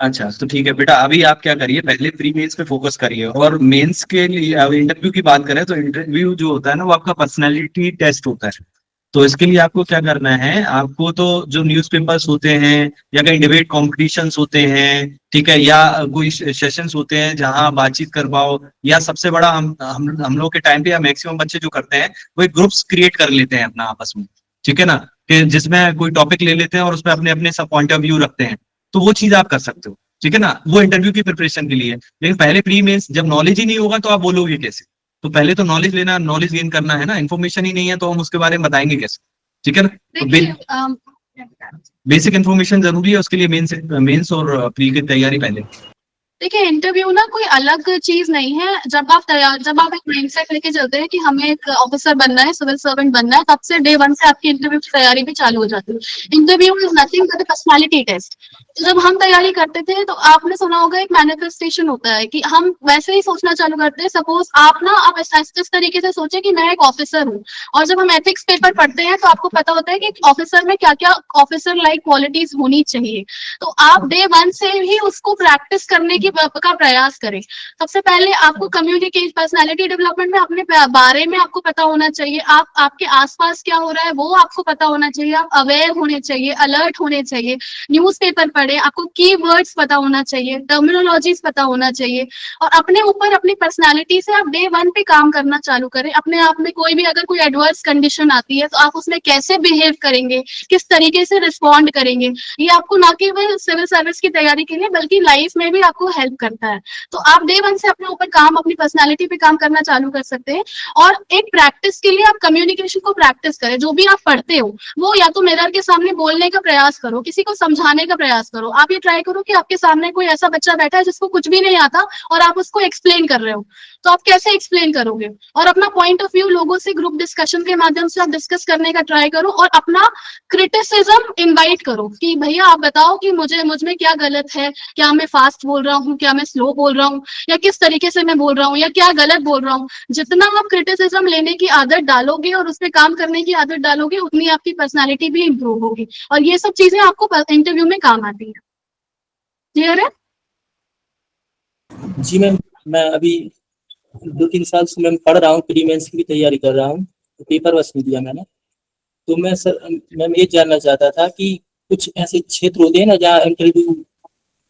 अच्छा, तो ठीक है बेटा, अभी आप क्या करिए, पहले प्री मेंस पे फोकस करिए, और मेंस के लिए अब इंटरव्यू की बात करें तो इंटरव्यू जो होता है ना वो आपका पर्सनैलिटी टेस्ट होता है। तो इसके लिए आपको क्या करना है, आपको तो जो न्यूज़पेपर्स होते हैं या कहीं डिबेट कॉम्पिटिशन्स होते हैं, ठीक है, या कोई सेशंस होते हैं जहां आप बातचीत कर पाओ, या सबसे बड़ा हम लोग के टाइम पे या मैक्सिमम बच्चे जो करते हैं वो एक ग्रुप्स क्रिएट कर लेते हैं अपना आपस में, ठीक है ना, कि जिसमें कोई टॉपिक ले लेते हैं और उसमें अपने अपने सब पॉइंट ऑफ व्यू रखते हैं। तो वो चीज आप कर सकते हो, ठीक है ना, वो इंटरव्यू की प्रिपरेशन के लिए। लेकिन पहले प्री मेंस जब नॉलेज ही नहीं होगा तो आप बोलोगे कैसे? तो पहले तो नॉलेज लेना, नॉलेज गेन करना है ना, इन्फॉर्मेशन ही नहीं है तो हम उसके बारे में बताएंगे कैसे, ठीक है ना। देखिए बेसिक इन्फॉर्मेशन जरूरी है, उसके लिए मेंस और प्री की तैयारी पहले। देखिए इंटरव्यू ना कोई अलग चीज नहीं है। जब आप एक माइंडसेट लेके चलते हैं कि हमें एक ऑफिसर बनना है, सिविल सर्वेंट बनना है, तब से डे 1 से आपकी इंटरव्यू की तैयारी भी चालू हो जाती है। Interview is nothing but a personality test. तो जब हम तैयारी करते थे तो आपने सुना होगा एक मैनिफेस्टेशन होता है कि हम वैसे ही सोचना चालू करते हैं। सपोज आप इस तरीके से सोचे कि मैं एक ऑफिसर हूँ, और जब हम एथिक्स पेपर पढ़ते हैं तो आपको पता होता है कि एक ऑफिसर में क्या क्या ऑफिसर लाइक क्वालिटीज होनी चाहिए। तो आप डे 1 से ही उसको प्रैक्टिस करने का प्रयास करें। सबसे पहले आपको कम्युनिकेशन, पर्सनालिटी डेवलपमेंट में अपने बारे में आपको पता होना चाहिए। आपके आसपास क्या हो रहा है वो आपको पता होना चाहिए। आप अवेयर होने चाहिए, अलर्ट होने चाहिए, न्यूज़पेपर पढ़े, आपको कीवर्ड्स पता होना चाहिए, टर्मिनोलॉजीज पता होना चाहिए, और अपने ऊपर अपनी पर्सनालिटी से आप डे 1 पे काम करना चालू करें। अपने आप में कोई भी अगर कोई एडवर्स कंडीशन आती है तो आप उसमें कैसे बिहेव करेंगे, किस तरीके से रिस्पॉन्ड करेंगे, ये आपको ना केवल सिविल सर्विस की तैयारी के लिए बल्कि लाइफ में भी आपको हेल्प करता है। तो आप डे 1 से अपने ऊपर काम, अपनी पर्सनालिटी पे काम करना चालू कर सकते हैं। और एक प्रैक्टिस के लिए आप कम्युनिकेशन को प्रैक्टिस करें। जो भी आप पढ़ते हो वो या तो मिरर के सामने बोलने का प्रयास करो, किसी को समझाने का प्रयास करो। आप ये ट्राई करो कि आपके सामने कोई ऐसा बच्चा बैठा है जिसको कुछ भी नहीं आता और आप उसको एक्सप्लेन कर रहे हो, तो आप कैसे एक्सप्लेन करोगे? और अपना पॉइंट ऑफ व्यू लोगों से ग्रुप डिस्कशन के माध्यम से आप डिस्कस करने का ट्राई करो, और अपना क्रिटिसिज्म इनवाइट करो कि भैया आप बताओ कि मुझ में क्या गलत है, क्या मैं फास्ट बोल रहा हूँ, क्या मैं स्लो बोल रहा हूँ, या किस तरीके से मैं बोल रहा हूँ, या क्या गलत बोल रहा हूँ। जितना आप क्रिटिसिज्म लेने की आदत डालोगे और उस पर काम करने की आदत डालोगे, उतनी आपकी पर्सनालिटी भी इंप्रूव होगी, और ये सब चीजें आपको इंटरव्यू में काम आती है। क्लियर है? जी मैम, मैं अभी 2-3 साल से मैं पढ़ रहा हूँ, प्री मेंस की भी तैयारी कर रहा हूँ, तो पेपर बस नहीं दिया मैंने। तो मैं ये जानना चाहता था कि कुछ ऐसे क्षेत्र होते हैं ना जहाँ इंटरव्यू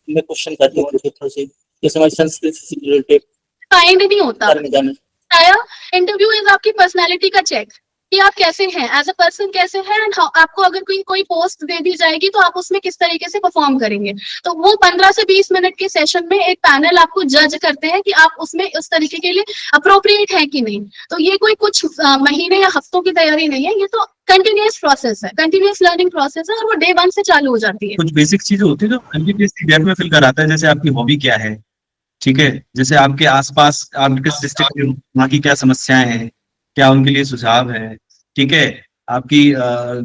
में क्वेश्चन करते हैं क्षेत्रों से, जैसे हमारी संस्कृति से रिलेटेड काइंड नहीं होता। इंटरव्यू इज आपकी पर्सनालिटी का चेक कि आप कैसे हैं, एज अ पर्सन कैसे हैं, एंड आपको अगर कोई पोस्ट दे दी जाएगी तो आप उसमें किस तरीके से परफॉर्म करेंगे। तो वो 15 से 20 मिनट के सेशन में एक पैनल आपको जज करते हैं कि आप उसमें उस तरीके के लिए अप्रोप्रिएट है कि नहीं। तो ये कोई कुछ महीने या हफ्तों की तैयारी नहीं है, ये तो कंटिन्यूअस प्रोसेस है, कंटिन्यूअस लर्निंग प्रोसेस है, और वो डे 1 से चालू हो जाती है। कुछ बेसिक चीजें होती है जो एमपीपीएससी गैप में फिल कराता है, जैसे आपकी हॉबी क्या है, ठीक है, जैसे आपके आसपास आप किस डिस्ट्रिक्ट में, वहाँ की क्या समस्याएं हैं, क्या उनके लिए सुझाव है, ठीक है, आपकी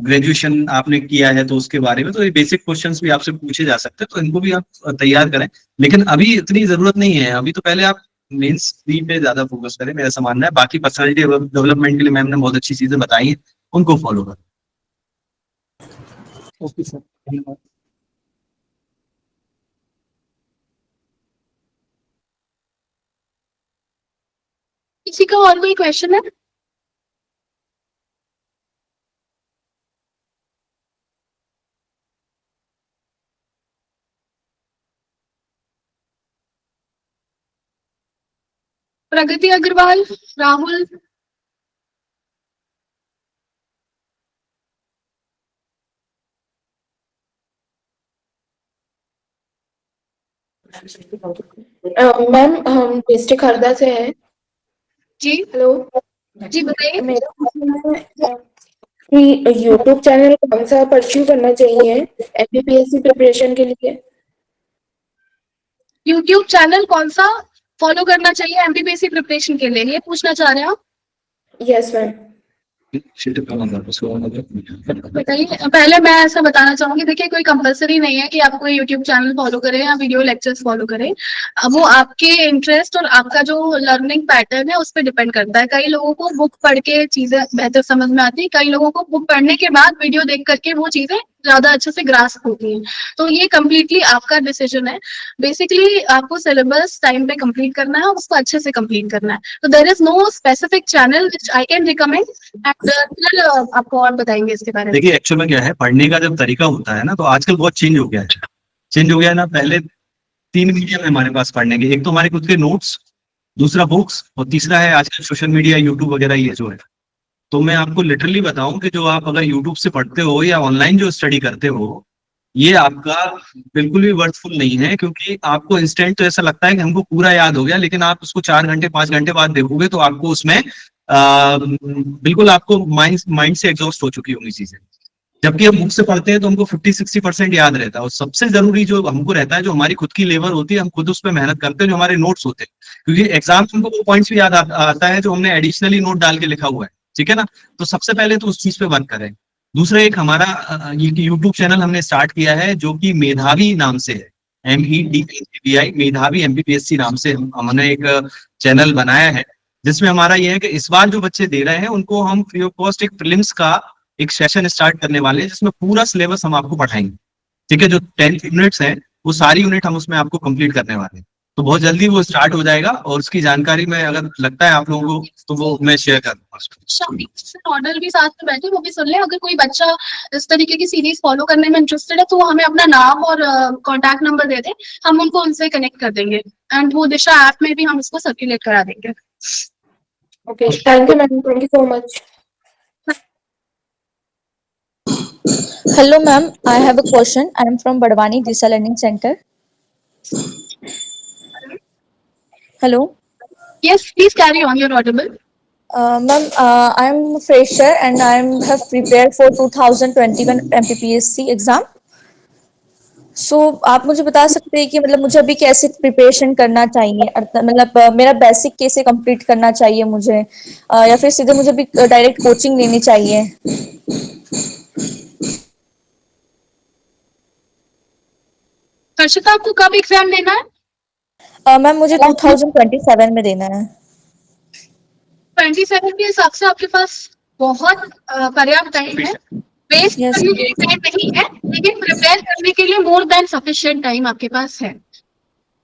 ग्रेजुएशन आपने किया है तो उसके बारे में, तो ये बेसिक क्वेश्चंस भी आपसे पूछे जा सकते हैं, तो इनको भी आप तैयार करें। लेकिन अभी इतनी जरूरत नहीं है, अभी तो पहले आप मेंस प्री पे ज्यादा फोकस करें, मेरा ऐसा मानना है। बाकी पर्सनालिटी डेवलपमेंट के लिए मैम ने बहुत अच्छी चीजें बताई हैं, उनको फॉलो करें। ओके सर, धन्यवाद। किसी का और कोई क्वेश्चन है? प्रगति अग्रवाल, राहुल, मैम हम डिस्ट्रिक्ट हरदा से हैं। जी हेलो जी बताइए। मेरा क्वेश्चन है कि यूट्यूब चैनल कौन सा परस्यू करना चाहिए एमपीपीएससी प्रिपरेशन के लिए? यूट्यूब चैनल कौन सा फॉलो करना चाहिए एमपीपीएससी प्रिपरेशन के लिए, ये पूछना चाह रहे हैं आप? Yes ma'am. बताइए। पहले मैं ऐसा बताना चाहूंगी, देखिए कोई कंपलसरी नहीं है कि आपको यूट्यूब चैनल फॉलो करें या वीडियो लेक्चर्स फॉलो करें। वो आपके इंटरेस्ट और आपका जो लर्निंग पैटर्न है उस पर डिपेंड करता है। कई लोगों को बुक पढ़ के चीजें बेहतर समझ में आती है, कई लोगों को बुक पढ़ने के बाद वीडियो देख करके वो चीजें ज्यादा अच्छे से ग्रास्प होती है। तो ये कम्प्लीटली आपका डिसीजन है। बेसिकली आपको सिलेबस टाइम पे कंप्लीट करना है और उसको अच्छे से कंप्लीट करना है। तो there is no specific channel which I can recommend and आपको और बताएंगे इसके बारे में। देखिए एक्चुअल में क्या है, पढ़ने का जब तरीका होता है ना, तो आजकल बहुत चेंज हो गया है। चेंज हो गया है ना, पहले 3 मीडियम है हमारे पास पढ़ने के। एक तो हमारे खुद के नोट्स, दूसरा बुक्स, और तीसरा है आजकल सोशल मीडिया, यूट्यूब वगैरह ये जो है। तो मैं आपको लिटरली बताऊं कि जो आप अगर यूट्यूब से पढ़ते हो या ऑनलाइन जो स्टडी करते हो, ये आपका बिल्कुल भी वर्थफुल नहीं है, क्योंकि आपको इंस्टेंट तो ऐसा लगता है कि हमको पूरा याद हो गया, लेकिन आप उसको 4 घंटे 5 घंटे बाद देखोगे तो आपको उसमें बिल्कुल आपको माइंड से एग्जॉस्ट हो चुकी होंगी चीजें। जबकि हम बुक से पढ़ते हैं तो हमको 50-60% याद रहता है। और सबसे जरूरी जो हमको रहता है, जो हमारी खुद की लेबर होती है, हम खुद उस पर मेहनत करते हैं, जो हमारे नोट्स होते हैं। क्योंकि एग्जाम में हमको वो पॉइंट्स भी याद आता है जो हमने एडिशनली नोट डाल के लिखा हुआ है, ठीक है ना। तो सबसे पहले तो उस चीज पे वर्क करें। दूसरा, एक हमारा यूट्यूब चैनल हमने स्टार्ट किया है जो कि मेधावी नाम से है, MEDHAVI, मेधावी MPPSC नाम से हमने एक चैनल बनाया है, जिसमें हमारा ये है कि इस बार जो बच्चे दे रहे हैं उनको हम फ्री ऑफ कॉस्ट एक प्रीलिम्स का एक सेशन स्टार्ट करने वाले हैं, जिसमें पूरा सिलेबस हम आपको पढ़ाएंगे, ठीक है। जो 10 यूनिट्स हैं वो सारी यूनिट हम उसमें आपको कंप्लीट करने वाले हैं। तो बहुत जल्दी वो स्टार्ट हो जाएगा, और उसकी जानकारी में अगर लगता है आप लोगों को तो वो मैं शेयर कर दूंगा। ऑर्डर भी साथ में बैठे वो भी सुन ले। अगर कोई बच्चा इस तरीके की सीरीज फॉलो करने में इंटरेस्टेड है तो वो हमें अपना नाम और कॉन्टैक्ट नंबर दे दे, हम उनको उनसे कनेक्ट कर देंगे। एंड वो दिशा ऐप में भी हम इसको सर्कुलेट करा देंगे। Okay, thank you ma'am, thank you so much. Hello, ma'am. I have a question. I am from Badwani Disha Learning Center. Hello. Yes, please carry on. You're audible. Ma'am, I am a fresher and I have prepared for 2021 MPPSC exam. So, आप मुझे बता सकते हैं कि मतलब मुझे अभी कैसे प्रिपरेशन करना चाहिए, मतलब मेरा बेसिक कैसे कंप्लीट करना चाहिए मुझे, या फिर सीधे मुझे भी डायरेक्ट कोचिंग लेनी चाहिए? हर्षिता, आपको कब एग्जाम देना है? मैम मुझे 2027 में देना है। 27 के हिसाब से आपके पास बहुत पर्याप्त टाइम है। वेस्ट करने के लिए टाइम नहीं है, लेकिन प्रिपेयर करने के लिए मोर देन सफिशिएंट टाइम आपके पास है।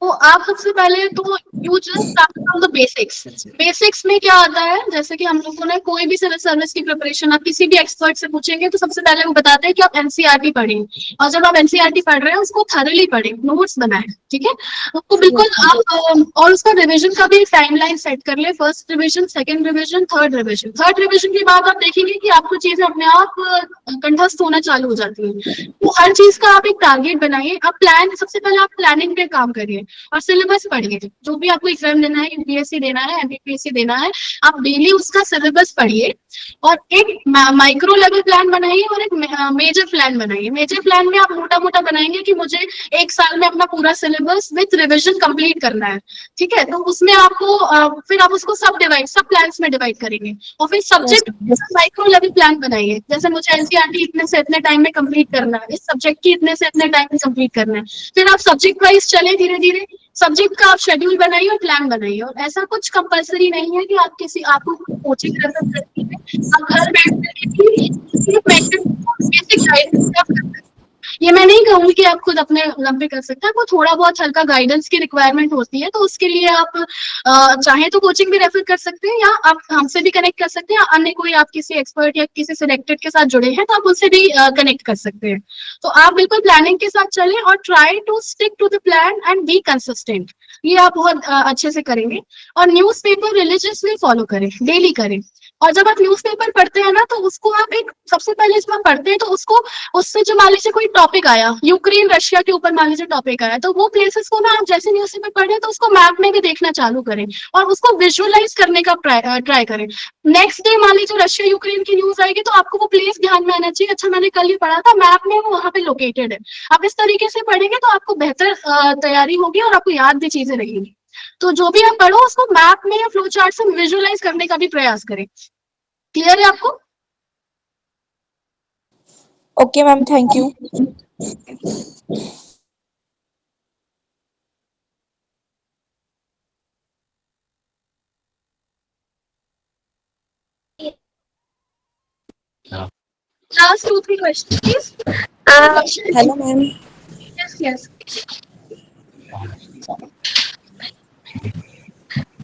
तो आप सबसे पहले तो you just start from the basics. Basics में क्या आता है, जैसे कि हम लोगों ने कोई भी सिविल सर्विस की प्रिपरेशन आप किसी भी एक्सपर्ट से पूछेंगे तो सबसे पहले वो बताते हैं कि आप एनसीईआरटी पढ़ें, और जब आप एनसीईआरटी पढ़ रहे हैं उसको थॉरली पढ़ें, नोट्स बनाएं, ठीक है। उसको बिल्कुल आप और उसका रिविजन का भी टाइमलाइन सेट कर ले। First revision, second revision, third revision. Third revision के बाद आप देखेंगे कि आपको चीजें अपने आप कंठस्थ होना चालू हो जाती है। तो हर चीज का आप एक टारगेट बनाइए। आप प्लान, सबसे पहले आप प्लानिंग पे काम करिए और सिलेबस पढ़िए। जो भी आपको एग्जाम देना है, यूपीएससी देना है, एमपीपीएससी देना है, आप डेली उसका सिलेबस पढ़िए और एक माइक्रो लेवल प्लान बनाइए और एक मेजर प्लान बनाइए। मेजर प्लान में आप मोटा मोटा बनाएंगे कि मुझे 1 साल में अपना पूरा सिलेबस विथ रिविजन कंप्लीट करना है, ठीक है। तो उसमें आपको फिर आप उसको सब प्लान्स में डिवाइड करेंगे और फिर सब्जेक्ट माइक्रो लेवल प्लान बनाइए। जैसे मुझे एनसीईआरटी इतने से इतने टाइम में कंप्लीट करना है, इस सब्जेक्ट की इतने से इतने टाइम में कंप्लीट करना है। फिर आप सब्जेक्ट वाइज चले, धीरे धीरे सब्जेक्ट का आप शेड्यूल बनाइए और प्लान बनाइए। और ऐसा कुछ कंपलसरी नहीं है कि आप आपको कोचिंग रेफर करनी है। आप घर बैठ करके बेसिक गाइडेंस आप कर सकते हैं। ये मैं नहीं कहूंगी कि आप खुद अपने लंबे कर सकते हैं, आपको थोड़ा बहुत हल्का गाइडेंस की रिक्वायरमेंट होती है, तो उसके लिए आप चाहे तो कोचिंग भी रेफर कर सकते हैं, या आप हमसे भी कनेक्ट कर सकते हैं। अन्य कोई आप किसी एक्सपर्ट या किसी सिलेक्टेड के साथ जुड़े हैं तो आप उनसे भी कनेक्ट कर सकते हैं। तो आप बिल्कुल प्लानिंग के साथ चलें और try to stick to the plan and be consistent. ये आप बहुत अच्छे से करेंगे। और न्यूज़पेपर रिलीजियसली फॉलो करें, डेली करें। और जब आप न्यूज़पेपर पढ़ते हैं ना, तो उसको आप एक सबसे पहले इसमें पढ़ते हैं तो उसको, उससे जो मान लीजिए कोई टॉपिक आया, यूक्रेन रशिया के ऊपर मान लीजिए टॉपिक आया, तो वो प्लेसेस को ना आप जैसे न्यूज़पेपर पढ़ रहे हैं तो उसको मैप में भी देखना चालू करें और उसको विजुअलाइज करने का ट्राई करें। नेक्स्ट डे मान लीजिए रशिया यूक्रेन की न्यूज आएगी तो आपको वो प्लेस ध्यान में आना चाहिए, अच्छा मैंने कल ये पढ़ा था, मैप में वो वहां पे लोकेटेड है। आप इस तरीके से पढ़ेंगे तो आपको बेहतर तैयारी होगी और आपको याद भी चीजें रहेंगी। तो जो भी आप पढ़ो उसको मैप में या फ्लो चार्ट से विजुअलाइज करने का भी प्रयास करें। क्लियर है आपको? Okay ma'am, thank you. Last 2-3 questions, please. Hello ma'am. Yes yes.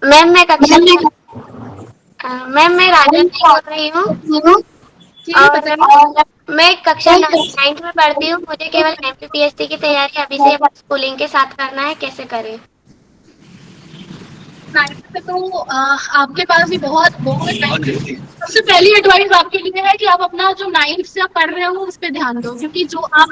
Ma'am मैं कक्षा मैम मैं राजस्थान बोल रही हूँ और मैं कक्षा 9th में पढ़ती हूँ। मुझे केवल MPPSC की तैयारी अभी से स्कूलिंग के साथ करना है, कैसे करें? 9th में तो आपके पास भी बहुत टाइम है। सबसे पहली एडवाइस आपके लिए है कि आप अपना जो 9th से आप पढ़ रहे हो उस पर ध्यान दो, क्योंकि जो आप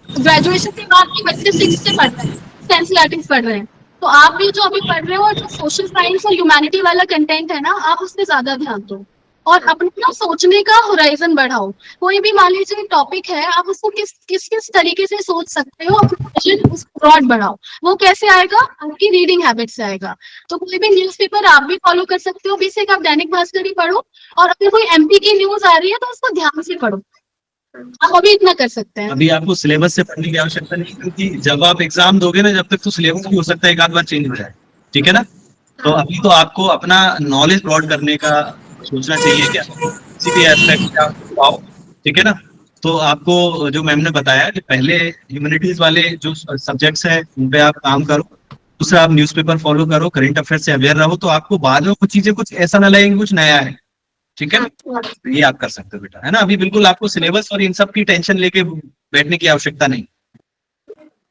ग्रेजुएशन के बाद के बच्चे 6th से पढ़ रहे हैं, NCERT पढ़ रहे हैं, तो आप भी जो अभी पढ़ रहे हो जो सोशल साइंस और ह्यूमैनिटी वाला कंटेंट है ना, आप उस पर ज्यादा ध्यान दो और अपना सोचने का होराइजन बढ़ाओ। कोई भी मान लीजिए टॉपिक है, आप उसको किस तरीके से सोच सकते हो, अपना ब्रॉड बढ़ाओ। वो कैसे आएगा? आपकी रीडिंग हैबिट से आएगा। तो कोई भी न्यूज़पेपर आप भी फॉलो कर सकते हो। बेसिक आप दैनिक भास्कर ही पढ़ो, और अगर कोई MP की न्यूज आ रही है तो उसको ध्यान से पढ़ो। आप अभी इतना कर सकते हैं। अभी आपको सिलेबस से पढ़ने की आवश्यकता नहीं, क्योंकि जब आप एग्जाम दोगे ना, जब तक तो सिलेबस भी हो सकता है एक आध बार चेंज हो जाए, ठीक है ना। तो अभी तो आपको अपना नॉलेज ब्रॉड करने का सोचना चाहिए कि किसी भी एस्पेक्ट में आप, ठीक है ना। तो आपको जो मैम ने बताया कि पहले ह्यूमैनिटीज वाले जो सब्जेक्ट्स हैं उन पे आप काम करो, दूसरा आप न्यूज़पेपर फॉलो करो, करंट अफेयर से अवेयर रहो, तो आपको बाद में कुछ चीजें कुछ ऐसा ना लगेंगे कुछ नया है, ठीक है ना। ये आप कर सकते हो बेटा, है ना। अभी बिल्कुल आपको सिलेबस और इन सब की टेंशन लेके बैठने की आवश्यकता नहीं।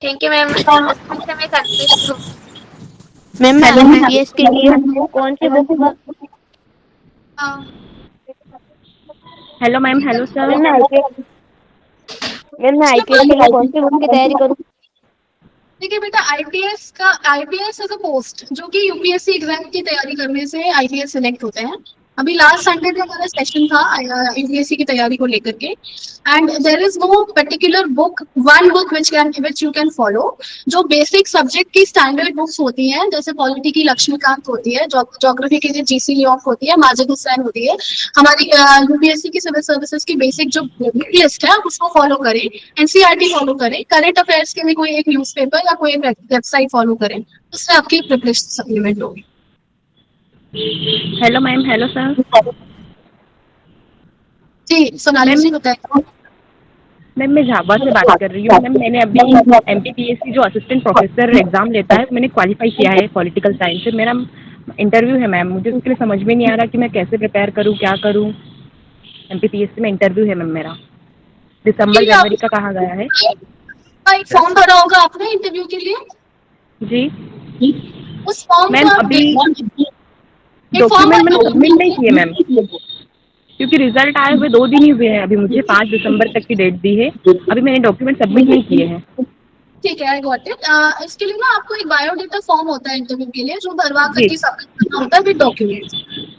Thank you ma'am. मैं करती हूँ मैम। मैं MPPS के लिए कौन सी book? Hello ma'am. Hello sir. Ma'am मैं IPS के लिए कौन सी बुक की तैयारी करूँ? देखिए बेटा, IPS एज अ पोस्ट जो कि UPSC एग्जाम की तैयारी करने से IPS सिलेक्ट होते हैं। अभी लास्ट संडे में हमारा सेशन था UPSC की तैयारी को लेकर के, and there is no particular book, one book which you can follow. जो बेसिक सब्जेक्ट की स्टैंडर्ड बुक्स होती हैं, जैसे पॉलिटी की लक्ष्मीकांत होती है, ज्योग्राफी के लिए GC लियोफ होती है, माजिद हुसैन होती है। हमारी UPSC की सिविल सर्विसेज की बेसिक जो लिस्ट है उसको फॉलो करें, NCERT फॉलो करें, करंट अफेयर्स के लिए कोई एक न्यूज़पेपर या कोई वेबसाइट फॉलो करें, उससे आपकी प्रिपरेशन सप्लीमेंट होगी। Hello ma'am. Hello sir. जी सोनाली जी बताइए। मैम मैं झाबा से बात कर रही हूँ। मैम मैंने अभी MPPSC जो असिस्टेंट प्रोफेसर एग्जाम लेता है मैंने क्वालिफाई किया है पॉलिटिकल साइंस से। मेरा इंटरव्यू है मैम, मुझे उसके लिए समझ में नहीं आ रहा कि मैं कैसे प्रिपेयर करूँ, क्या करूँ। MPPSC में इंटरव्यू है मैम मेरा, दिसंबर जनवरी का कहा गया है। एक फॉर्म भरा होगा आपने इंटरव्यू के लिए? जी उस फॉर्म मैम को अभी डॉक्यूमेंट मैंने सबमिट नहीं किए मैम, क्योंकि रिजल्ट आए हुए 2 दिन ही हुए हैं। अभी मुझे 5 दिसंबर तक की डेट दी है, अभी मैंने डॉक्यूमेंट सबमिट नहीं किए हैं। ठीक है, आई गॉट इट। इसके लिए ना आपको एक बायोडेटा फॉर्म होता है इंटरव्यू के लिए, जो भरवा करके सबमिट करना होता है विद डॉक्यूमेंट्स।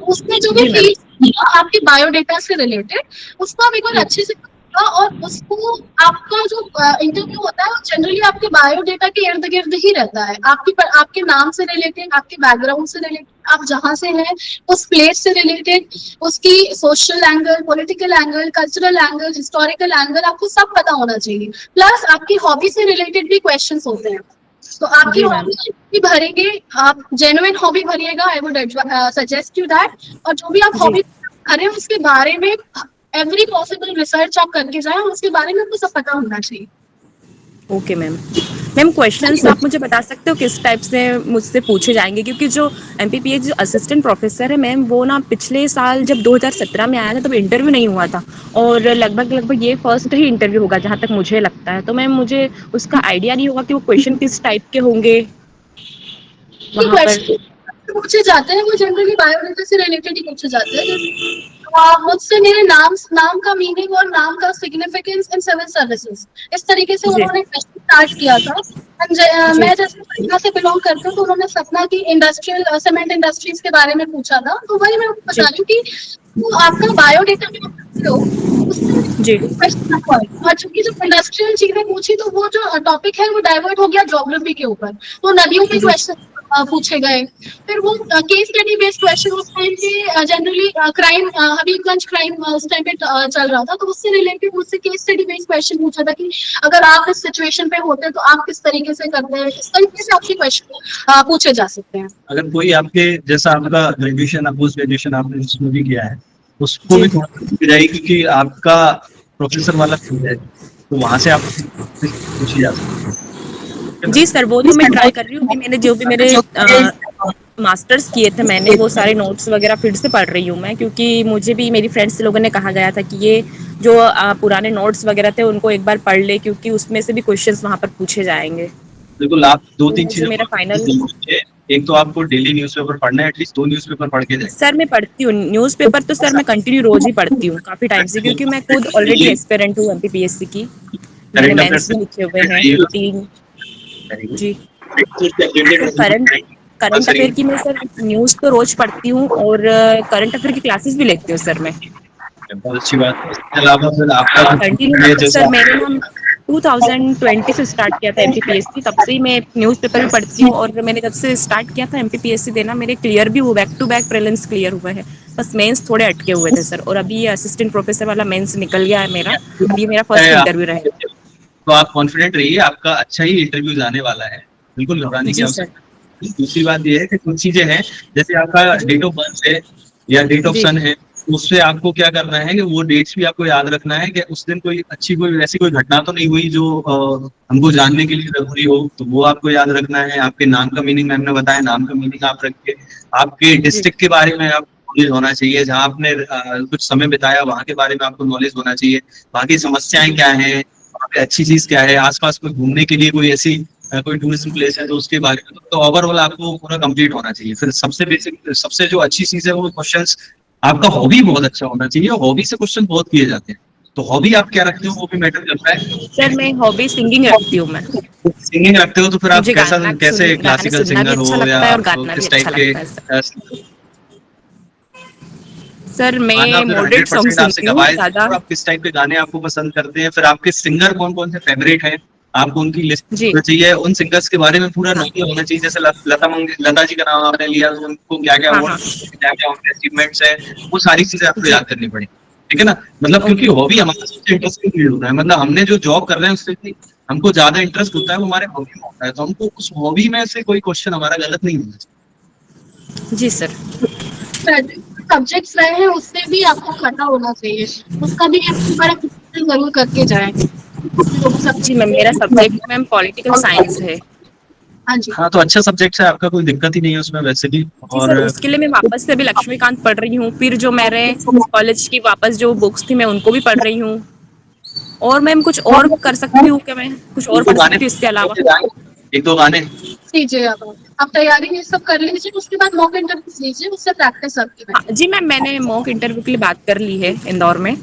उसमें जो भी फील्ड आपके बायोडेटा से रिलेटेड, उसको आप एक बार अच्छे से और उसको आपका जो इंटरव्यू होता है वो जनरली आपके बायोडेटा के इर्द गिर्द ही रहता है। आपके नाम से रिलेटेड, आपके बैकग्राउंड से रिलेटेड, आप जहाँ से हैं उस प्लेस से रिलेटेड, उसकी social angle, political angle, cultural angle, historical angle, आपको सब पता होना चाहिए। प्लस आपकी हॉबी से रिलेटेड भी क्वेश्चंस होते हैं, तो आपकी हॉबी भी भरेंगे, आप जेन्युइन हॉबी भरिएगा, I would suggest you that. और जो भी आप हॉबी भरें उसके बारे में एवरी पॉसिबल रिसर्च आप करके जाएं, उसके बारे में आपको सब पता होना चाहिए। Okay ma'am. मैम क्वेश्चंस आप मुझे बता सकते हो किस टाइप से मुझसे पूछे जाएंगे? क्योंकि जो MPPS जो असिस्टेंट प्रोफेसर है मैम, वो ना पिछले साल जब 2017 में आया था तब इंटरव्यू नहीं हुआ था, और लगभग ये फर्स्ट ही इंटरव्यू होगा जहाँ तक मुझे लगता है। तो मैम मुझे उसका आइडिया नहीं होगा कि वो क्वेश्चन किस टाइप के होंगे वहाँ पर। पूछे जाते हैं वो जनरली बायोडेटा से रिलेटेड ही पूछे जाते हैं। मुझसे मेरे नाम का मीनिंग और नाम का सिग्निफिकेंस इन सिविल सर्विसेज, इस तरीके से उन्होंने क्वेश्चन स्टार्ट किया था। मैं जैसे पटना से बिलोंग करती हूँ, तो उन्होंने सपना की इंडस्ट्रियल सीमेंट इंडस्ट्रीज के बारे में पूछा था। तो वही मैं बता रही हूँ कि वो आपका बायोडेटा और चूंकि जो इंडस्ट्रियल चीजें पूछी तो वो जो टॉपिक है वो डाइवर्ट हो गया ज्योग्राफी के ऊपर, तो नदियों के क्वेश्चन पूछे गए। फिर वो केस स्टडी बेस्ड क्वेश्चन उस टाइम पे जनरली क्राइम, हबीबगंज क्राइम उस टाइम पे चल रहा था, तो उससे रिलेटेड मुझसे केस स्टडी बेस्ड क्वेश्चन पूछा था कि अगर आप इस सिचुएशन पे होते तो आप किस तरीके से करते हैं। इस तरीके से आपके क्वेश्चन पूछे जा सकते हैं। अगर कोई आपके जैसा आपका ग्रेजुएशन, पोस्ट ग्रेजुएशन आपने स्टडी किया है, उसको भी थोड़ा जाएगी कि आपका प्रोफेसर वाला फील्ड है, तो वहां से आप पूछी जा सकती जी सर, वो तो मैं ट्राई कर रही हूँ कि मैंने जो भी मेरे मास्टर्स किए थे मैंने वो सारे नोट्स वगैरह फिर से पढ़ रही हूँ मैं, क्योंकि मुझे भी मेरी फ्रेंड्स लोगों ने कहा गया था कि ये जो पुराने नोट्स वगैरह थे उनको एक बार पढ़ ले, क्योंकि उसमें से भी क्वेश्चंस वहाँ पर पूछे जाएंगे। बिल्कुल। आप दो तो तीन मुझे चीजों मेरा फाइनल को, एक तो आपको डेली न्यूज़पेपर पढ़ना है, एटलीस्ट 2 न्यूज़पेपर पढ़ के जाए। सर मैं पढ़ती हूँ न्यूज़पेपर, तो सर मैं कंटिन्यू रोज ही पढ़ती हूँ काफी टाइम से, क्योंकि मैं खुद ऑलरेडी एस्पिरेंट हूँ एमपीपीएससी की। मैंने करंट मेंस भी लिखे हुए हैं 3। जी सर, करंट अफेयर की मैं सर न्यूज़ तो रोज पढ़ती हूँ और करंट अफेयर की क्लासेस भी लेती हूँ सर मैं। बहुत अच्छी बात है। इसके अलावा फिर आपका कंटिन्यू सर मैंने ना 2020 से स्टार्ट किया था एमपीपीएससी, तब से ही मैं न्यूज़पेपर भी पढ़ती हूँ और मैंने जब से स्टार्ट किया था एमपीपीएससी देना मेरे क्लियर भी हुए, back to back prelims clear हुए हैं, बस मेंस थोड़े अटके हुए थे सर। और अभी ये असिस्टेंट प्रोफेसर वाला मेंस निकल गया है मेरा, अब ये मेरा फर्स्ट इंटरव्यू रहेगा। तो आप कॉन्फिडेंट रहिए, आपका अच्छा ही इंटरव्यू आने वाला है, बिल्कुल घबराने की जी सर। आवश्यकता नहीं। दूसरी बात ये है कि कुछ चीजें हैं, जैसे आपका डेट ऑफ बर्थ है या डेट ऑफ जी। सन है, उससे आपको क्या करना है कि वो डेट्स भी आपको याद रखना है कि उस दिन कोई अच्छी कोई ऐसी कोई घटना तो नहीं हुई जो हमको जानने के लिए जरूरी हो, तो वो आपको याद रखना है। आपके नाम का मीनिंग मैम ने बताया, नाम का मीनिंग आप रखिए। आपके डिस्ट्रिक्ट के बारे में आप नॉलेज होना चाहिए, जहाँ आपने कुछ समय बिताया वहाँ के बारे में आपको नॉलेज होना चाहिए, वहाँ की समस्याएं क्या है, वहाँ पे अच्छी चीज क्या है, आसपास कोई घूमने के लिए कोई ऐसी कोई टूरिज्म प्लेस है तो उसके बारे में, तो ओवरऑल आपको पूरा कंप्लीट होना चाहिए। फिर सबसे बेसिक, सबसे जो अच्छी चीज है वो क्वेश्चंस, आपका हॉबी बहुत अच्छा होना चाहिए, हॉबी से क्वेश्चन बहुत किए जाते हैं। तो हॉबी आप क्या रखते हो वो भी मैटर करता है। सर मैं हॉबी सिंगिंग रखती हूँ मैं। सिंगिंग रखते हो तो फिर आप मुझे कैसे गाने क्लासिकल सुनना भी सिंगर अच्छा हो या लगता है और आप गाना भी किस अच्छा टाइप के लगता है सर। सर गाना मैं फिर मॉडरेट सॉन्ग 100% आपसे सुनती हूँ गवाए ज्यादा। और आप किस टाइप के गाने आपको पसंद करते हैं, फिर आपके सिंगर कौन कौन से फेवरेट हैं, आपको उनकी लिस्ट जी। होना चाहिए, उन सिंगर्स के बारे में पूरा नॉलेज होना चाहिए। जैसे लता जी का नाम आपने लिया तो उनको क्या क्या हाँ अवार्ड, हाँ। क्या क्या उनके अचीवमेंट्स है, वो सारी चीजें आपको जी। याद करनी पड़ेगी। ठीक है ना, मतलब क्योंकि हॉबी हमारा सबसे इंटरेस्टिंग फील्ड होता है, मतलब हमने जो जॉब कर रहे हैं उससे भी हमको ज्यादा इंटरेस्ट होता है वो हमारे हॉबी में होता है, तो हमको उस हॉबी में से कोई क्वेश्चन हमारा गलत नहीं होना चाहिए। जी सर। सब्जेक्ट्स रहे हैं उससे भी आपको पता होना चाहिए, उसका भी एक बार जरूर करके जाए। जी मैम, मेरा सब्जेक्ट मैम पॉलिटिकल साइंस है। हाँ जी। हाँ तो अच्छा सब्जेक्ट है आपका, कोई दिक्कत ही नहीं है उसमें वैसे भी। जी और सर, उसके लिए मैं वापस से अभी लक्ष्मीकांत पढ़ रही हूँ, फिर जो मेरे कॉलेज की वापस जो बुक्स थी मैं उनको भी पढ़ रही हूँ। और मैम कुछ और कर सकती हूँ क्या, मैं कुछ और एक दो पढ़ गाने, सकती हूँ इसके अलावा? एक दो गाने लीजिए, आप तैयारी ये सब कर लीजिए, उसके बाद मॉक इंटरव्यू लीजिए, उससे प्रैक्टिस आपकी। हाँ जी मैम, मैंने मॉक इंटरव्यू के लिए बात कर ली है इंदौर में।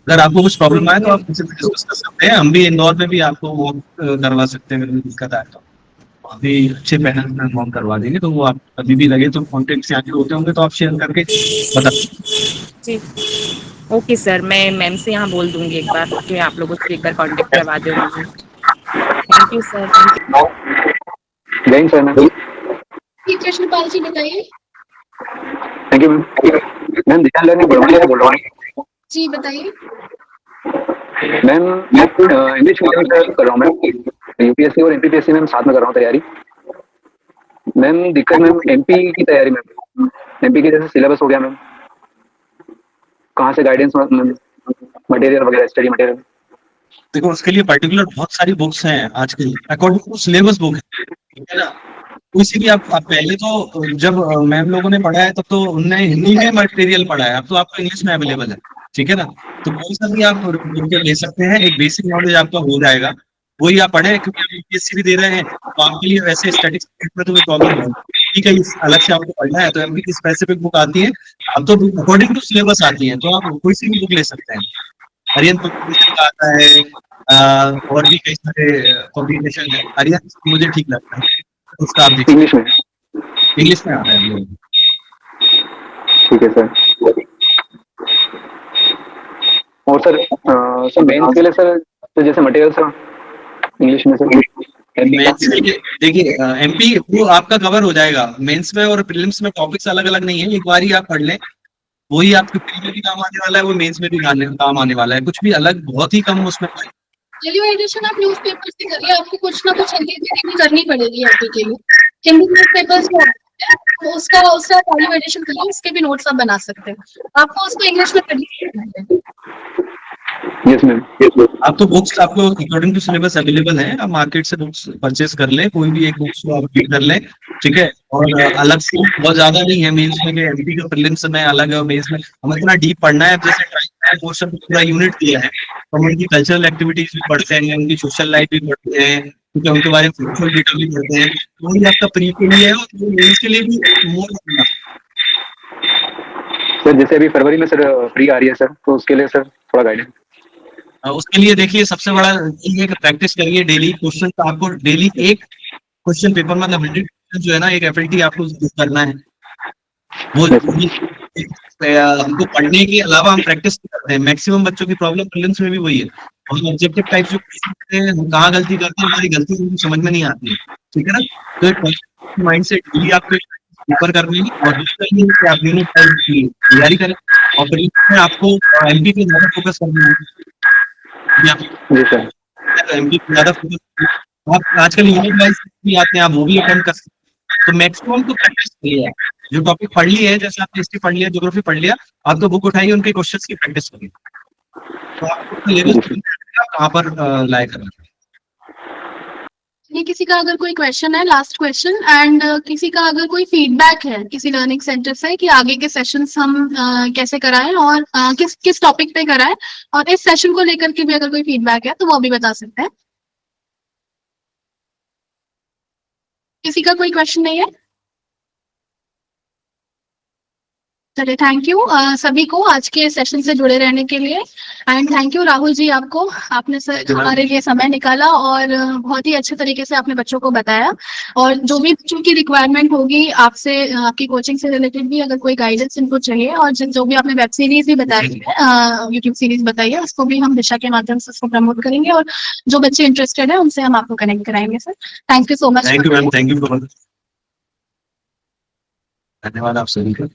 अगर आपको कुछ प्रॉब्लम आए तो आप मुझसे डिस्कस कर सकते हैं, हम भी इंदौर में भी आपको वो करवा सकते हैं अगर कोई दिक्कत आए तो। वहाँ भी अच्छे पैनल में फॉर्म करवा देंगे, तो वो आप कभी भी लगे तो कॉन्टेक्ट से आगे होते होंगे तो आप शेयर करके बता। जी ओके सर, मैं मैम से यहाँ बोल दूंगी एक बार कि आप लोगों से एक बार कॉन्टेक्ट करवा दो मुझे। Thank you sir, thank you. जय हिंद सर। मैम ठीक, कृष्णपाल जी बताइए। Thank you ma'am. Ma'am Disha learning Barwani से बोल रहा हूँ। जी बताइए। मैम मैं इंग्लिश मीडियम से कर रहा हूँ मैम, यूपीएससी और एमपीपीएससी मैम साथ में कर रहा हूँ तैयारी। मैम दिक्कत मैम एमपी की तैयारी मैम, एमपी की जैसे सिलेबस हो गया मैम, कहाँ से गाइडेंस मटेरियल वगैरह, स्टडी मटेरियल? देखो उसके लिए पर्टिकुलर बहुत सारी बुक्स हैं आजकल, अकॉर्डिंग टू सिलेबस बुक है, ठीक है ना। उसी भी आप पहले तो जब मैम लोगों ने पढ़ा है तब तो उनने हिंदी में मटेरियल पढ़ा है, अब तो आपको इंग्लिश में अवेलेबल है, ठीक है ना। तो कोई सा भी आप ले सकते हैं, एक बेसिक नॉलेज आपका हो जाएगा, वही आप पढ़े, क्योंकि आप यूपीएससी भी दे रहे हैं तो आपके लिए वैसे स्टैटिस्टिक्स में तो कोई प्रॉब्लम नहीं, ठीक है। अलग से आपको पढ़ना है तो एमपी की स्पेसिफिक बुक आती है, अब तो अकॉर्डिंग टू सिलेबस आती है, तो आप कोई सी भी बुक ले सकते हैं। आर्यन पब्लिकेशन का आता है, और भी कई सारे पब्लिकेशन है, आर्यन मुझे ठीक लगता है, उसका आप देख इंग्लिश में? इंग्लिश में आ रहा है। ठीक है सर। और सर सर मेंस के लिए सर तो जैसे मटेरियल सर इंग्लिश में सर? मेंस के लिए देखिए एमपी वो आपका कवर हो जाएगा, मेंस में और प्रीलिम्स में टॉपिक्स अलग अलग नहीं है, एक बार ही आप पढ़ लें, वही आपके प्री में भी काम आने वाला है, वो मेंस में भी काम आने वाला है, कुछ भी अलग बहुत ही कम उसमें। वैल्यू एडिशन आप न्यूज़पेपर से करिए, आपको कुछ ना कुछ हिंदी में रीडिंग करनी पड़ेगी एमपी के लिए। हिंदी न्यूज़पेपर्स में तो उसका वैल्यू एडिशन करिए, उसके भी नोट्स आप बना सकते हैं, आपको उसको इंग्लिश में करना है। Yes ma'am. आप तो बुक्स आपको अकॉर्डिंग टू सिलेबस अवेलेबल है, आप मार्केट से बुक्स परचेज कर लें, कोई भी एक बुक्स को आप रीड कर लें, ठीक है। और अलग से बहुत ज्यादा नहीं है मेंस में, एमपी का प्रीलिम्स में अलग है, मेंस में हमें इतना डीप पढ़ना है। जैसे ट्राई पोर्शन पूरा यूनिट दिया है, तो हम उनकी कल्चरल एक्टिविटीज भी पढ़ते हैं, उनकी सोशल लाइफ भी पढ़ते हैं, क्योंकि उनके बारे में फैक्चुअल डेटा भी पढ़ते हैं। तो वही आपका प्री के लिए है और मेंस के लिए भी मोर। सर जैसे अभी फरवरी में सर प्री आ रही है सर, तो उसके लिए सर थोड़ा गाइडेंस। उसके लिए देखिए सबसे बड़ा ये प्रैक्टिस करिए डेली क्वेश्चन। आपको डेली एक क्वेश्चन पेपर मतलब 100 जो है ना, एक एफएलटी आपको करना है। वो हमको पढ़ने के अलावा हम प्रैक्टिस करते हैं। मैक्सिमम बच्चों की प्रॉब्लम प्रीलिम्स में भी वही है, हम ऑब्जेक्टिव टाइप जो क्वेश्चन करते हैं, हम कहाँ गलती करते हैं, हमारी गलती उनको समझ में नहीं आती है, ठीक है ना। तो एक माइंड सेट डेली आपको ऊपर करनी है। और दूसरा ये कि आप यूनिट की तैयारी करें और प्रीलिम्स में आपको एमपी पे ज्यादा फोकस करना है। एमपी पे ज्यादा फोकस, आप आजकल यूनिट वाइज भी आते हैं, आप वो भी अटेम्प्ट कर सकते हैं। तो मैक्सिमम तो प्रैक्टिस करिए, जो टॉपिक पढ़ लिए है, जैसे आपने हिस्ट्री पढ़ लिया, ज्योग्राफी पढ़ लिया, आप तो बुक उठाइए, उनके क्वेश्चंस की प्रैक्टिस करिए, तो आपको लेवल कहाँ पर लाए करना। ये किसी का अगर कोई क्वेश्चन है, लास्ट क्वेश्चन, एंड किसी का अगर कोई फीडबैक है किसी लर्निंग सेंटर से कि आगे के सेशंस हम कैसे कराएं और किस किस टॉपिक पे कराएं, और इस सेशन को लेकर के भी अगर कोई फीडबैक है तो वो भी बता सकते हैं। किसी का कोई क्वेश्चन नहीं है? चलिए, थैंक यू सभी को आज के सेशन से जुड़े रहने के लिए। And thank you Rahul ji, आपको, आपने हमारे लिए समय निकाला और बहुत ही अच्छे तरीके से आपने बच्चों को बताया। और जो भी बच्चों की रिक्वायरमेंट होगी आपसे, आपकी कोचिंग से रिलेटेड भी अगर कोई गाइडेंस इनको चाहिए, और जो भी आपने वेब सीरीज भी बताई है, यूट्यूब सीरीज बताई है, उसको भी हम दिशा के माध्यम से उसको प्रमोट करेंगे, और जो बच्चे इंटरेस्टेड है उनसे हम आपको कनेक्ट कराएंगे। Sir thank you so much. Thank you ma'am, thank you. धन्यवाद आप सभी का।